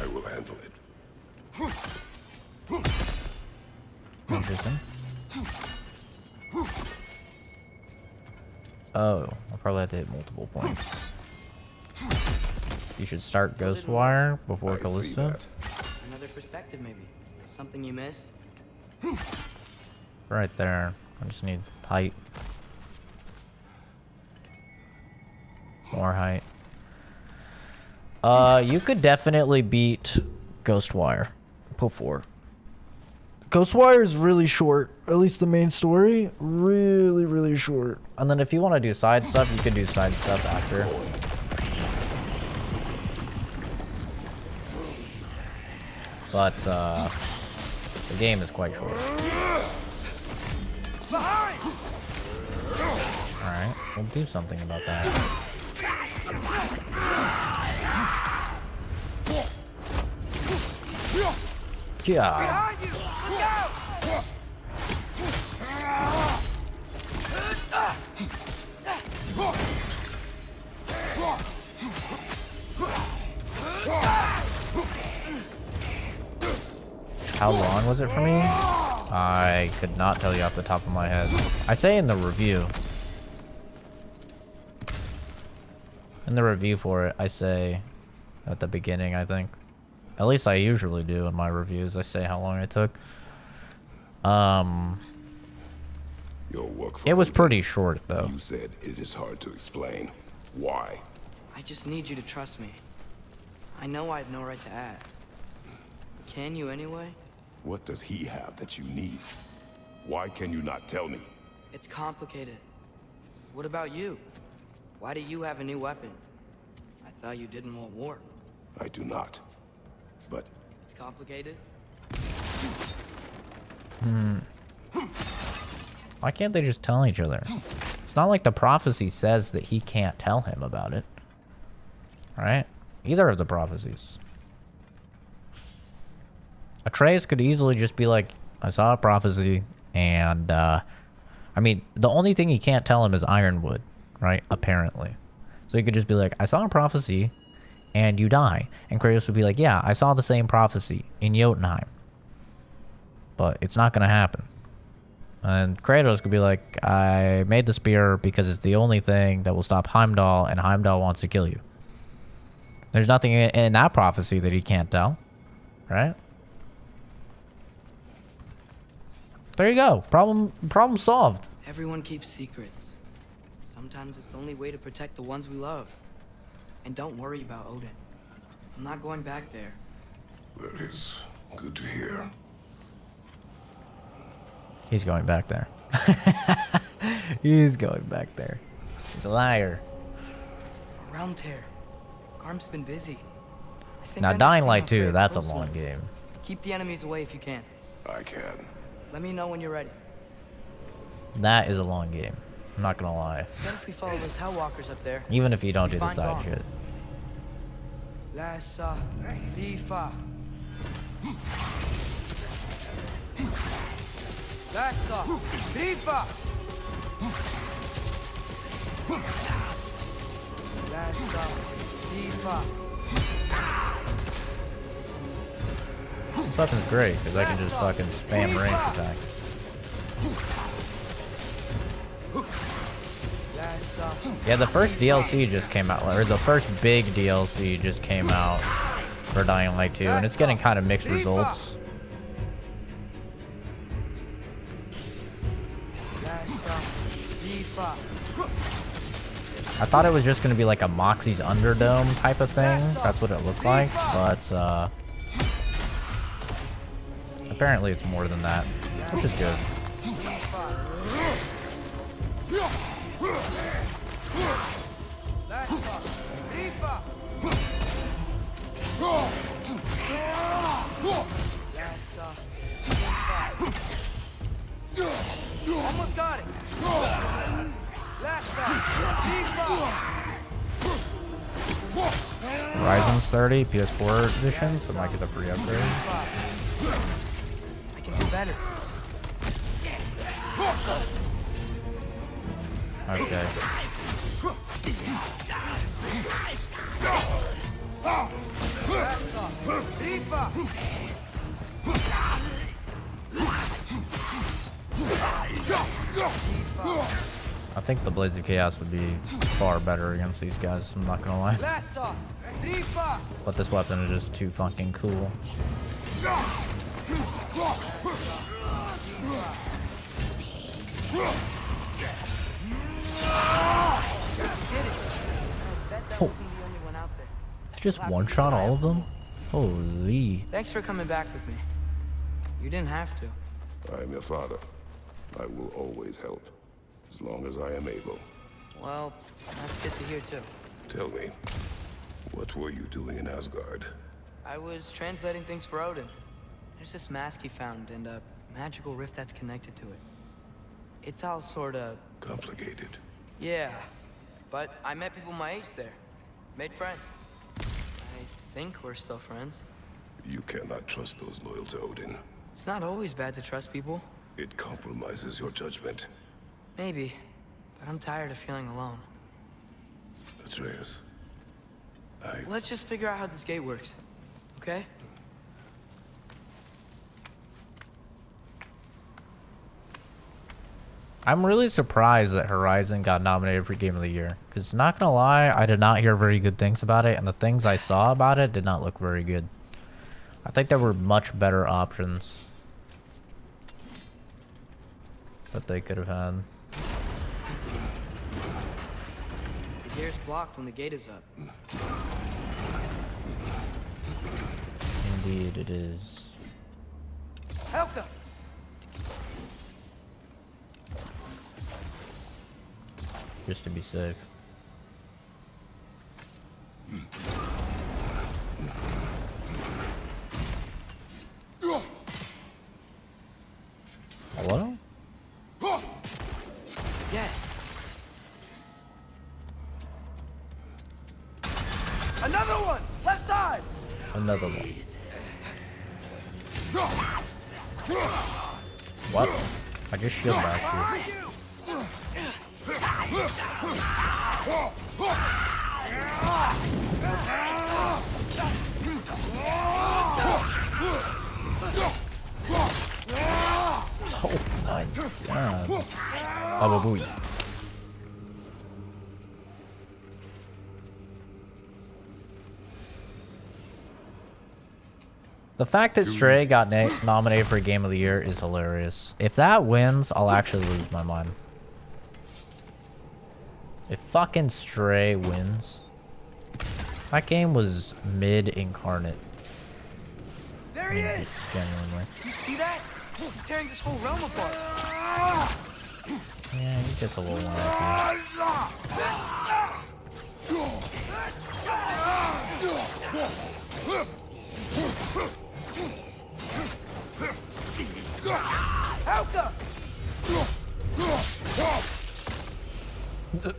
I will handle it. Interesting. Oh, I'll probably have to hit multiple points. You should start Ghostwire before Callisto. Another perspective, maybe. Something you missed? Right there. I just need height. More height. You could definitely beat Ghostwire before. Ghostwire is really short. At least the main story. Really, really short. And then if you want to do side stuff, you can do side stuff after. But, the game is quite short. Alright, we'll do something about that. Yeah. How long was it for me? I could not tell you off the top of my head. I say in the review. In the review for it, I say at the beginning, I think. At least I usually do in my reviews. I say how long it took. Your work It was pretty short, though. You said it is hard to explain. Why? I just need you to trust me. I know I have no right to ask. Can you anyway? What does he have that you need? Why can you not tell me? It's complicated. What about you? Why do you have a new weapon? I thought you didn't want war. I do not. But... It's complicated? Why can't they just tell each other? It's not like the prophecy says that he can't tell him about it. Right? Either of the prophecies. Atreus could easily just be like, I saw a prophecy, and, I mean, the only thing he can't tell him is Ironwood, right? Apparently. So he could just be like, I saw a prophecy, and you die. And Kratos would be like, yeah, I saw the same prophecy in Jotunheim. But it's not going to happen. And Kratos could be like, I made the spear because it's the only thing that will stop Heimdall, and Heimdall wants to kill you. There's nothing in that prophecy that he can't tell, right? There you go. Problem solved. Everyone keeps secrets. Sometimes it's the only way to protect the ones we love. And don't worry about Odin. I'm not going back there. That is good to hear. He's going back there. He's going back there. He's a liar. Around tear. Garm's been busy. I think Now, I Dying understand Light how 2, very that's a close long we are. game. Keep the enemies away if you can. I can. Let me know when you're ready. That is a long game. I'm not gonna lie. What if we follow those Hellwalkers up there? Even if you don't We do the find side Garm. shit. Lassa, Lifa. Lassa, Lifa. Lassa, Lifa. This weapon's great, because I can just fucking spam range attacks. Yeah, the first DLC just came out, or the first big DLC just came out for Dying Light 2, and it's getting kind of mixed results. I thought it was just going to be like a Moxie's Underdome type of thing. That's what it looked like, but apparently it's more than that, which is good. Almost got it. Horizon's 30, PS4 edition, so might get a free upgrade. I can do better. Okay. I think the Blades of Chaos would be far better against these guys, I'm not gonna lie. But this weapon is just too fucking cool. Oh. Just one-shot all of them? Holy. Thanks for coming back with me. You didn't have to. I am your father. I will always help, as long as I am able. Well, that's good to hear too. Tell me, what were you doing in Asgard? I was translating things for Odin. There's this mask he found and a magical rift that's connected to it. It's all sorta... complicated. Yeah, but I met people my age there. Made friends. I think we're still friends. You cannot trust those loyal to Odin. It's not always bad to trust people. It compromises your judgment. Maybe, but I'm tired of feeling alone. Atreus, Let's just figure out how this gate works, okay? I'm really surprised that Horizon got nominated for Game of the Year. Because, not gonna lie, I did not hear very good things about it, and the things I saw about it did not look very good. I think there were much better options that they could have had. The gate's blocked when the gate is up. Indeed, it is. Helka! Just to be safe. Hello? Yeah. Another one! Left side! Another one. What? I just shield back here. Oh my god. Baba Booey. The fact that Stray got nominated for Game of the Year is hilarious. If that wins, I'll actually lose my mind. If fucking Stray wins, that game was mid-incarnate. There he is! Genuinely. You see that? He's tearing this whole realm apart. Yeah, he gets a little wacky. Helka!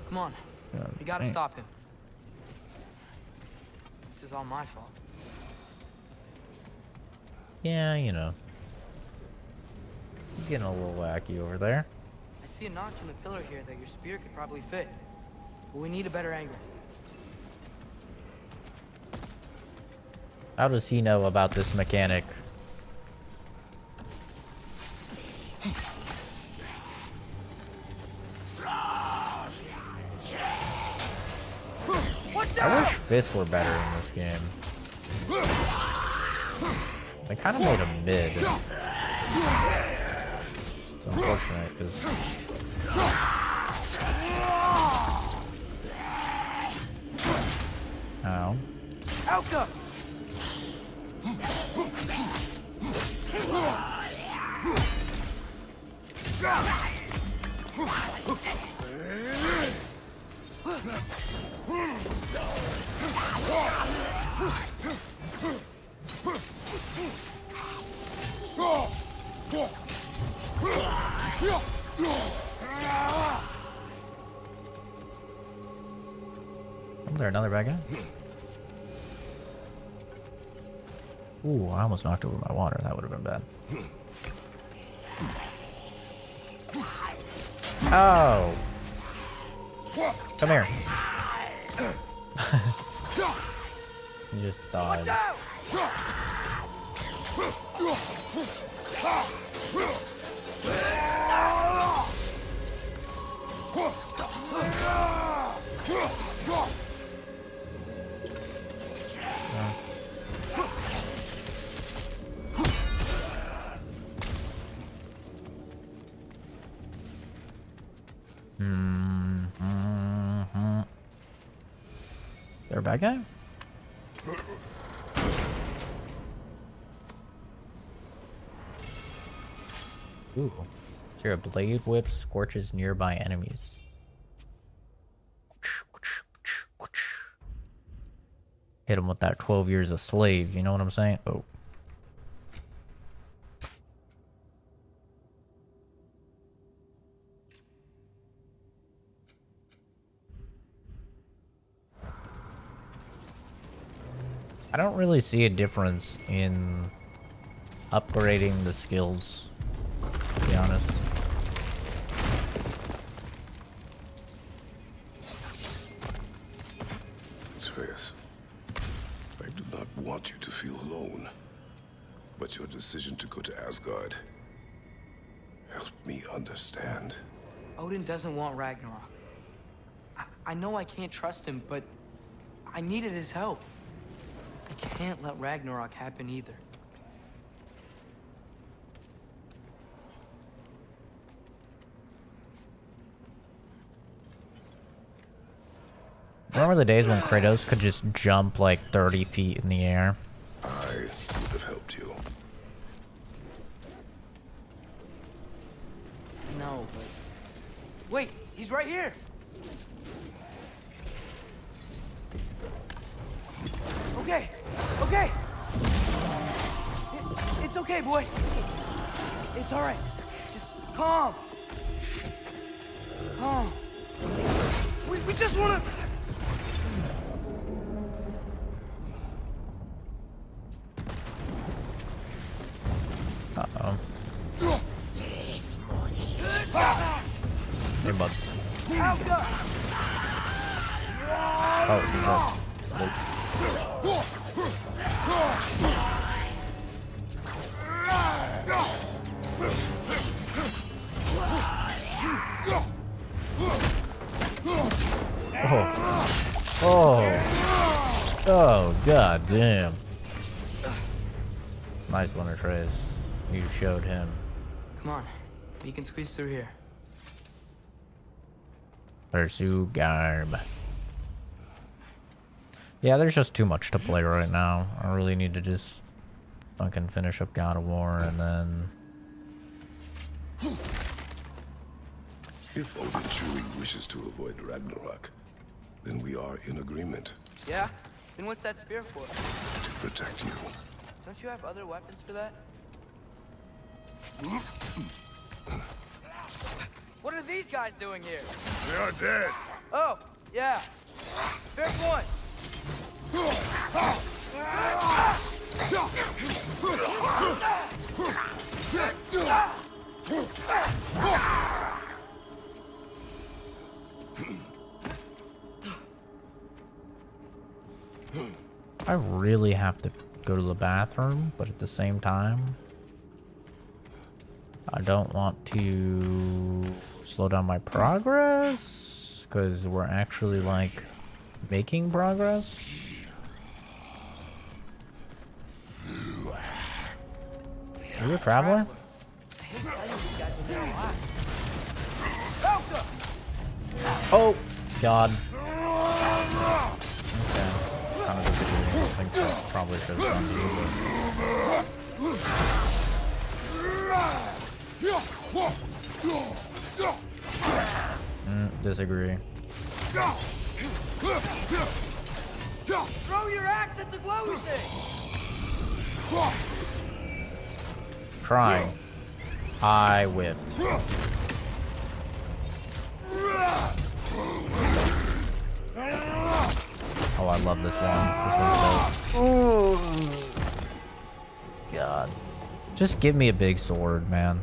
Come on. We gotta stop him. This is all my fault. Yeah, you know. He's getting a little wacky over there. I see a notch in the pillar here that your spear could probably fit. But we need a better angle. How does he know about this mechanic? I wish fists were better in this game. They kind of made him mid. It's unfortunate because... Ow. Helka! Oh, there another bad guy? Ooh, I almost knocked over my water. That would have been bad. Oh! Come here. He just died. There a bad guy? Ooh. Your blade whip scorches nearby enemies. Hit him with that 12 years a slave, you know what I'm saying? Oh. I don't really see a difference in upgrading the skills, to be honest. Atreus, I do not want you to feel alone, but your decision to go to Asgard helped me understand. Odin doesn't want Ragnarok. I know I can't trust him, but I needed his help. I can't let Ragnarok happen either. Remember the days when Kratos could just jump like 30 feet in the air? I would have helped you. No, but... Wait, he's right here! Okay, okay! It's okay, boy. It's alright. Just calm. Calm. We just wanna... Uh-oh. Hey, bud. Oh, he's up. Oh, god damn. Nice one, Atreus. You showed him. Come on, we can squeeze through here. Pursue Garb. Yeah, there's just too much to play right now. I really need to just fucking finish up God of War and then... If Odin truly wishes to avoid Ragnarok, then we are in agreement. Yeah? Then what's that spear for? To protect you. Don't you have other weapons for that? What are these guys doing here? They are dead. Oh, yeah. Fair point. I really have to go to the bathroom, but at the same time, I don't want to slow down my progress, because we're actually, like, making progress. Are you a traveler? Oh, God. Okay. Kind of disagreeing. I think that probably should have gone to you, disagree. Throw your axe at the glowy thing! Trying. I whiffed. Oh, I love this one. This one's dope. God. Just give me a big sword, man.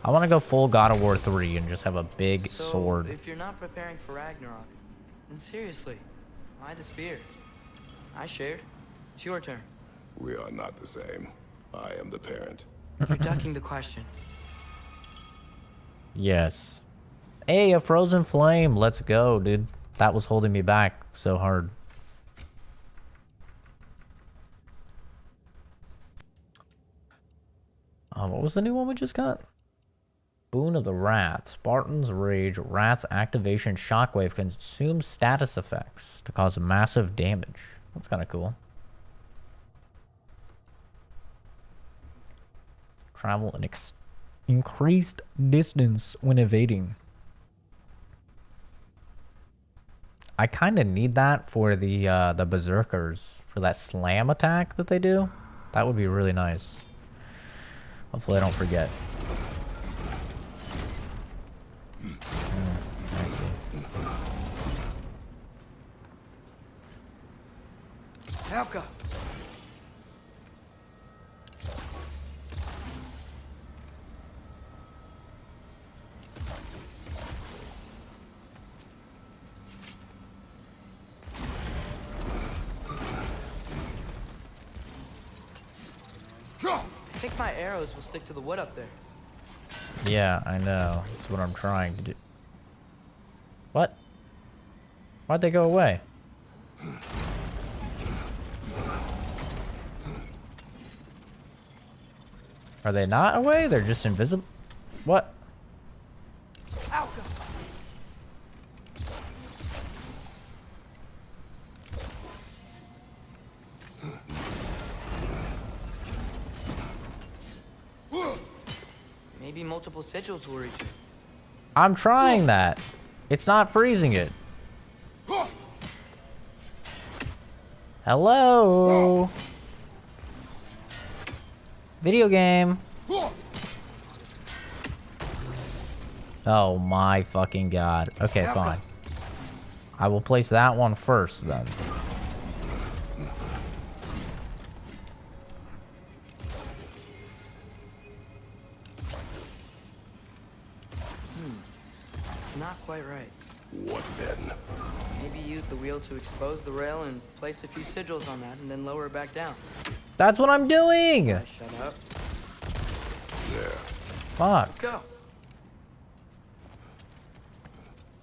I want to go full God of War 3 and just have a big sword. If you're not preparing for Ragnarok, then seriously, why the spear? I shared. It's your turn. We are not the same. I am the parent. You're ducking the question. Yes. Hey, a frozen flame. Let's go, dude. That was holding me back so hard. What was the new one we just got? Boon of the Wrath. Spartan's Rage. Wrath's activation shockwave consumes status effects to cause massive damage. That's kind of cool. Travel an increased distance when evading. I kind of need that for the berserkers, for that slam attack that they do. That would be really nice. Hopefully I don't forget. I see. Helka. I think my arrows will stick to the wood up there. Yeah, I know. That's what I'm trying to do. What? Why'd they go away? Are they not away? They're just invisible? What? Maybe multiple sigils will reach you. I'm trying that. It's not freezing it. Hello? Video game. Oh my fucking god. Okay, fine. I will place that one first then. It's not quite right. What then? Maybe use the wheel to expose the rail and place a few sigils on that and then lower it back down. That's what I'm doing! Shut up. There. Fuck. Let's go.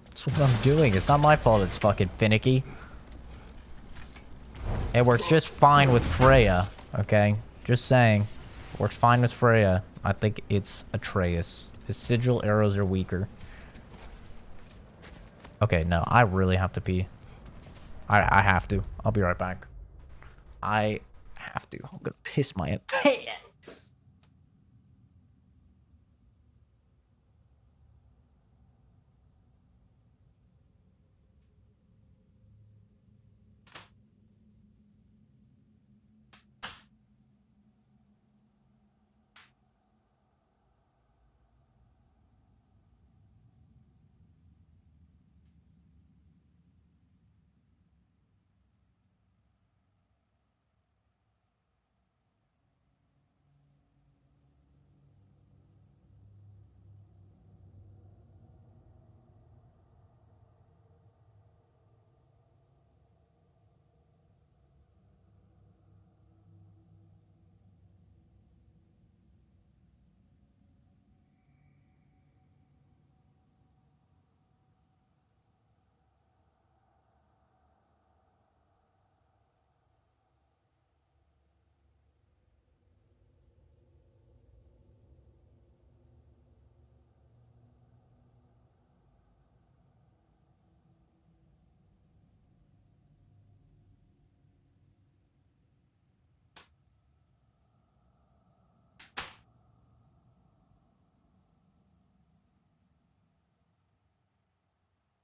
That's what I'm doing. It's not my fault it's fucking finicky. It works just fine with Freya, okay? Just saying. Works fine with Freya. I think it's Atreus. His sigil arrows are weaker. Okay, no, I really have to pee. I have to. I'll be right back. I have to. I'm gonna piss my pants.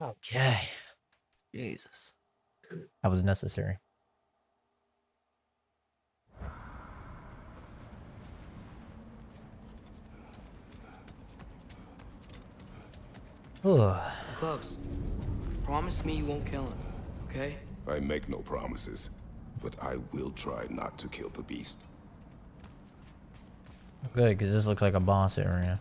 Okay. Jesus. That was necessary. We're close. Promise me you won't kill him, okay? I make no promises, but I will try not to kill the beast. Good, because this looks like a boss area.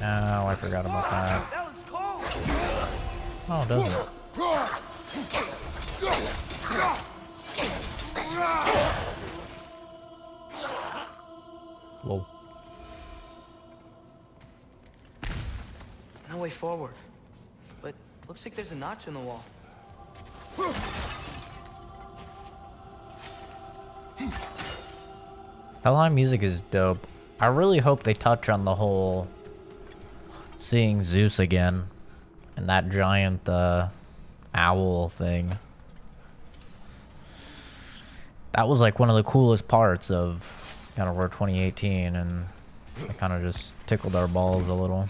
Oh, I forgot about that. That looks cold. Oh, doesn't it? Whoa. No way forward. But looks like there's a notch in the wall. Helheim music is dope. I really hope they touch on the whole seeing Zeus again and that giant owl thing. That was like one of the coolest parts of God of War 2018, and it kind of just tickled our balls a little.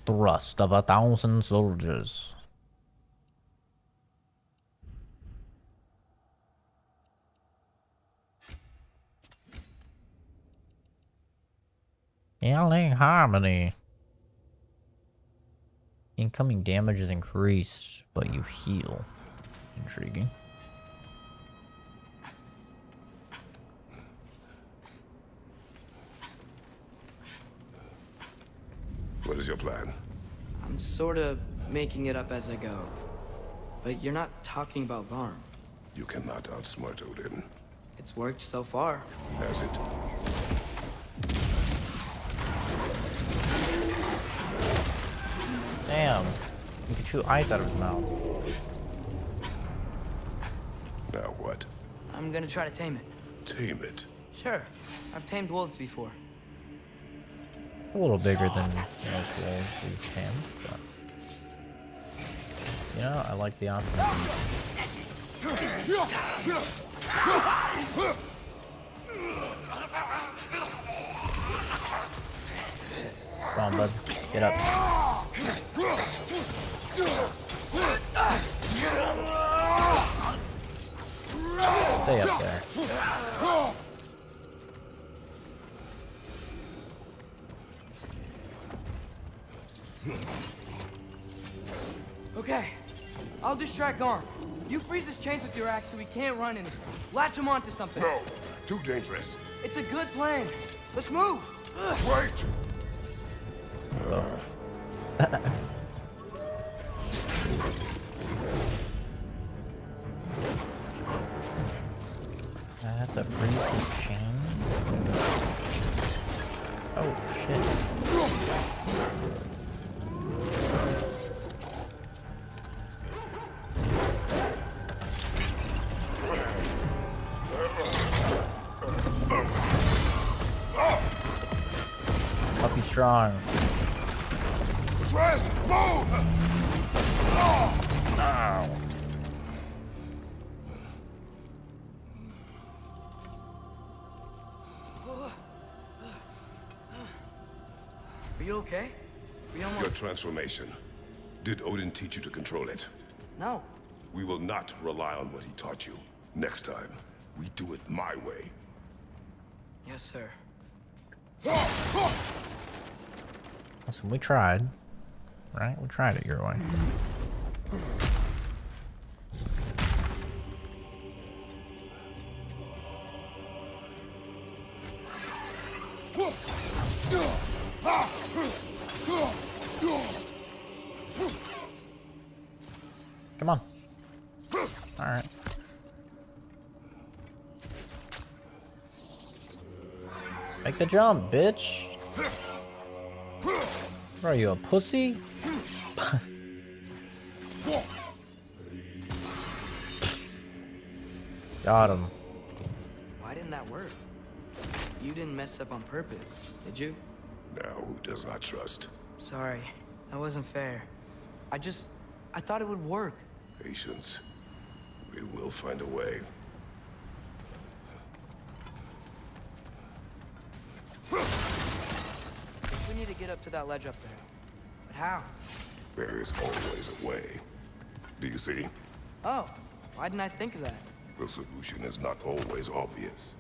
Thrust of 1,000 soldiers. Yelling harmony. Incoming damage is increased, but you heal. Intriguing. What is your plan? I'm sort of making it up as I go. But you're not talking about Garm. You cannot outsmart Odin. It's worked so far. Has it? Damn. You can shoot ice out of his mouth. Now what? I'm gonna try to tame it. Tame it? Sure. I've tamed wolves before. A little bigger than most wolves we've tamed, but you know, I like the option. Come on, bud. Get up. Stay up there. Okay. I'll distract Garm. You freeze his chains with your axe so he can't run anymore. Latch him onto something. No, too dangerous. It's a good plan. Let's move. Wait. I have to freeze his chains. Oh shit. Puppy strong. Trent, move! Ow. Are you okay? We almost... Your transformation. Did Odin teach you to control it? No. We will not rely on what he taught you. Next time, we do it my way. Yes, sir. Listen, we tried. Right? We tried it your way. Come on. Alright. Make the jump, bitch. What are you, a pussy? Got him. Why didn't that work? You didn't mess up on purpose, did you? Now, who does not trust? Sorry, that wasn't fair. I thought it would work. Patience. We will find a way. We need to get up to that ledge up there. But how? There is always a way. Do you see? Oh, why didn't I think of that? The solution is not always obvious.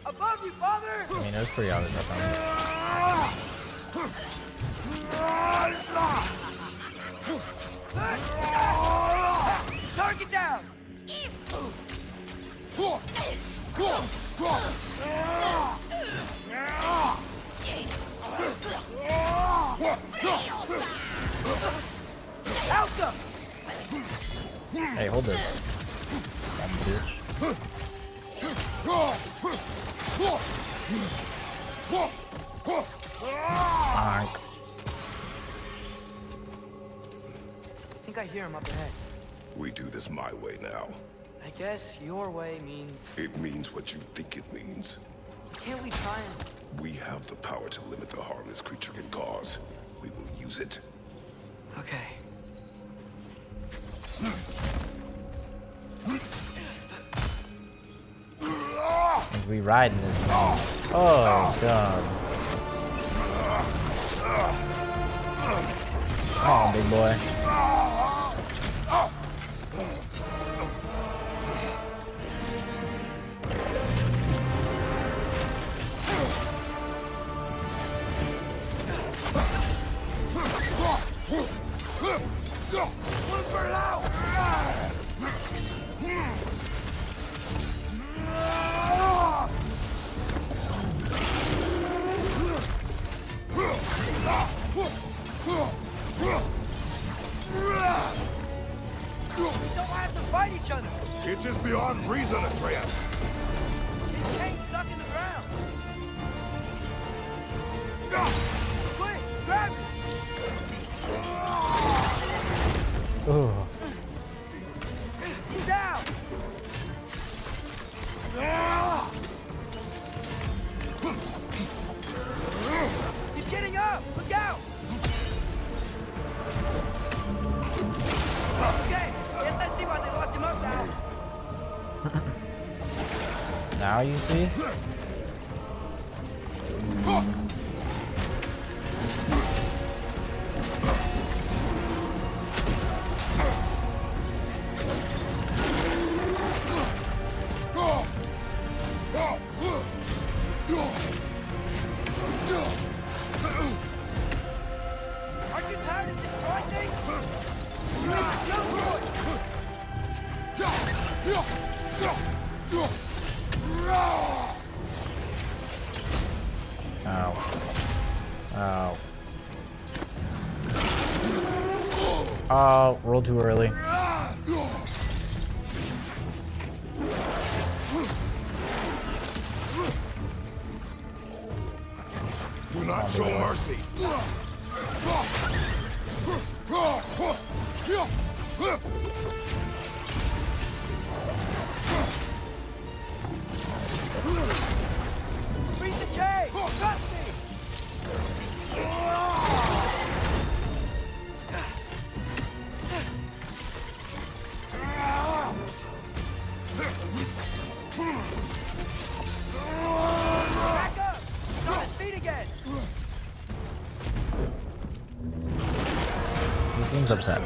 Above you, father! I mean, it was pretty obvious. I Target down! Alka! Hey, hold this. Dumb bitch. Alright. I think I hear him up ahead. We do this my way now. I guess your way means... It means what you think it means. Can't we try and... We have the power to limit the harm this creature can cause. We will use it. Okay. We riding this thing. Oh god. Oh, big boy. It is beyond reason, Atreus. His chain's stuck in the ground. Quick, grab it! Oh. He's down! He's getting up! Look out! Okay, yes, I see why they locked him up now. Now you see? Aren't you tired of destroying things? You need to go for it! Ow. Ow. Oh, rolled too early. Do not show mercy. Freeze the chain! Trust me! Back up! He's on his feet again! He seems upset.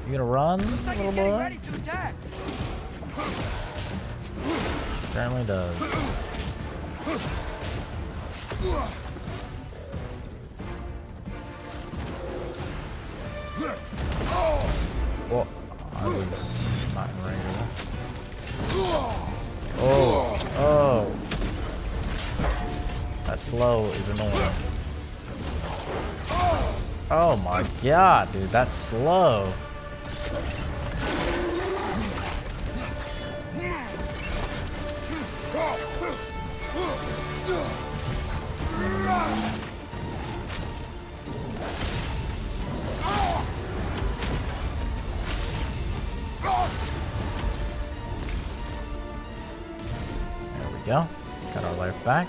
You gonna run, Looks like little he's getting boy? ready to attack! Apparently does. Well, I was not in range of that. Oh, oh. That slow is annoying. Oh my god, dude, that's slow. There we go. Got our life back.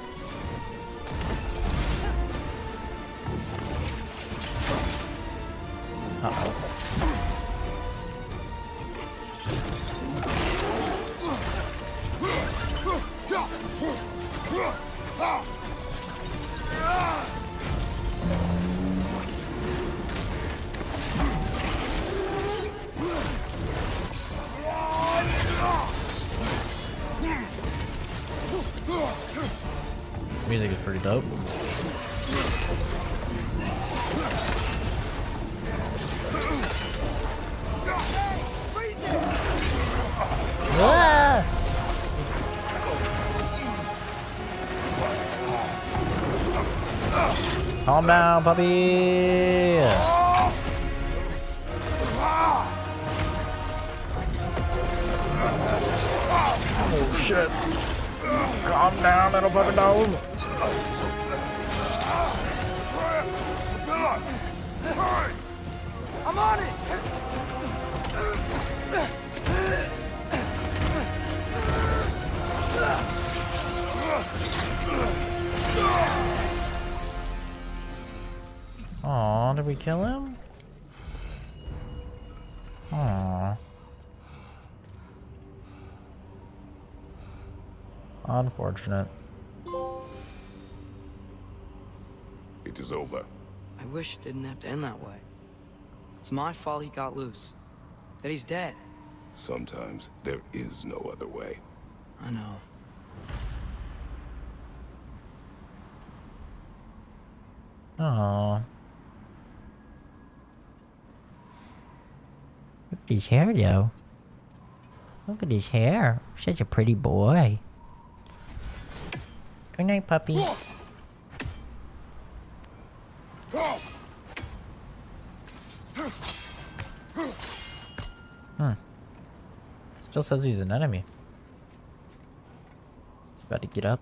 Music is pretty dope. Ah! Calm down, puppy. Oh shit. Calm down, little puppy dog. I'm on it! Aw, did we kill him? Aw. Unfortunate. It is over. I wish it didn't have to end that way. It's my fault he got loose. That he's dead. Sometimes there is no other way. I know. Aw. Look at his hair, though. Look at his hair. Such a pretty boy. Good night, puppy. Still says he's an enemy. About to get up.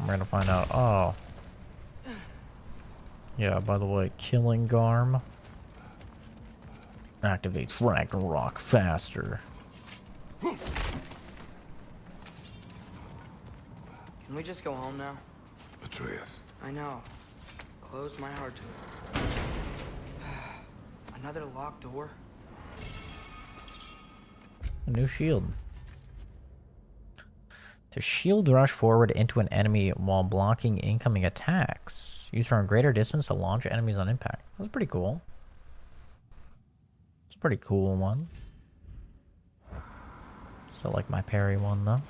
We're gonna find out. Oh. Yeah, by the way, killing Garm activates Ragnarok faster. Can we just go home now? Atreus. I know. Close my heart to it. Another locked door? A new shield. To shield rush forward into an enemy while blocking incoming attacks. Used from a greater distance to launch enemies on impact. That's pretty cool. It's a pretty cool one. Still like my parry one though.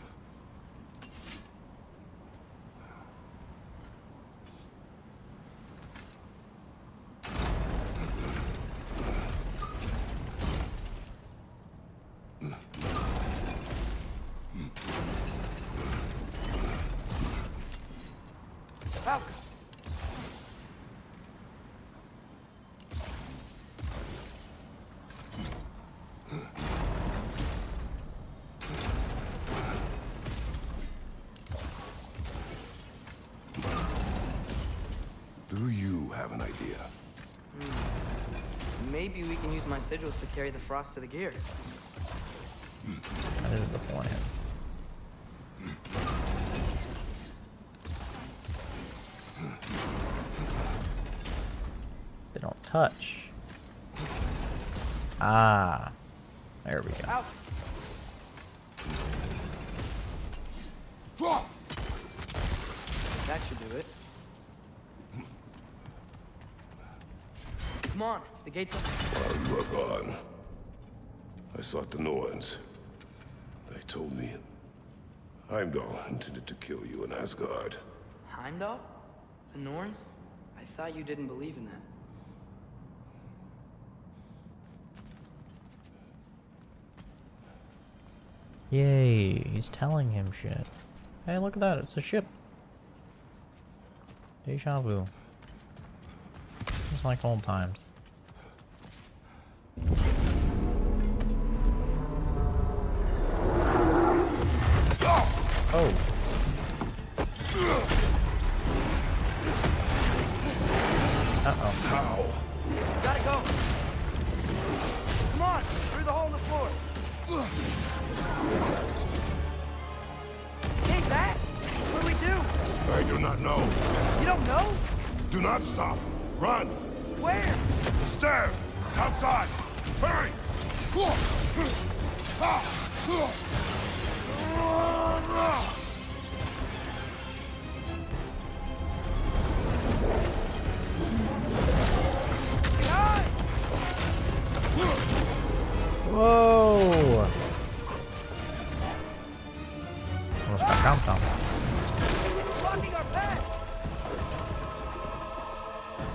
Do you have an idea? Maybe we can use my sigils to carry the frost to the gears. That is the plan. They don't touch. Ah. There we go. Ow. That should do it. Come on, the gate's open. While you were gone, I sought the Norns. They told me Heimdall intended to kill you in Asgard. Heimdall? The Norns? I thought you didn't believe in that. Yay, he's telling him shit. Hey, look at that, it's a ship. Deja vu. Just like old times. Oh. Uh-oh. How? Gotta go. Come on, through the hole in the floor. Hey, Bat, what do we do? I do not know. You don't know? Do not stop. Run. Where? The stairs. Outside. Hurry. Whoa! Almost got dumped on. Blocking our path.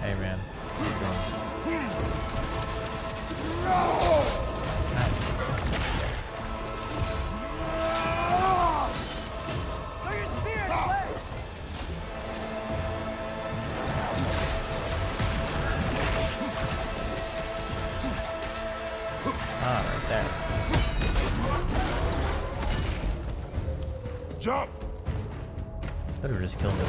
Hey man. Throw your spear in the way. Ah, right there. Jump. Could have just killed it.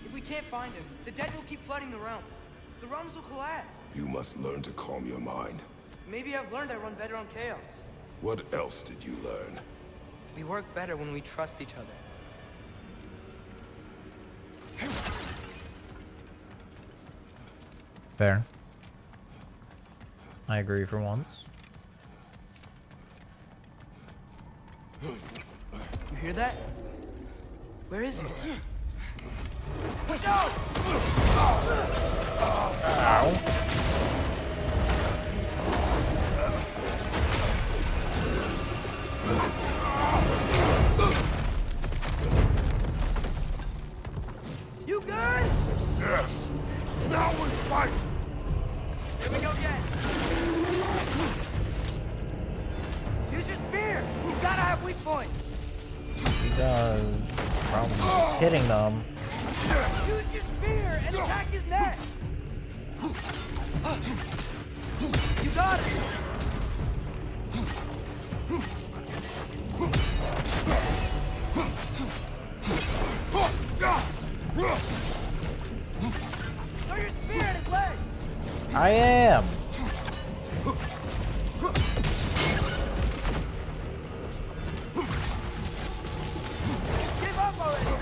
If we can't find him, the dead will keep flooding the realms. The realms will collapse. You must learn to calm your mind. Maybe I've learned I run better on chaos. What else did you learn? We work better when we trust each other. Fair. I agree for once. You hear that? Where is he? Watch out! You good? Yes. Now we fight. Here we go again. Use your spear. He's gotta have weak points. He does. Problem is hitting them. Use your spear and attack his neck. You got it. Throw your spear at his leg. I am. Give up already.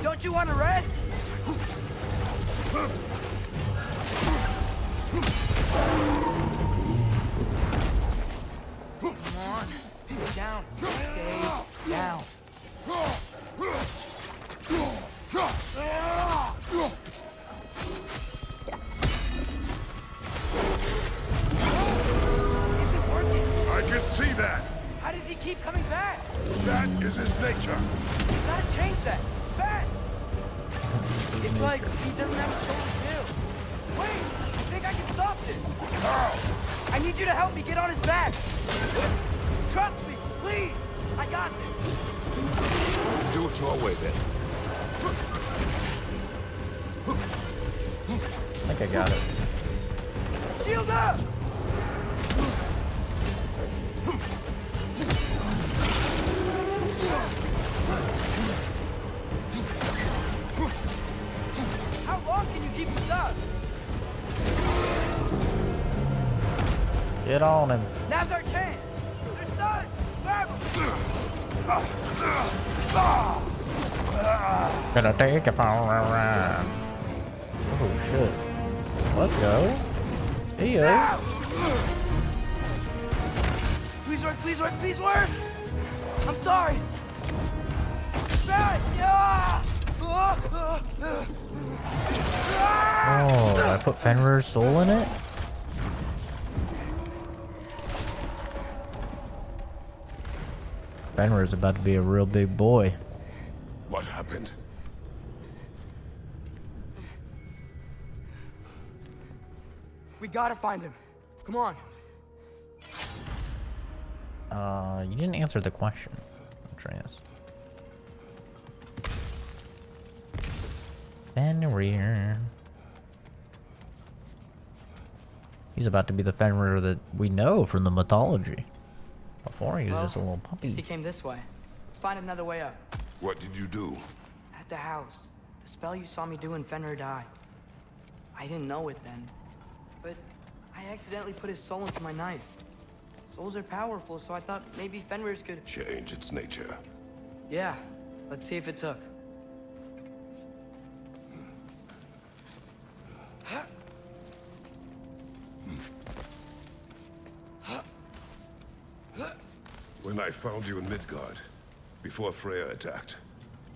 Don't you want to rest? Come on, stay down. Stay down. Isn't working. I can see that. How does he keep coming back? That is his nature. You gotta change that. Fast! It's like he doesn't have a soul to do. Wait! I think I can stop this. How? I need you to help me get on his back. Trust me, please. I got this. Do it your way then. I think I got it. Shield up! How long can you keep this up? Get on him. Now's our chance. They're stunned. Grab them. Gonna take it for a ride. Oh shit. Let's go. Hey yo. Please work, please work, please work! I'm sorry! Yeah! Oh, did I put Fenrir's soul in it? Fenrir's about to be a real big boy. What happened? We gotta find him. Come on. You didn't answer the question, Atreus. Fenrir. He's about to be the Fenrir that we know from the mythology. Before he was just a little puppy. Guess he came this way. Let's find another way up. What did you do? At the house. The spell you saw me do in Fenrir died. I didn't know it then, but I accidentally put his soul into my knife. Souls are powerful, so I thought maybe Fenrir's could... Change its nature. Yeah, let's see if it took. When I found you in Midgard, before Freya attacked,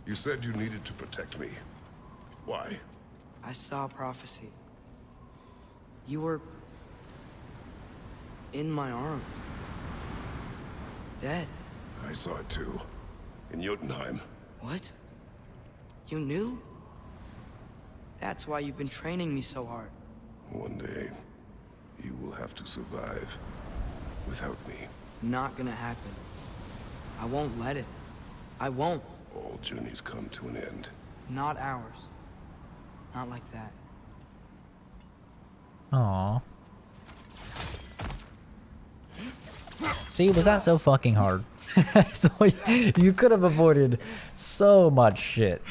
you said you needed to protect me. Why? I saw a prophecy. You were... in my arms. Dead. I saw it too. In Jotunheim. What? You knew? That's why you've been training me so hard. One day, you will have to survive without me. Not gonna happen. I won't let it. I won't. All journeys come to an end. Not ours. Not like that. Aww. See, was that so fucking hard? So you could have avoided so much shit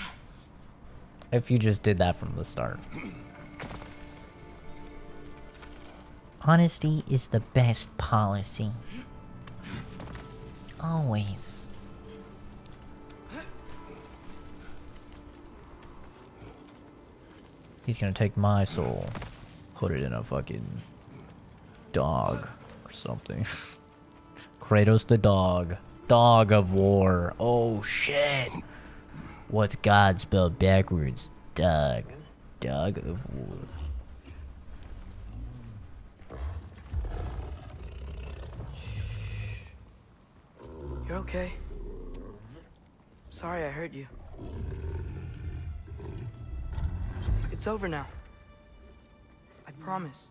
if you just did that from the start. Honesty is the best policy. Always. He's gonna take my soul, put it in a fucking dog or something. Kratos the dog. Dog of war. Oh shit. What's God spelled backwards? Dog. Dog of war. You're okay. Sorry I hurt you. It's over now. I promise.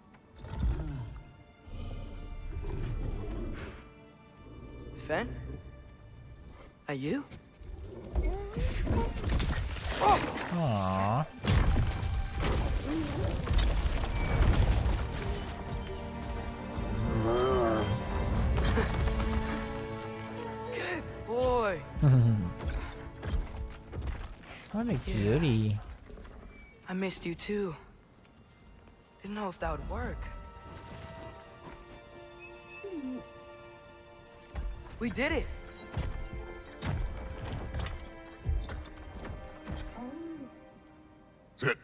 Fen? Are you? Aww. Good boy. What a cutie. I missed you too. Didn't know if that would work. We did it. Sit.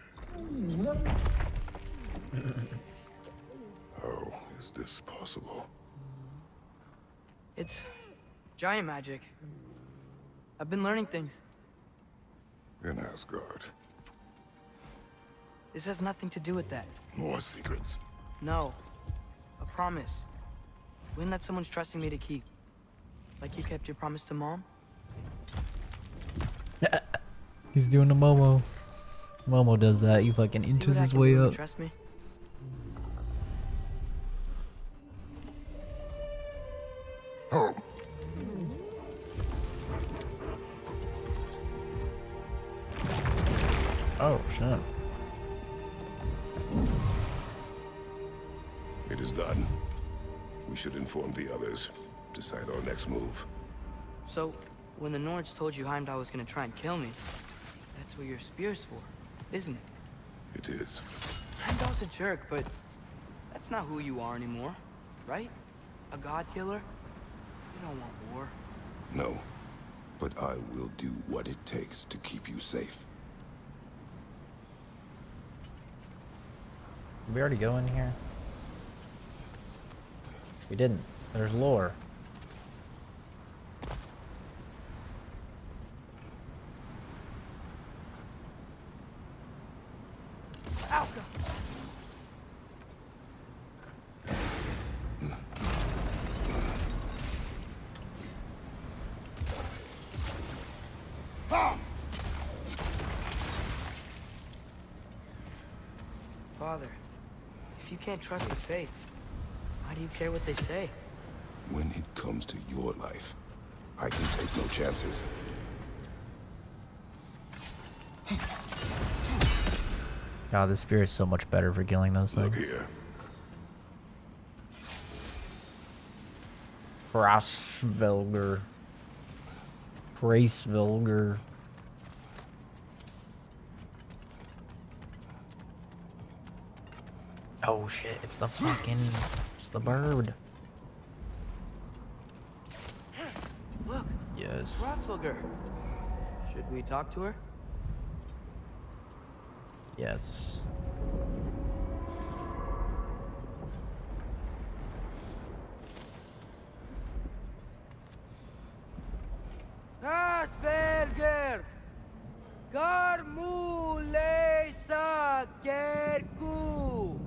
How is this possible? It's giant magic. I've been learning things. In Asgard. This has nothing to do with that. More secrets. No. A promise. One that someone's trusting me to keep. Like you kept your promise to Mom? He's doing a Momo. Momo does that. He fucking inches his way up. Trust me? Oh. Oh, shit. It is done. We should inform the others. Decide our next move. So, when the Nords told you Heimdall was gonna try and kill me, that's what your spear's for, isn't it? It is. Heimdall's a jerk, but that's not who you are anymore, right? A god killer? You don't want war. No. But I will do what it takes to keep you safe. Did we already go in here? We didn't. There's lore. Alka! Father, If you can't trust the fates, why do you care what they say? When it comes to your life, I can take no chances. God, the spirit's so much better for killing those things. Look here. Grasvelger. Gracevelger. Oh shit, it's the fucking... It's the bird. Look. Yes. Rothfelger. Should we talk to her? Yes. Rothfelger! Garmulesa Kerku!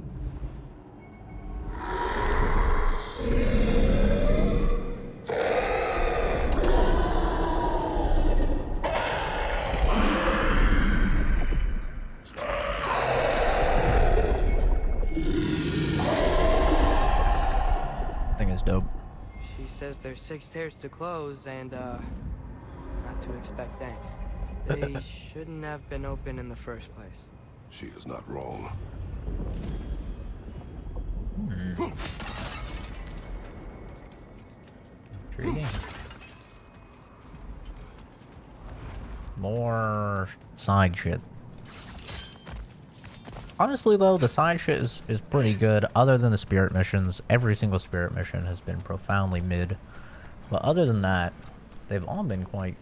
Thing is dope. She says there's 6 stairs to close and, not to expect thanks. They shouldn't have been open in the first place. She is not wrong. Intriguing. More side shit. Honestly though, the side shit is pretty good. Other than the spirit missions, every single spirit mission has been profoundly mid. But other than that, they've all been quite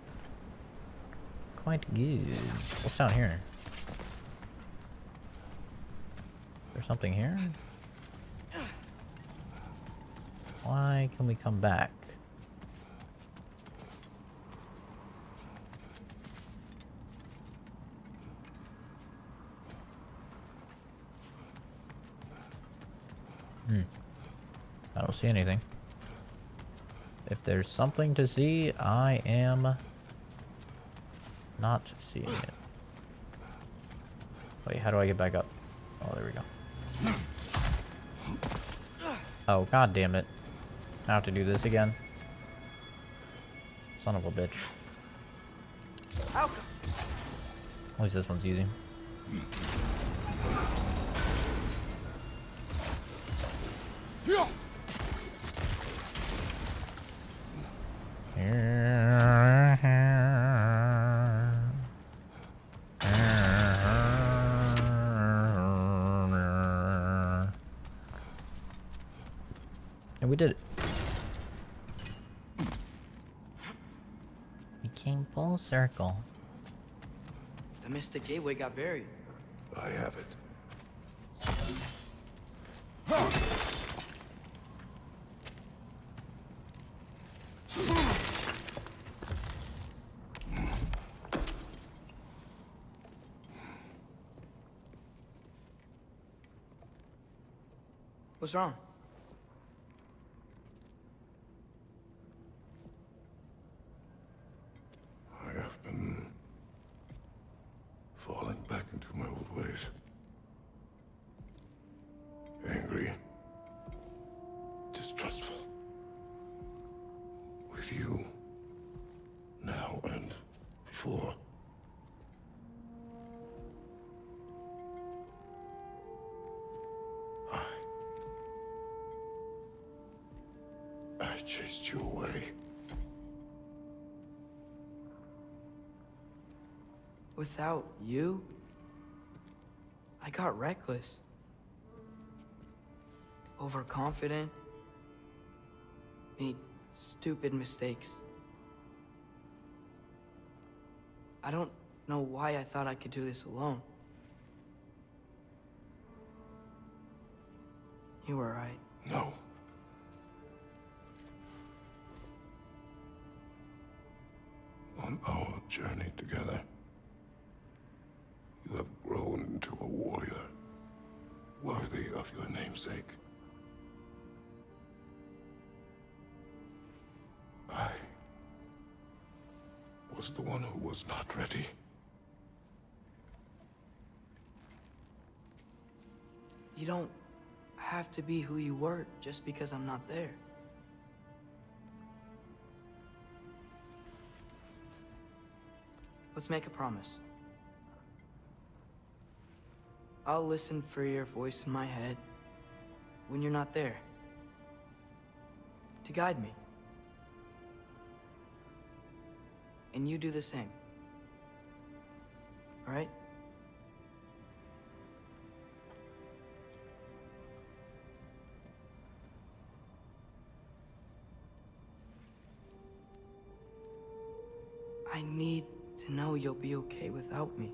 good. What's down here? There's something here? Why can we come back? I don't see anything. If there's something to see, I am not seeing it. Wait, how do I get back up? Oh, there we go. Oh, god damn it. I have to do this again. Son of a bitch. At least this one's easy. And we did it. We came full circle. The Mystic Gateway got buried. I have it. What's wrong? I have been falling back into my old ways. Angry. Distrustful. With you. Now and before. I chased you away. Without you, I got reckless. Overconfident. Made stupid mistakes. I don't know why I thought I could do this alone. You were right. No. On our journey together, you have grown into a warrior, worthy of your namesake. I was the one who was not ready. You don't have to be who you were just because I'm not there. Let's make a promise. I'll listen for your voice in my head when you're not there, to guide me. And you do the same. All right? I need to know you'll be okay without me.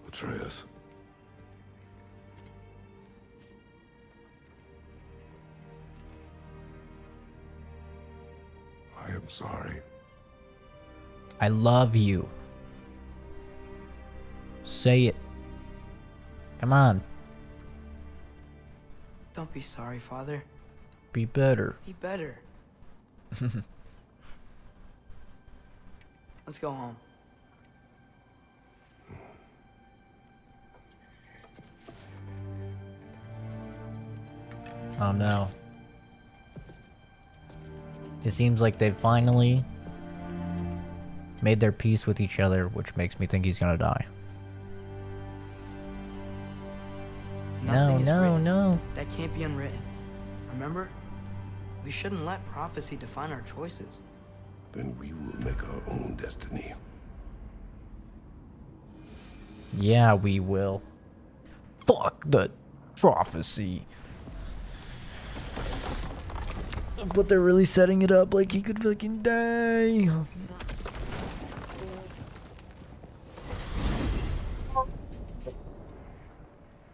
Atreus. I am sorry. I love you. Say it. Come on. Don't be sorry, Father. Be better. Be better. Let's go home. Oh no. It seems like they've finally made their peace with each other, which makes me think he's gonna die. Nothing is No, written. no. That can't be unwritten. Remember? We shouldn't let prophecy define our choices. Then we will make our own destiny. Yeah, we will. Fuck the prophecy. But they're really setting it up like he could fucking die.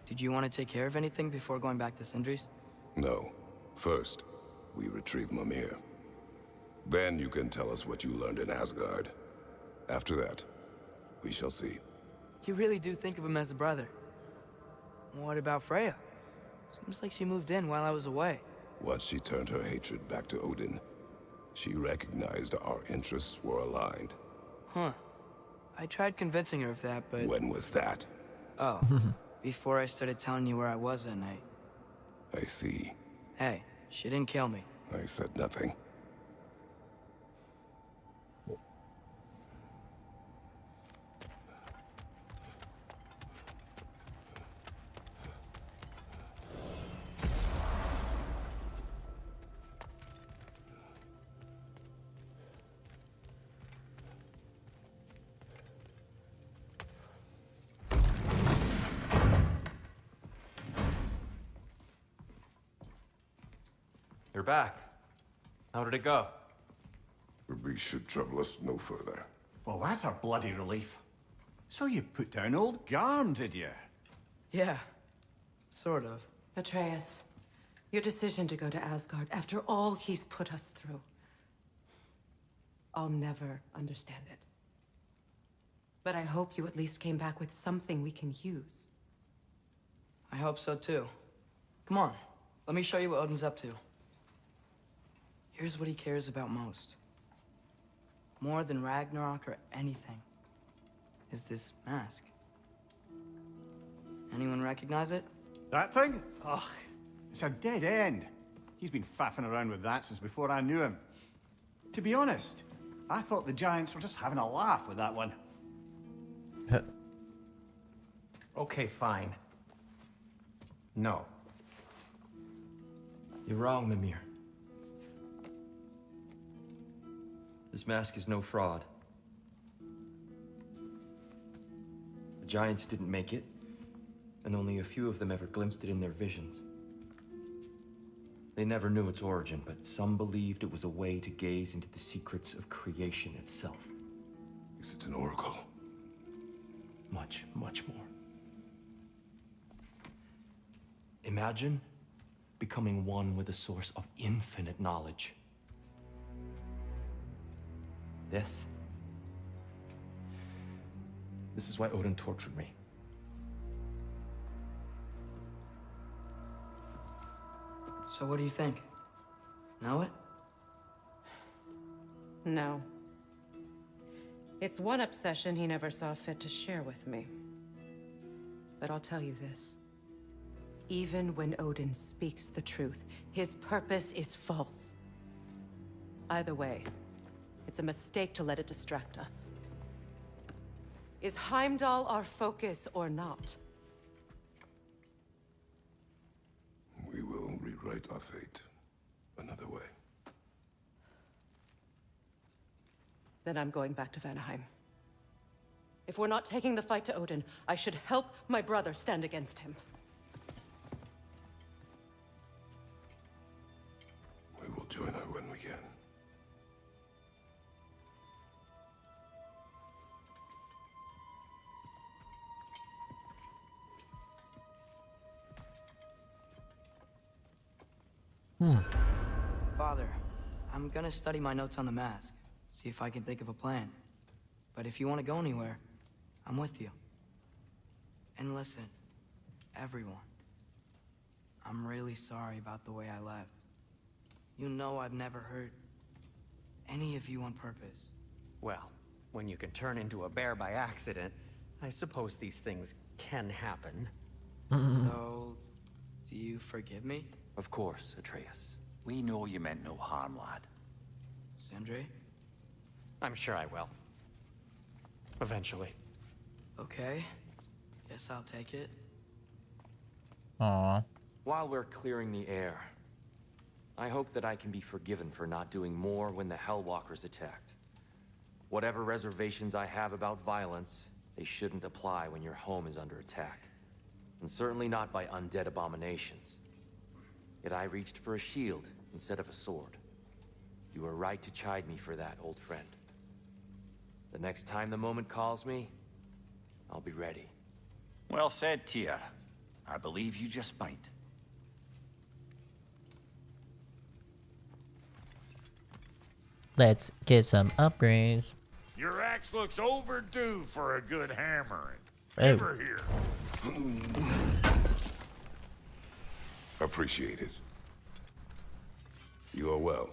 Did you want to take care of anything before going back to Sindri's? No. First, we retrieve Mimir. Then you can tell us what you learned in Asgard. After that, we shall see. You really do think of him as a brother. What about Freya? Seems like she moved in while I was away. Once she turned her hatred back to Odin, she recognized our interests were aligned. Huh. I tried convincing her of that, but... When was that? Oh, before I started telling you where I was that night. I see. Hey, she didn't kill me. I said nothing. You're back. How did it go? The beast should trouble us no further. Well, that's a bloody relief. So you put down old Garm, did you? Yeah, sort of. Atreus, your decision to go to Asgard after all he's put us through. I'll never understand it. But I hope you at least came back with something we can use. I hope so too. Come on, let me show you what Odin's up to. Here's what he cares about most. More than Ragnarok or anything, is this mask. Anyone recognize it? That thing? Ugh, it's a dead end. He's been faffing around with that since before I knew him. To be honest, I thought the Giants were just having a laugh with that one. Okay, fine. No. You're wrong, Mimir. This mask is no fraud. The Giants didn't make it, and only a few of them ever glimpsed it in their visions. They never knew its origin, but some believed it was a way to gaze into the secrets of creation itself. Is it an oracle? Much, much more. Imagine becoming one with a source of infinite knowledge. This is why Odin tortured me. So what do you think? Know it? No. It's one obsession he never saw fit to share with me. But I'll tell you this. Even when Odin speaks the truth, his purpose is false. Either way, it's a mistake to let it distract us. Is Heimdall our focus or not? We will rewrite our fate another way. Then I'm going back to Vanaheim. If we're not taking the fight to Odin, I should help my brother stand against him. We will join her when we can. Father, I'm gonna study my notes on the mask, see if I can think of a plan. But if you want to go anywhere, I'm with you. And listen, everyone, I'm really sorry about the way I left. You know I've never hurt any of you on purpose. Well, when you can turn into a bear by accident, I suppose these things can happen. So, do you forgive me? Of course, Atreus. We know you meant no harm, lad. Sindri? I'm sure I will. Eventually. Okay. Guess I'll take it. Aww. While we're clearing the air, I hope that I can be forgiven for not doing more when the Hellwalkers attacked. Whatever reservations I have about violence, they shouldn't apply when your home is under attack. And certainly not by undead abominations. Yet I reached for a shield instead of a sword. You were right to chide me for that, old friend. The next time the moment calls me, I'll be ready. Well said, Tyr. I believe you just might. Let's get some upgrades. Your axe looks overdue for a good hammering. Oh. Give her here. Appreciate it. You are well.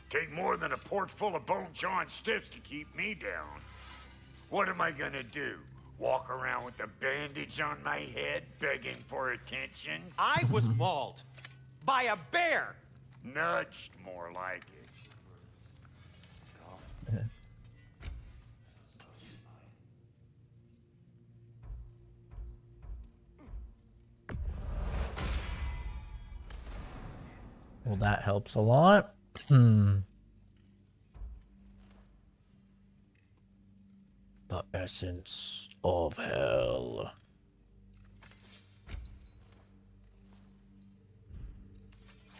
Take more than a porch full of bone-chawing stiffs to keep me down. What am I gonna do? Walk around with a bandage on my head, begging for attention? I was mauled by a bear. Nudged, more like it. Well, that helps a lot. The essence of hell.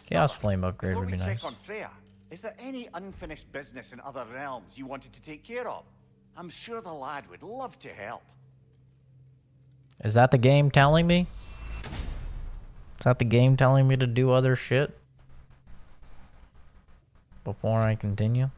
Chaos Flame upgrade Before would be we nice. check on Freya, is there any unfinished business in other realms you wanted to take care of? I'm sure the lad would love to help. Is that the game telling me? Is that the game telling me to do other shit? Before I continue?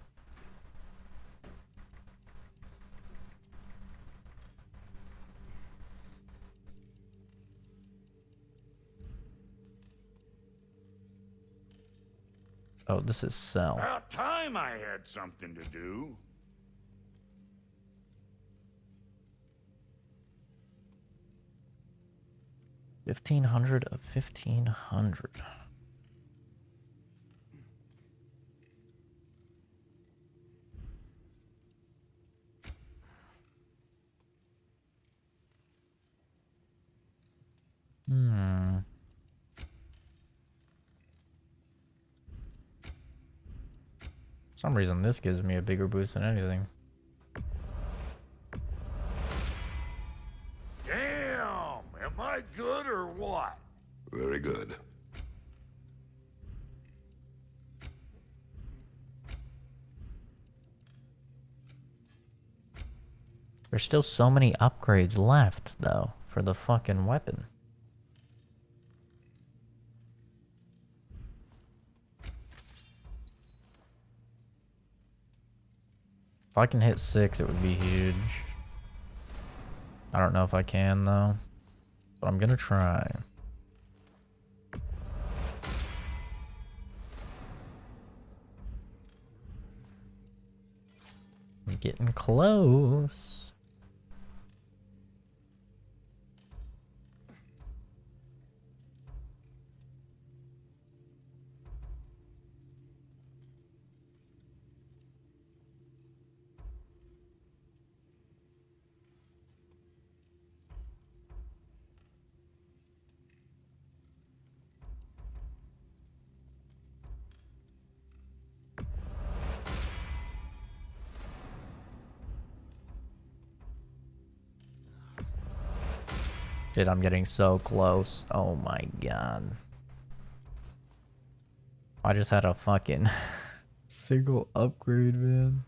Oh, this is sell. About time I had something to do. $1,500 of 1,500. For some reason this gives me a bigger boost than anything. Damn! Am I good or what? Very good. There's still so many upgrades left, though, for the fucking weapon. If I can hit 6, it would be huge. I don't know if I can, though. But I'm gonna try. Getting close. Shit, I'm getting so close. Oh my god. I just had a fucking single upgrade, man.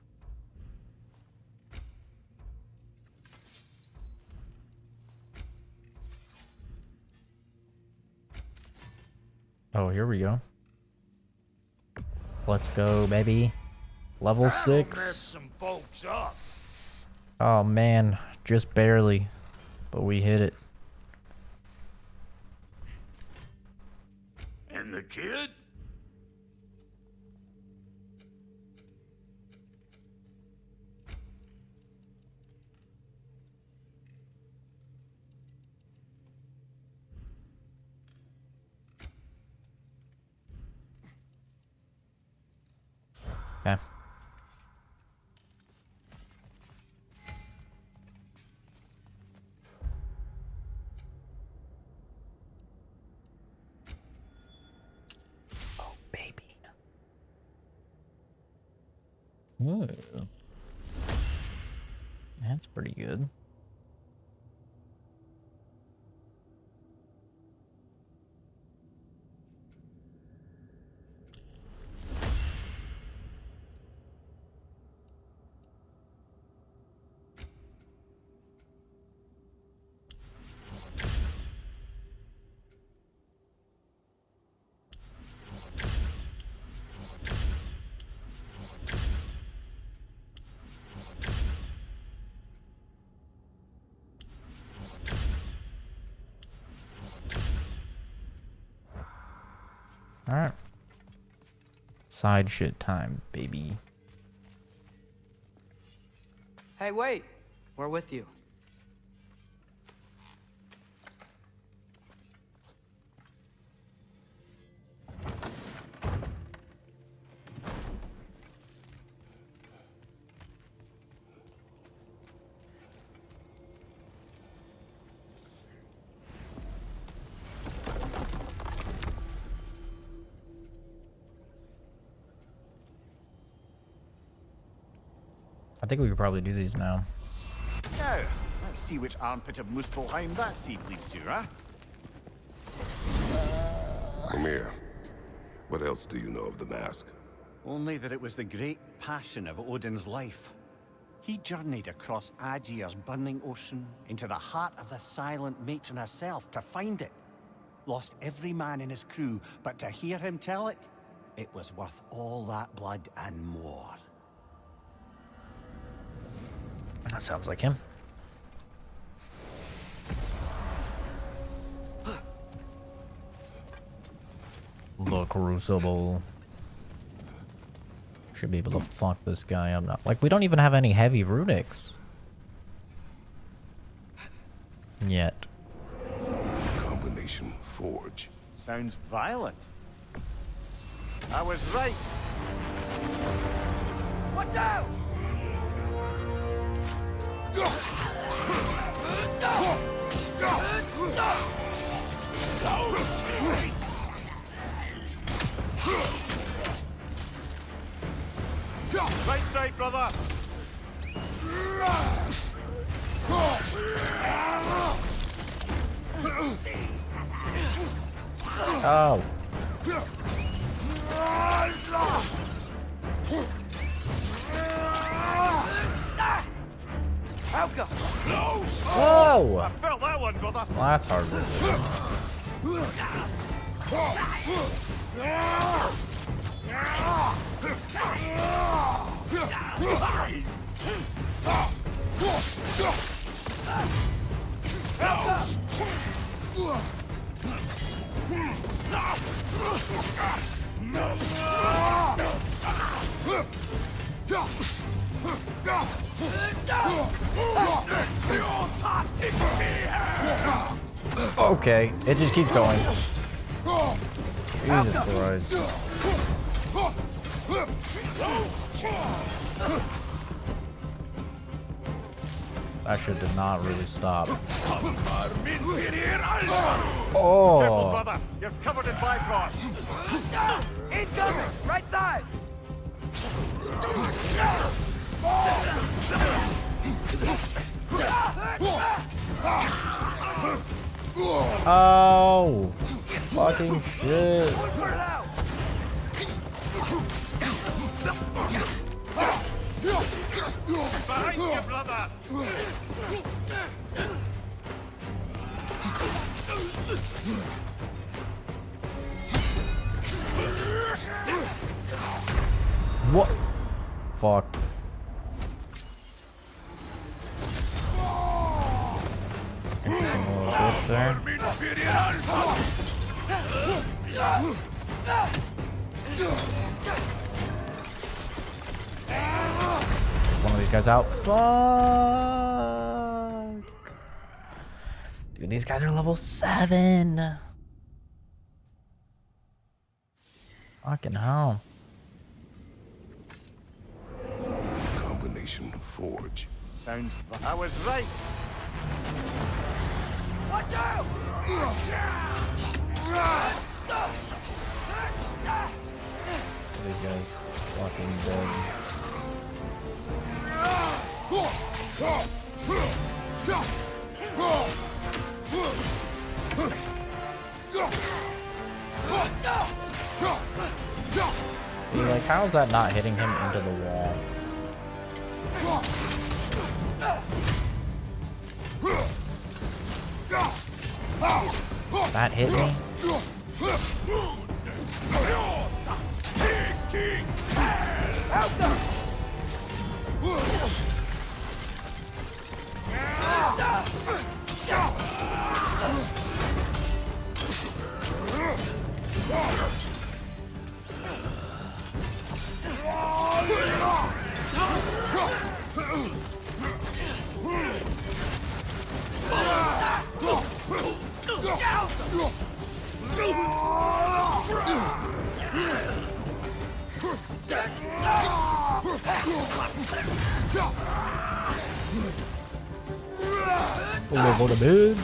Oh, here we go. Let's go, baby. Level 6. Mess some folks up. Oh man, just barely. But we hit it. And the kid? Okay. Oh, baby. Ooh. That's pretty good. Alright. Side shit time, baby. Hey, wait! We're with you. I think we could probably do these now. Now, let's see which armpit of Muspelheim that seed leads to, huh? Amir, what else do you know of the mask? Only that it was the great passion of Odin's life. He journeyed across Aegir's burning ocean into the heart of the silent matron herself to find it. Lost every man in his crew, but to hear him tell it, it was worth all that blood and more. That sounds like him. The Crucible. Should be able to fuck this guy up now. Like, we don't even have any heavy runics. Yet. Combination forge. Sounds violent. I was right. Watch out! Right side, brother. Oh. Whoa! I felt that one, brother. Well, that's hard. Okay, it just keeps going. Jesus Christ. That shit did not really stop. Oh. Careful, brother. You're covered in Bifrost. Incoming! Right side! Oh. Fucking shit. Behind you, brother. What? Fuck. Interesting little glitch there. One of these guys out. Fuck. Dude, these guys are level 7. Fucking hell. Combination forge. Sounds fun. I was right. Watch out! These guys fucking dead. Dude, like, how is that not hitting him into the wall? That hit me? Over the bed.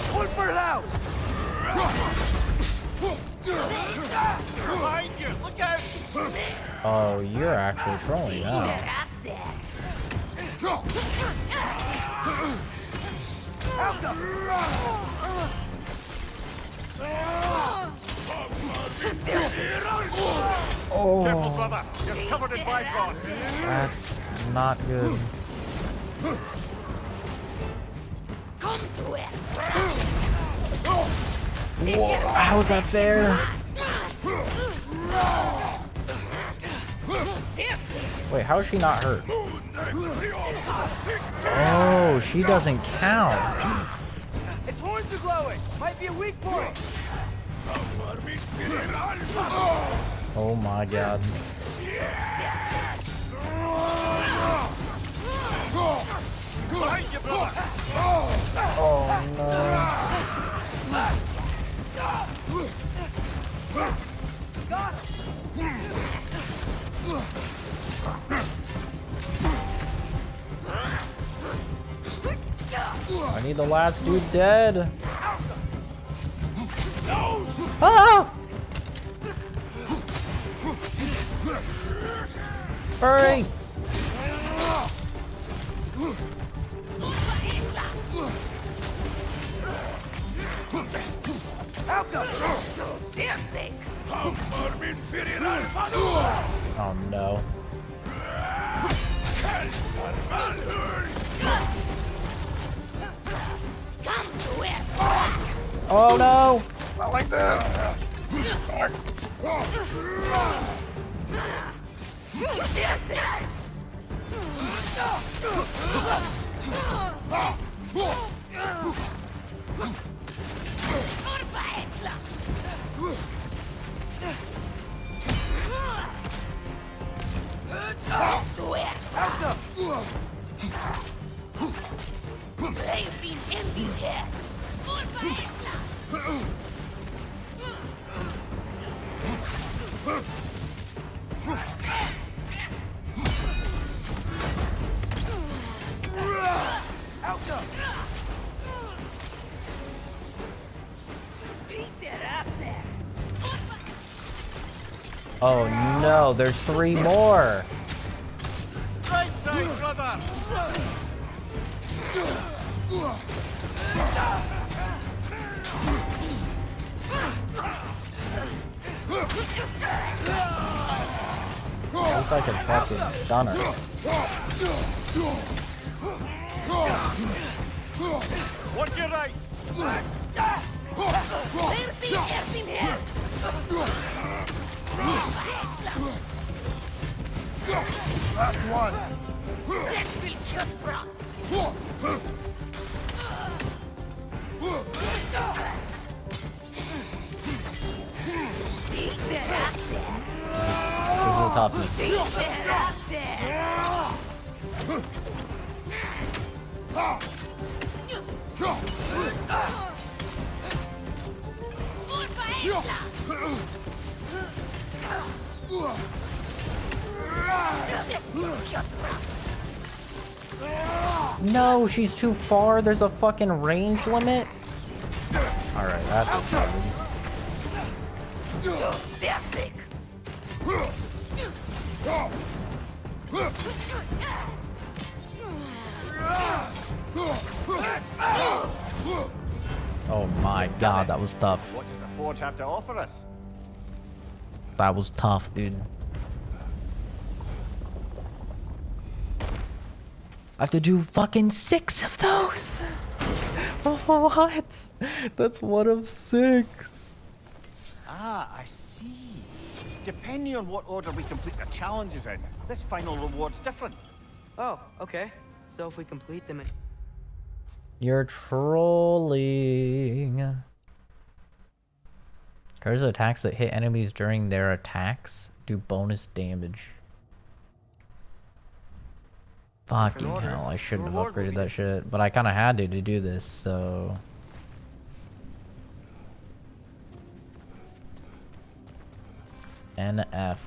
Pull for it out! Behind you! Look out! Oh, you're actually trolling now. Oh. Careful, brother. You're covered in Bifrost. That's not good. Come to it! Whoa, how is that fair? Wait, how is she not hurt? Oh, she doesn't count. Its horns are glowing! Might be a weak point! Oh my god. Behind you, brother. Oh no. Got I need the last dude dead. Ah! Hurry! Oh no. Oh no! Not like this. Oh no, there's 3 more. Right side, brother! Looks like a fucking stunner. Watch your right! Last one. This is a toughie. No, she's too far. There's a fucking range limit. Alright, that's a problem. Oh my god, that was tough. What does the Forge have to offer us? That was tough, dude. I have to do fucking 6 of those. Oh, what? That's 1 of 6. Ah, I see. Depending on what order we complete the challenges in, this final reward's different. Oh, okay. So if we complete them, You're trolling. Cards of attacks that hit enemies during their attacks do bonus damage. Fucking hell, I shouldn't have upgraded that shit. But I kind of had to do this, so... NF.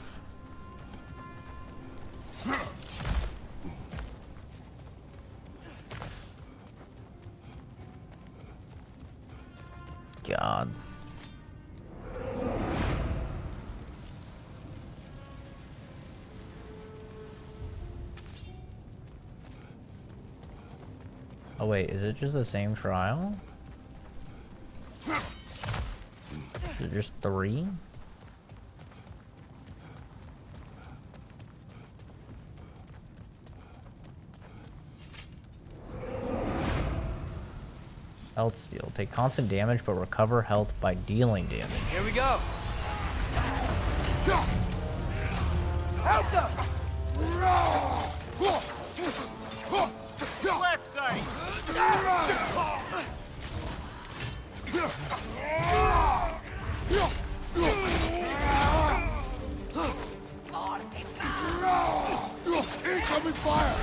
God. Oh wait, is it just the same trial? Is it just 3? Health steal. Take constant damage but recover health by dealing damage. Here we go. Out up. Left side! Incoming fire!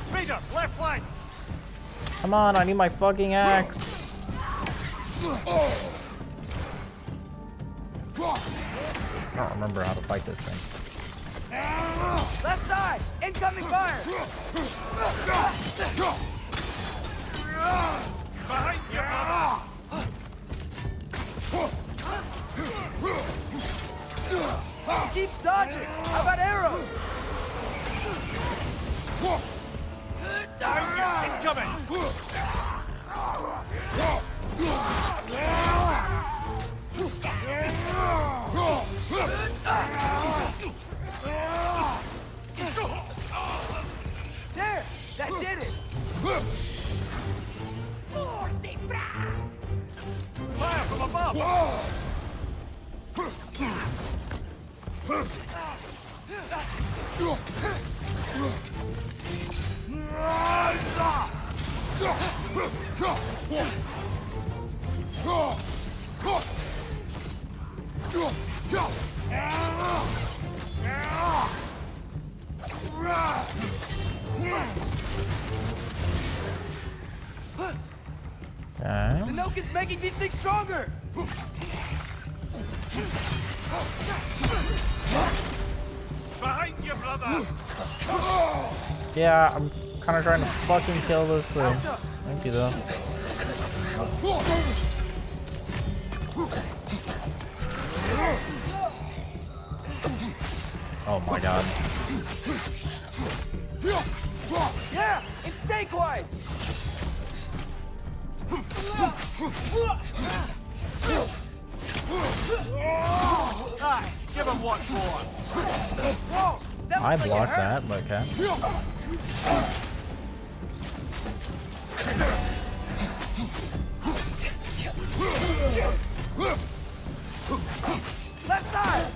Speed up, left flank! Come on, I need my fucking axe. I don't remember how to fight this thing. Left side. Incoming fire. Behind you, brother! Keep dodging. How about arrows? Incoming! There. That's The Nokin's making these things stronger! Behind you, brother! Yeah, I'm kind of trying to fucking kill this thing. Thank you, though. Oh my god. Yeah! And stay quiet! Alright, give him what for. Whoa! That I looks like it blocked hurt. that, but okay. Left side!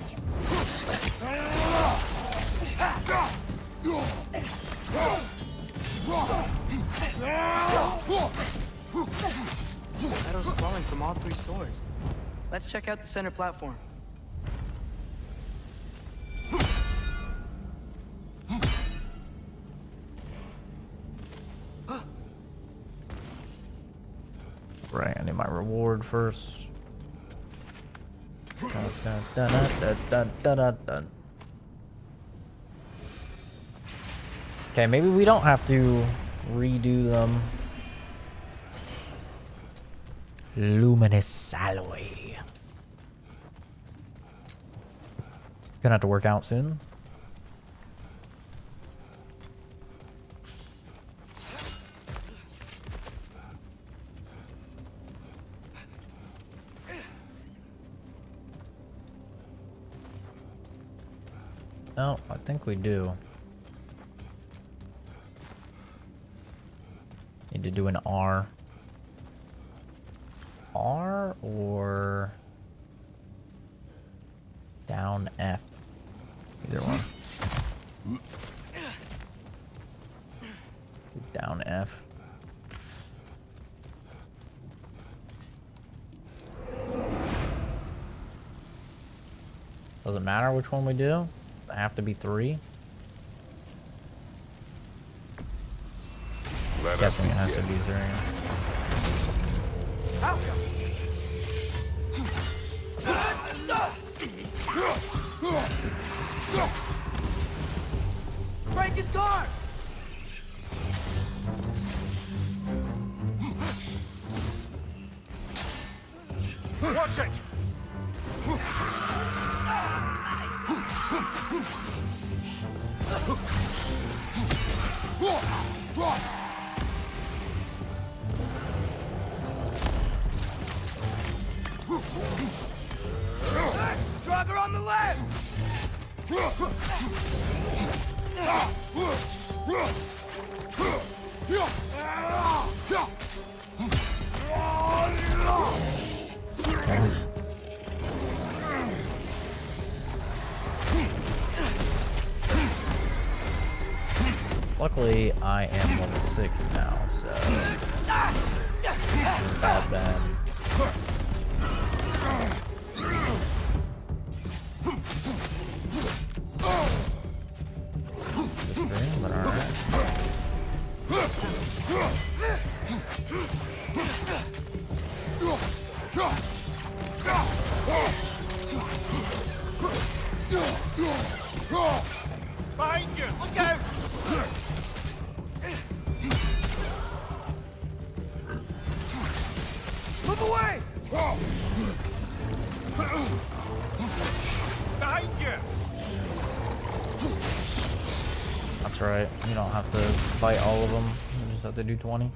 Metal's flowing from all three swords. Let's check out the center platform. Right, I need my reward first. Okay, maybe we don't have to redo them. Luminous alloy. Gonna have to work out soon. No, I think we do. Need to do an R. R or down F. Either one. Down F. Doesn't matter which one we do. They have to be 3. Guessing it has to be 3. Break its guard! Watch it! Draugr on the left! Luckily, I am level 6 now, so it's about bad. Disagree, but alright. Behind you! Look out! Move away! Behind you! That's right. You don't have to fight all of them. You just have to do 20.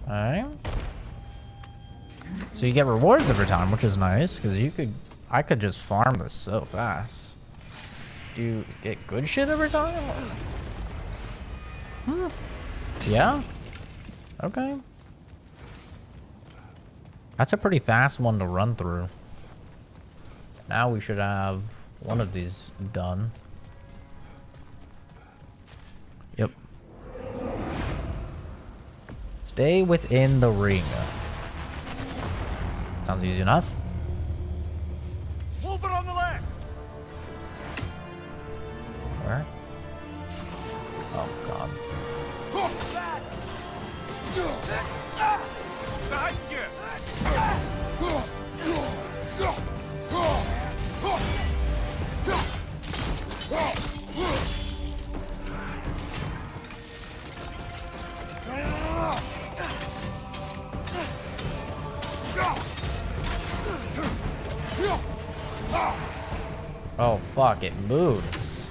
Alright. So you get rewards every time, which is nice, because I could just farm this so fast. Do you get good shit every time? Hmm. Yeah? Okay. That's a pretty fast one to run through. Now we should have one of these done. Yep. Stay within the ring. Sounds easy enough. Move it on the left. Where? Oh god. Behind you. Oh fuck, it moves.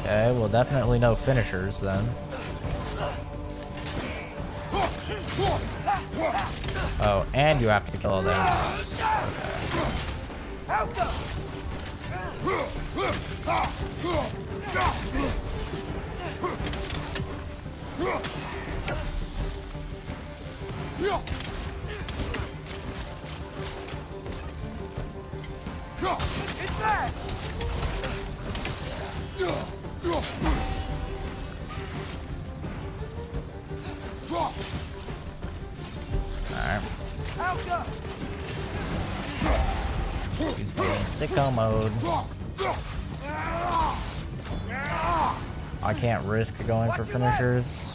Okay, well definitely no finishers then. Oh, and you have to kill them. It's back. Alright. Out go. He's going sicko mode. I can't risk going for finishers.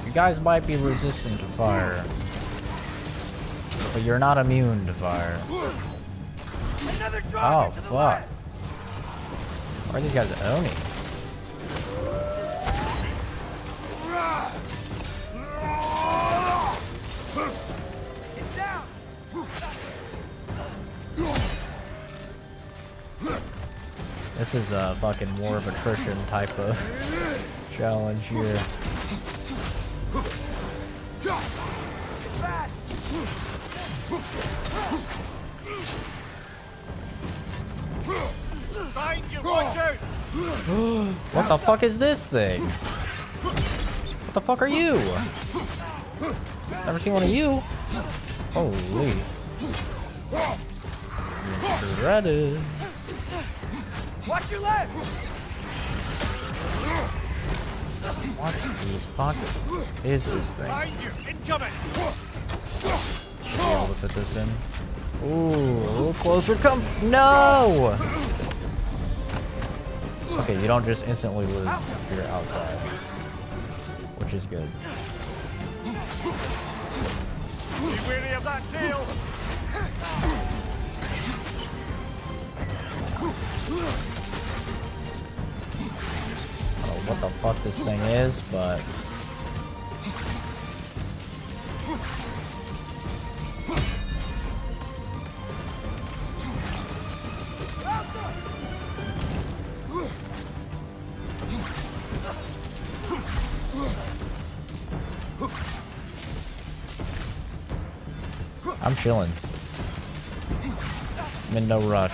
You guys might be resistant to fire, but you're not immune to fire. Oh fuck. Why are these guys owning? This is a fucking war of attrition type of challenge here. What the fuck is this thing? What the fuck are you? Never seen one of you. Holy. Shredded. Watch your left. What the fuck is this thing? Behind you. Incoming. Should be able to fit this in. Ooh, a little closer. Come. No! Okay, you don't just instantly lose if you're outside, which is good. Be wary of that tail. I don't know what the fuck this thing is, but I'm chilling. I'm in no rush.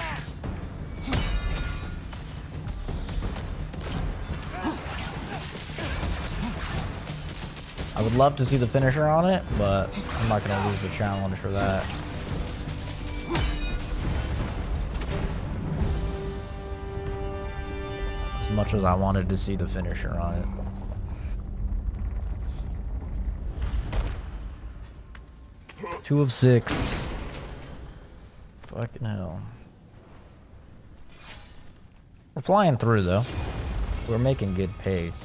I would love to see the finisher on it, but I'm not going to lose the challenge for that. As much as I wanted to see the finisher on it. Two of 6. Fucking hell. We're flying through though. We're making good pace.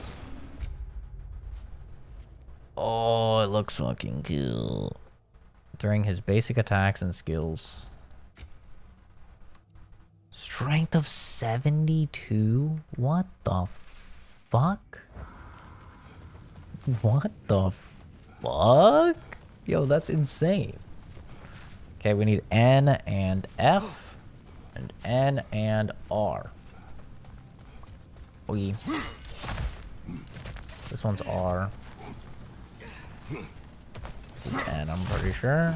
Oh, it looks fucking cool. During his basic attacks and skills. Strength of 72? What the fuck? What the fuck? Yo, that's insane. Okay, we need N and F and N and R. This one's R. And I'm pretty sure.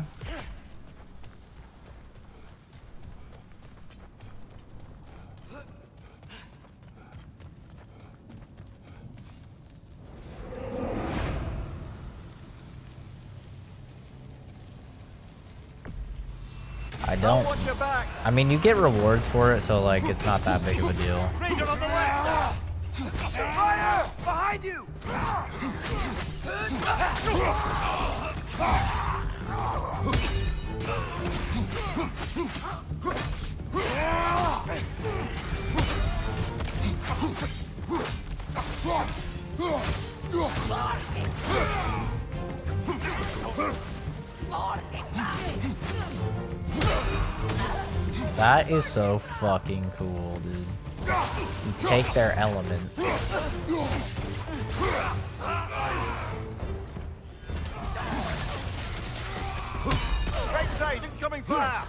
I don't. I mean, you get rewards for it, so like it's not that big of a deal. Ranger on the left! Fire! Behind you! That is so fucking cool, dude. You take their element. Right side, incoming fire!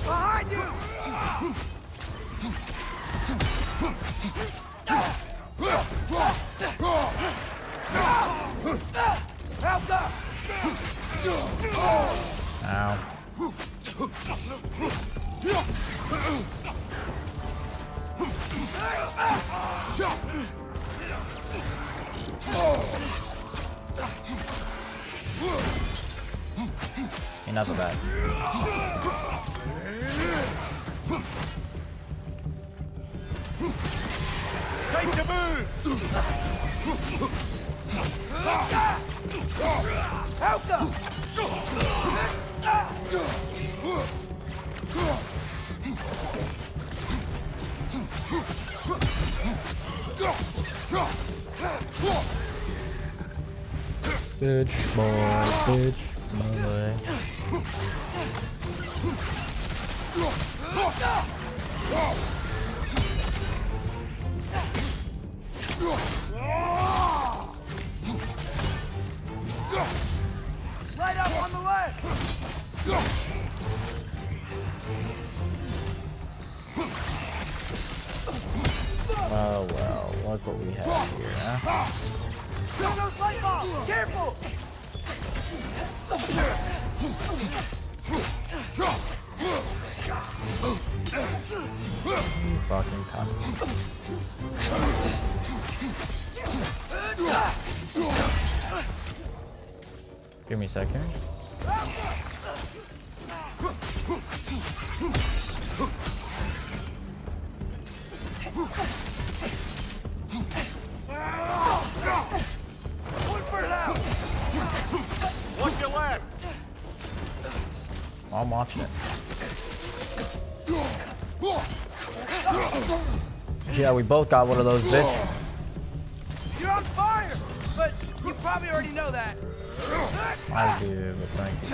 Behind you! Help up! Ow. Enough of that. Time to move! Help them! Bitch boy, bitch boy. Light up on the left! Oh well, look what we have here, huh? Kill those light bulbs! Careful! You fucking cunt. Give me a second. Watch your left! I'm watching it. Yeah, we both got one of those, bitch. You're on fire! But you probably already know that. I do, but thank you.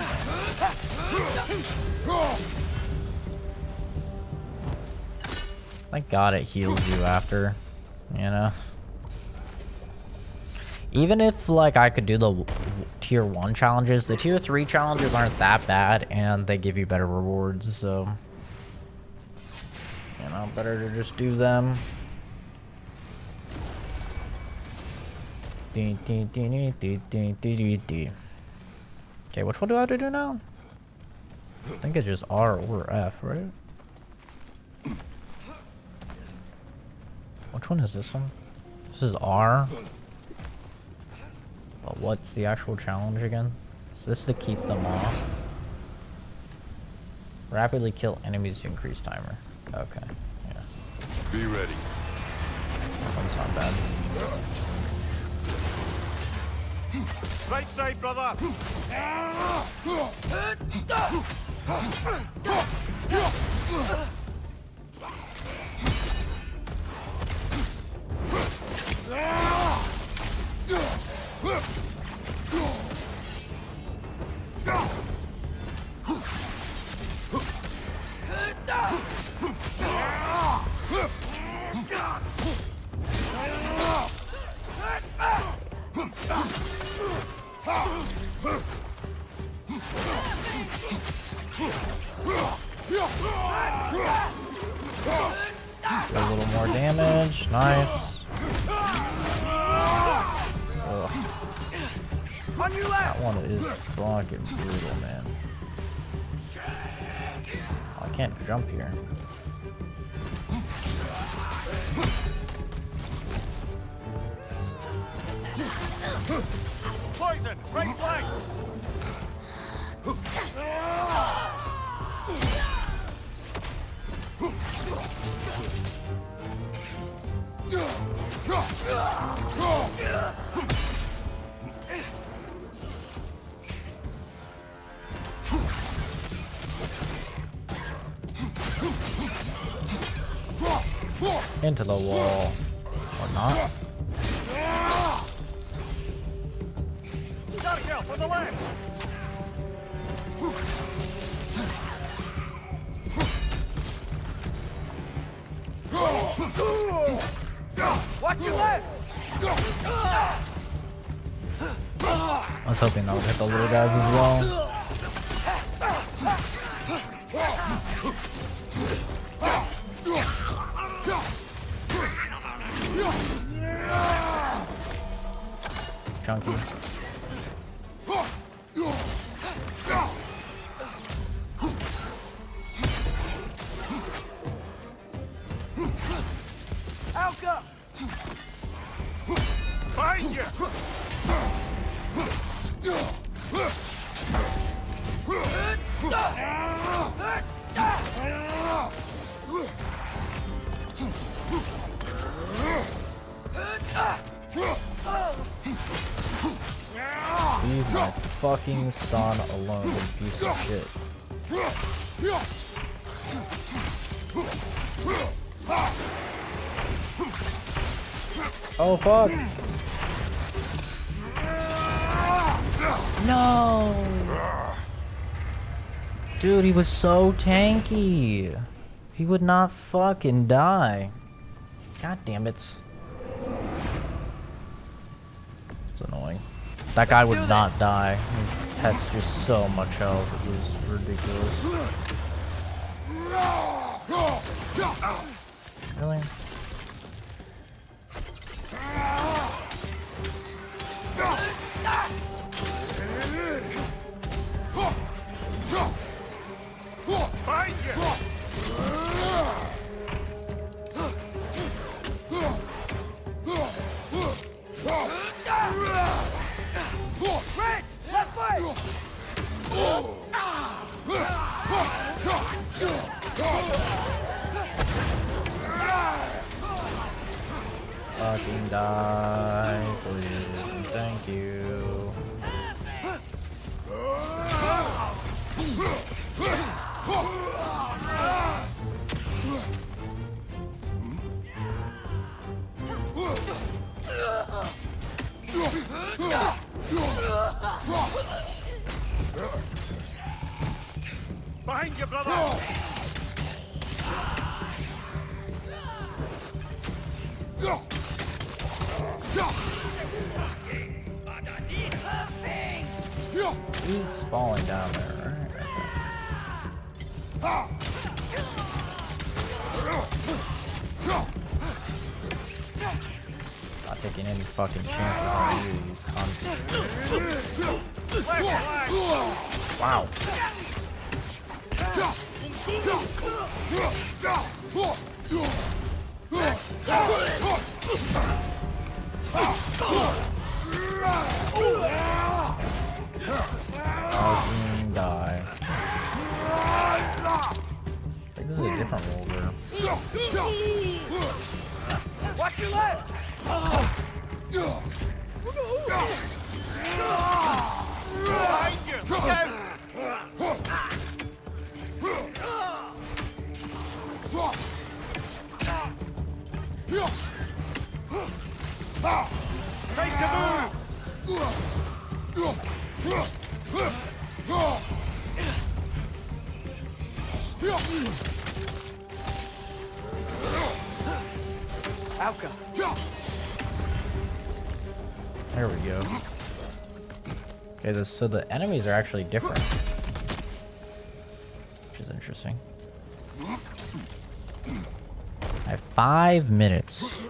Thank God it heals you after, you know? Even if, like, I could do the tier 1 challenges, the tier 3 challenges aren't that bad, and they give you better rewards, so... You know, better to just do them. Okay, which one do I have to do now? I think it's just R or F, right? Which one is this one? This is R. But what's the actual challenge again? Is this to keep them off? Rapidly kill enemies to increase timer. Okay, yeah. Be ready. This one's not bad. Right side, brother! one is fucking brutal, man. Oh, I can't jump here. Poison! Right flank! Into the wall. Or not. Gotta kill for the leg! Watch your left! I was hoping that would hit the little guys as well. Chunky. Alka! Find you! Leave my fucking son alone, you piece of shit. Oh fuck! No! Dude, he was so tanky. He would not fucking die. God damn it. It's annoying. That guy would not die. His pet's just so much health. It was ridiculous. Really? Find you! Red! Left foot! Fucking die, please. And thank you. Behind you, brother! He's falling down there, right? Not taking any fucking chances on you, you cunt. Wow. Fucking die. I think this is a different roll here. Watch your left! Take the move! Alka! There we go. Okay, so the enemies are actually different, which is interesting. I have 5 minutes.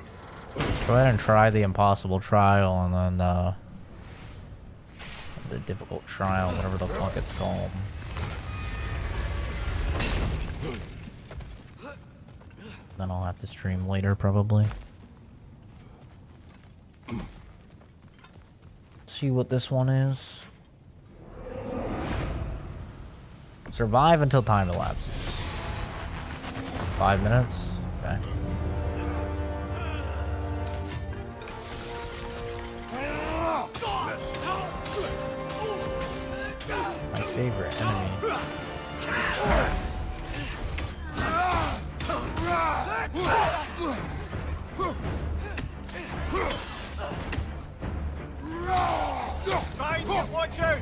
Go ahead and try the impossible trial, and then The difficult trial, whatever the fuck it's called. Then I'll have to stream later, probably. See what this one is. Survive until time elapses. 5 minutes? Okay. My favorite enemy. Watch out!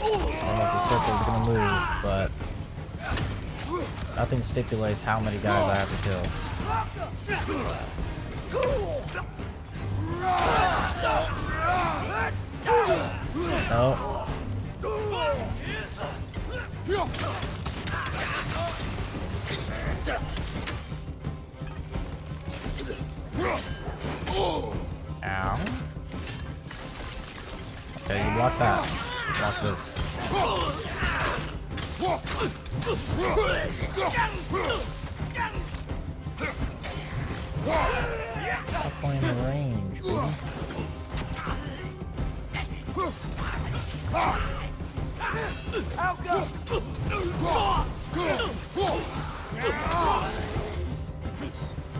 I don't know if the circle's gonna move, but nothing stipulates how many guys I have to kill. No. Ow. Okay, you block that. Block this. Stop playing the range, baby.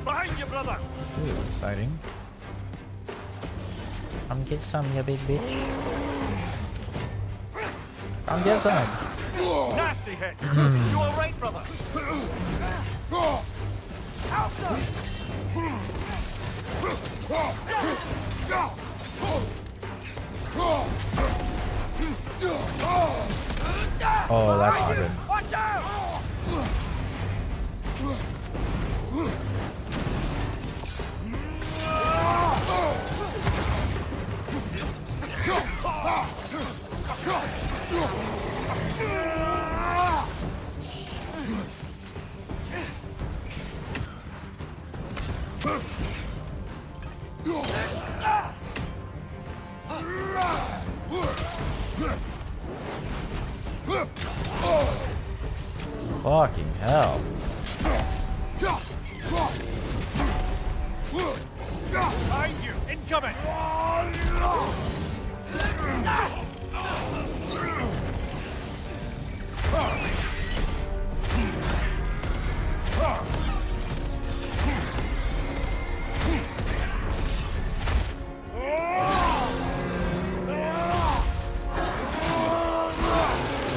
Behind you, brother! Ooh, exciting. Come get some, you big bitch. Come get some. Nasty hit! You alright, brother? Oh, that's not good. Watch out! Fucking hell. Behind you! Incoming!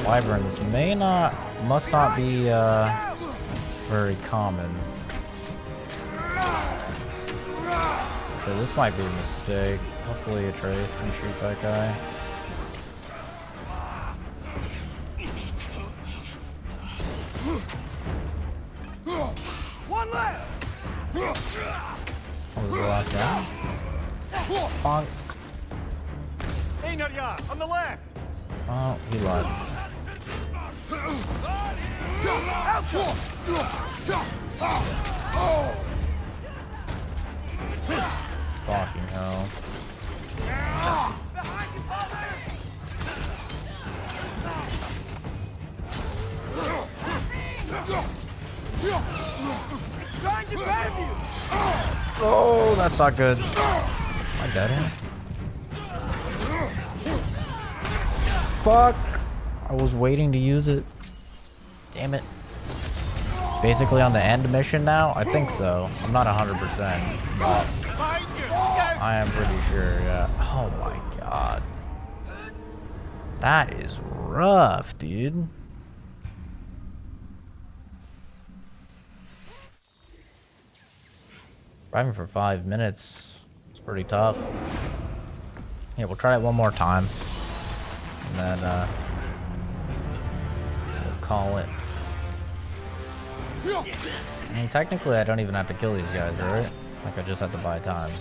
Wyverns must not be very common. So this might be a mistake. Hopefully Atreus can shoot that guy. One left! What was the last guy? Bonk. Einarja, on the left! Oh, he lied. Fucking hell. Oh, that's not good. Am I dead here? Fuck! I was waiting to use it. Damn it. Basically on the end mission now? I think so. I'm not 100%, but I am pretty sure, yeah. Oh my god. That is rough, dude. Driving for 5 minutes. It's pretty tough. Yeah, we'll try it one more time. And then we'll call it. I mean, technically, I don't even have to kill these guys, right? Like, I just have to buy time.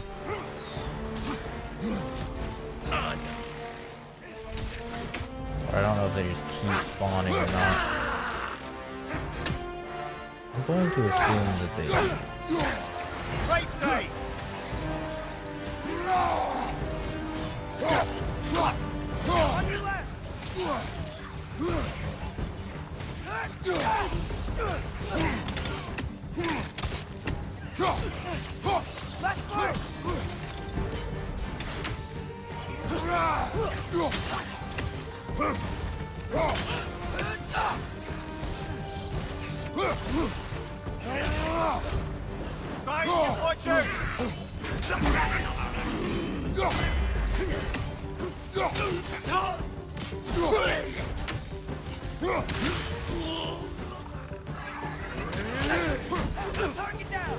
But I don't know if they just keep spawning or not. I'm going to assume that they do. Right side! On your left! Left foot! Behind you, watch out! Target down!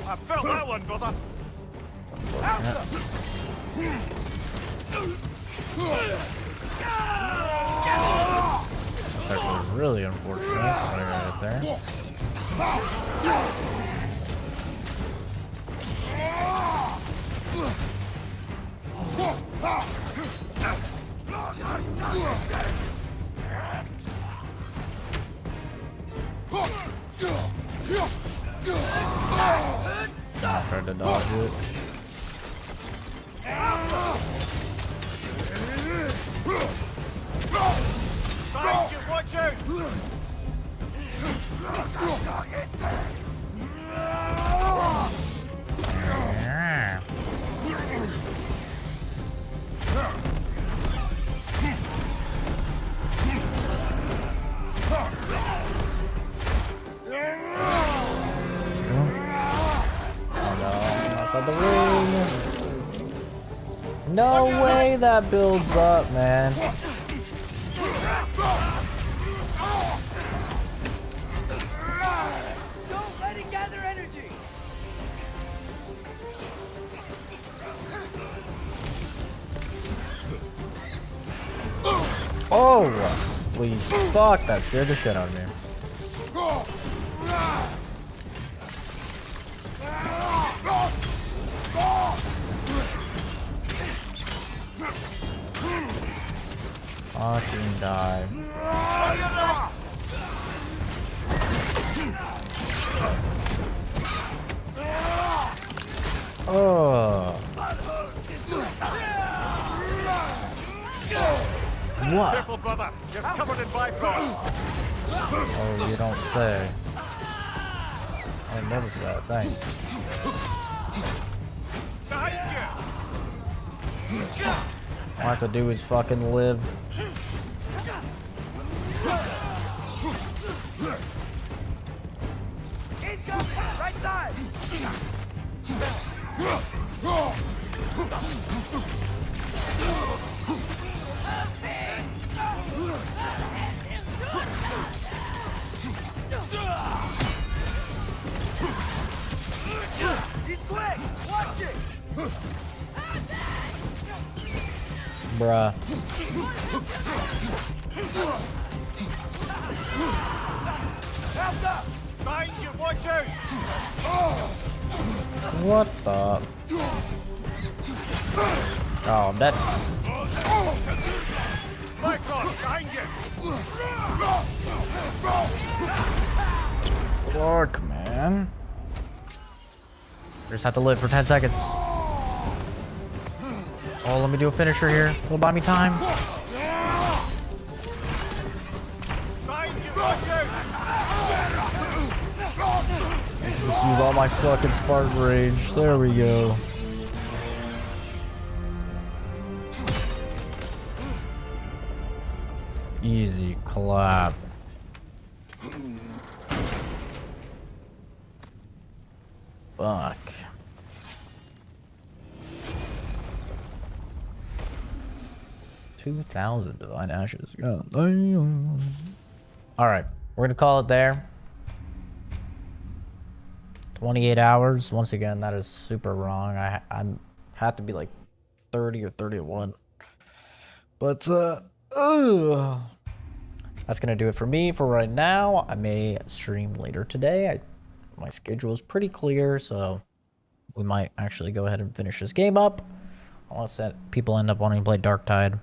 I felt that one, brother. That was really unfortunate. Right there. I tried to dodge it. Behind you, watch out! Outside the ring. No way that builds up, man. Don't let it gather energy. Oh, please. Fuck, that scared the shit out of me. Fucking die. Oh. What? Careful, brother. You're covered in bifrost. Oh, you don't say. I didn't notice that. Thanks. Behind you. All I have to do is fucking live. Incoming! Right side! He's quick! Watch it! Bruh. Help up! Behind you, watch out! What the? Oh, that. Bifrost, behind you! Fuck, man. Just have to live for 10 seconds. Oh, let me do a finisher here. Will buy me time. Just use all my fucking Spartan rage. There we go. Easy clap. Fuck. $2,000 divine ashes. God damn. All right, we're gonna call it there. 28 hours. Once again, that is super wrong. I'm have to be like 30 or 31. But that's gonna do it for me for right now. I may stream later today. My schedule is pretty clear, so we might actually go ahead and finish this game up. Unless people end up wanting to play Darktide,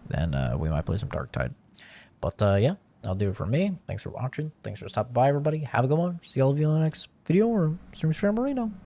then we might play some Darktide. But yeah, that'll do it for me. Thanks for watching. Thanks for stopping by, everybody. Have a good one. See all of you in the next video or stream Marino.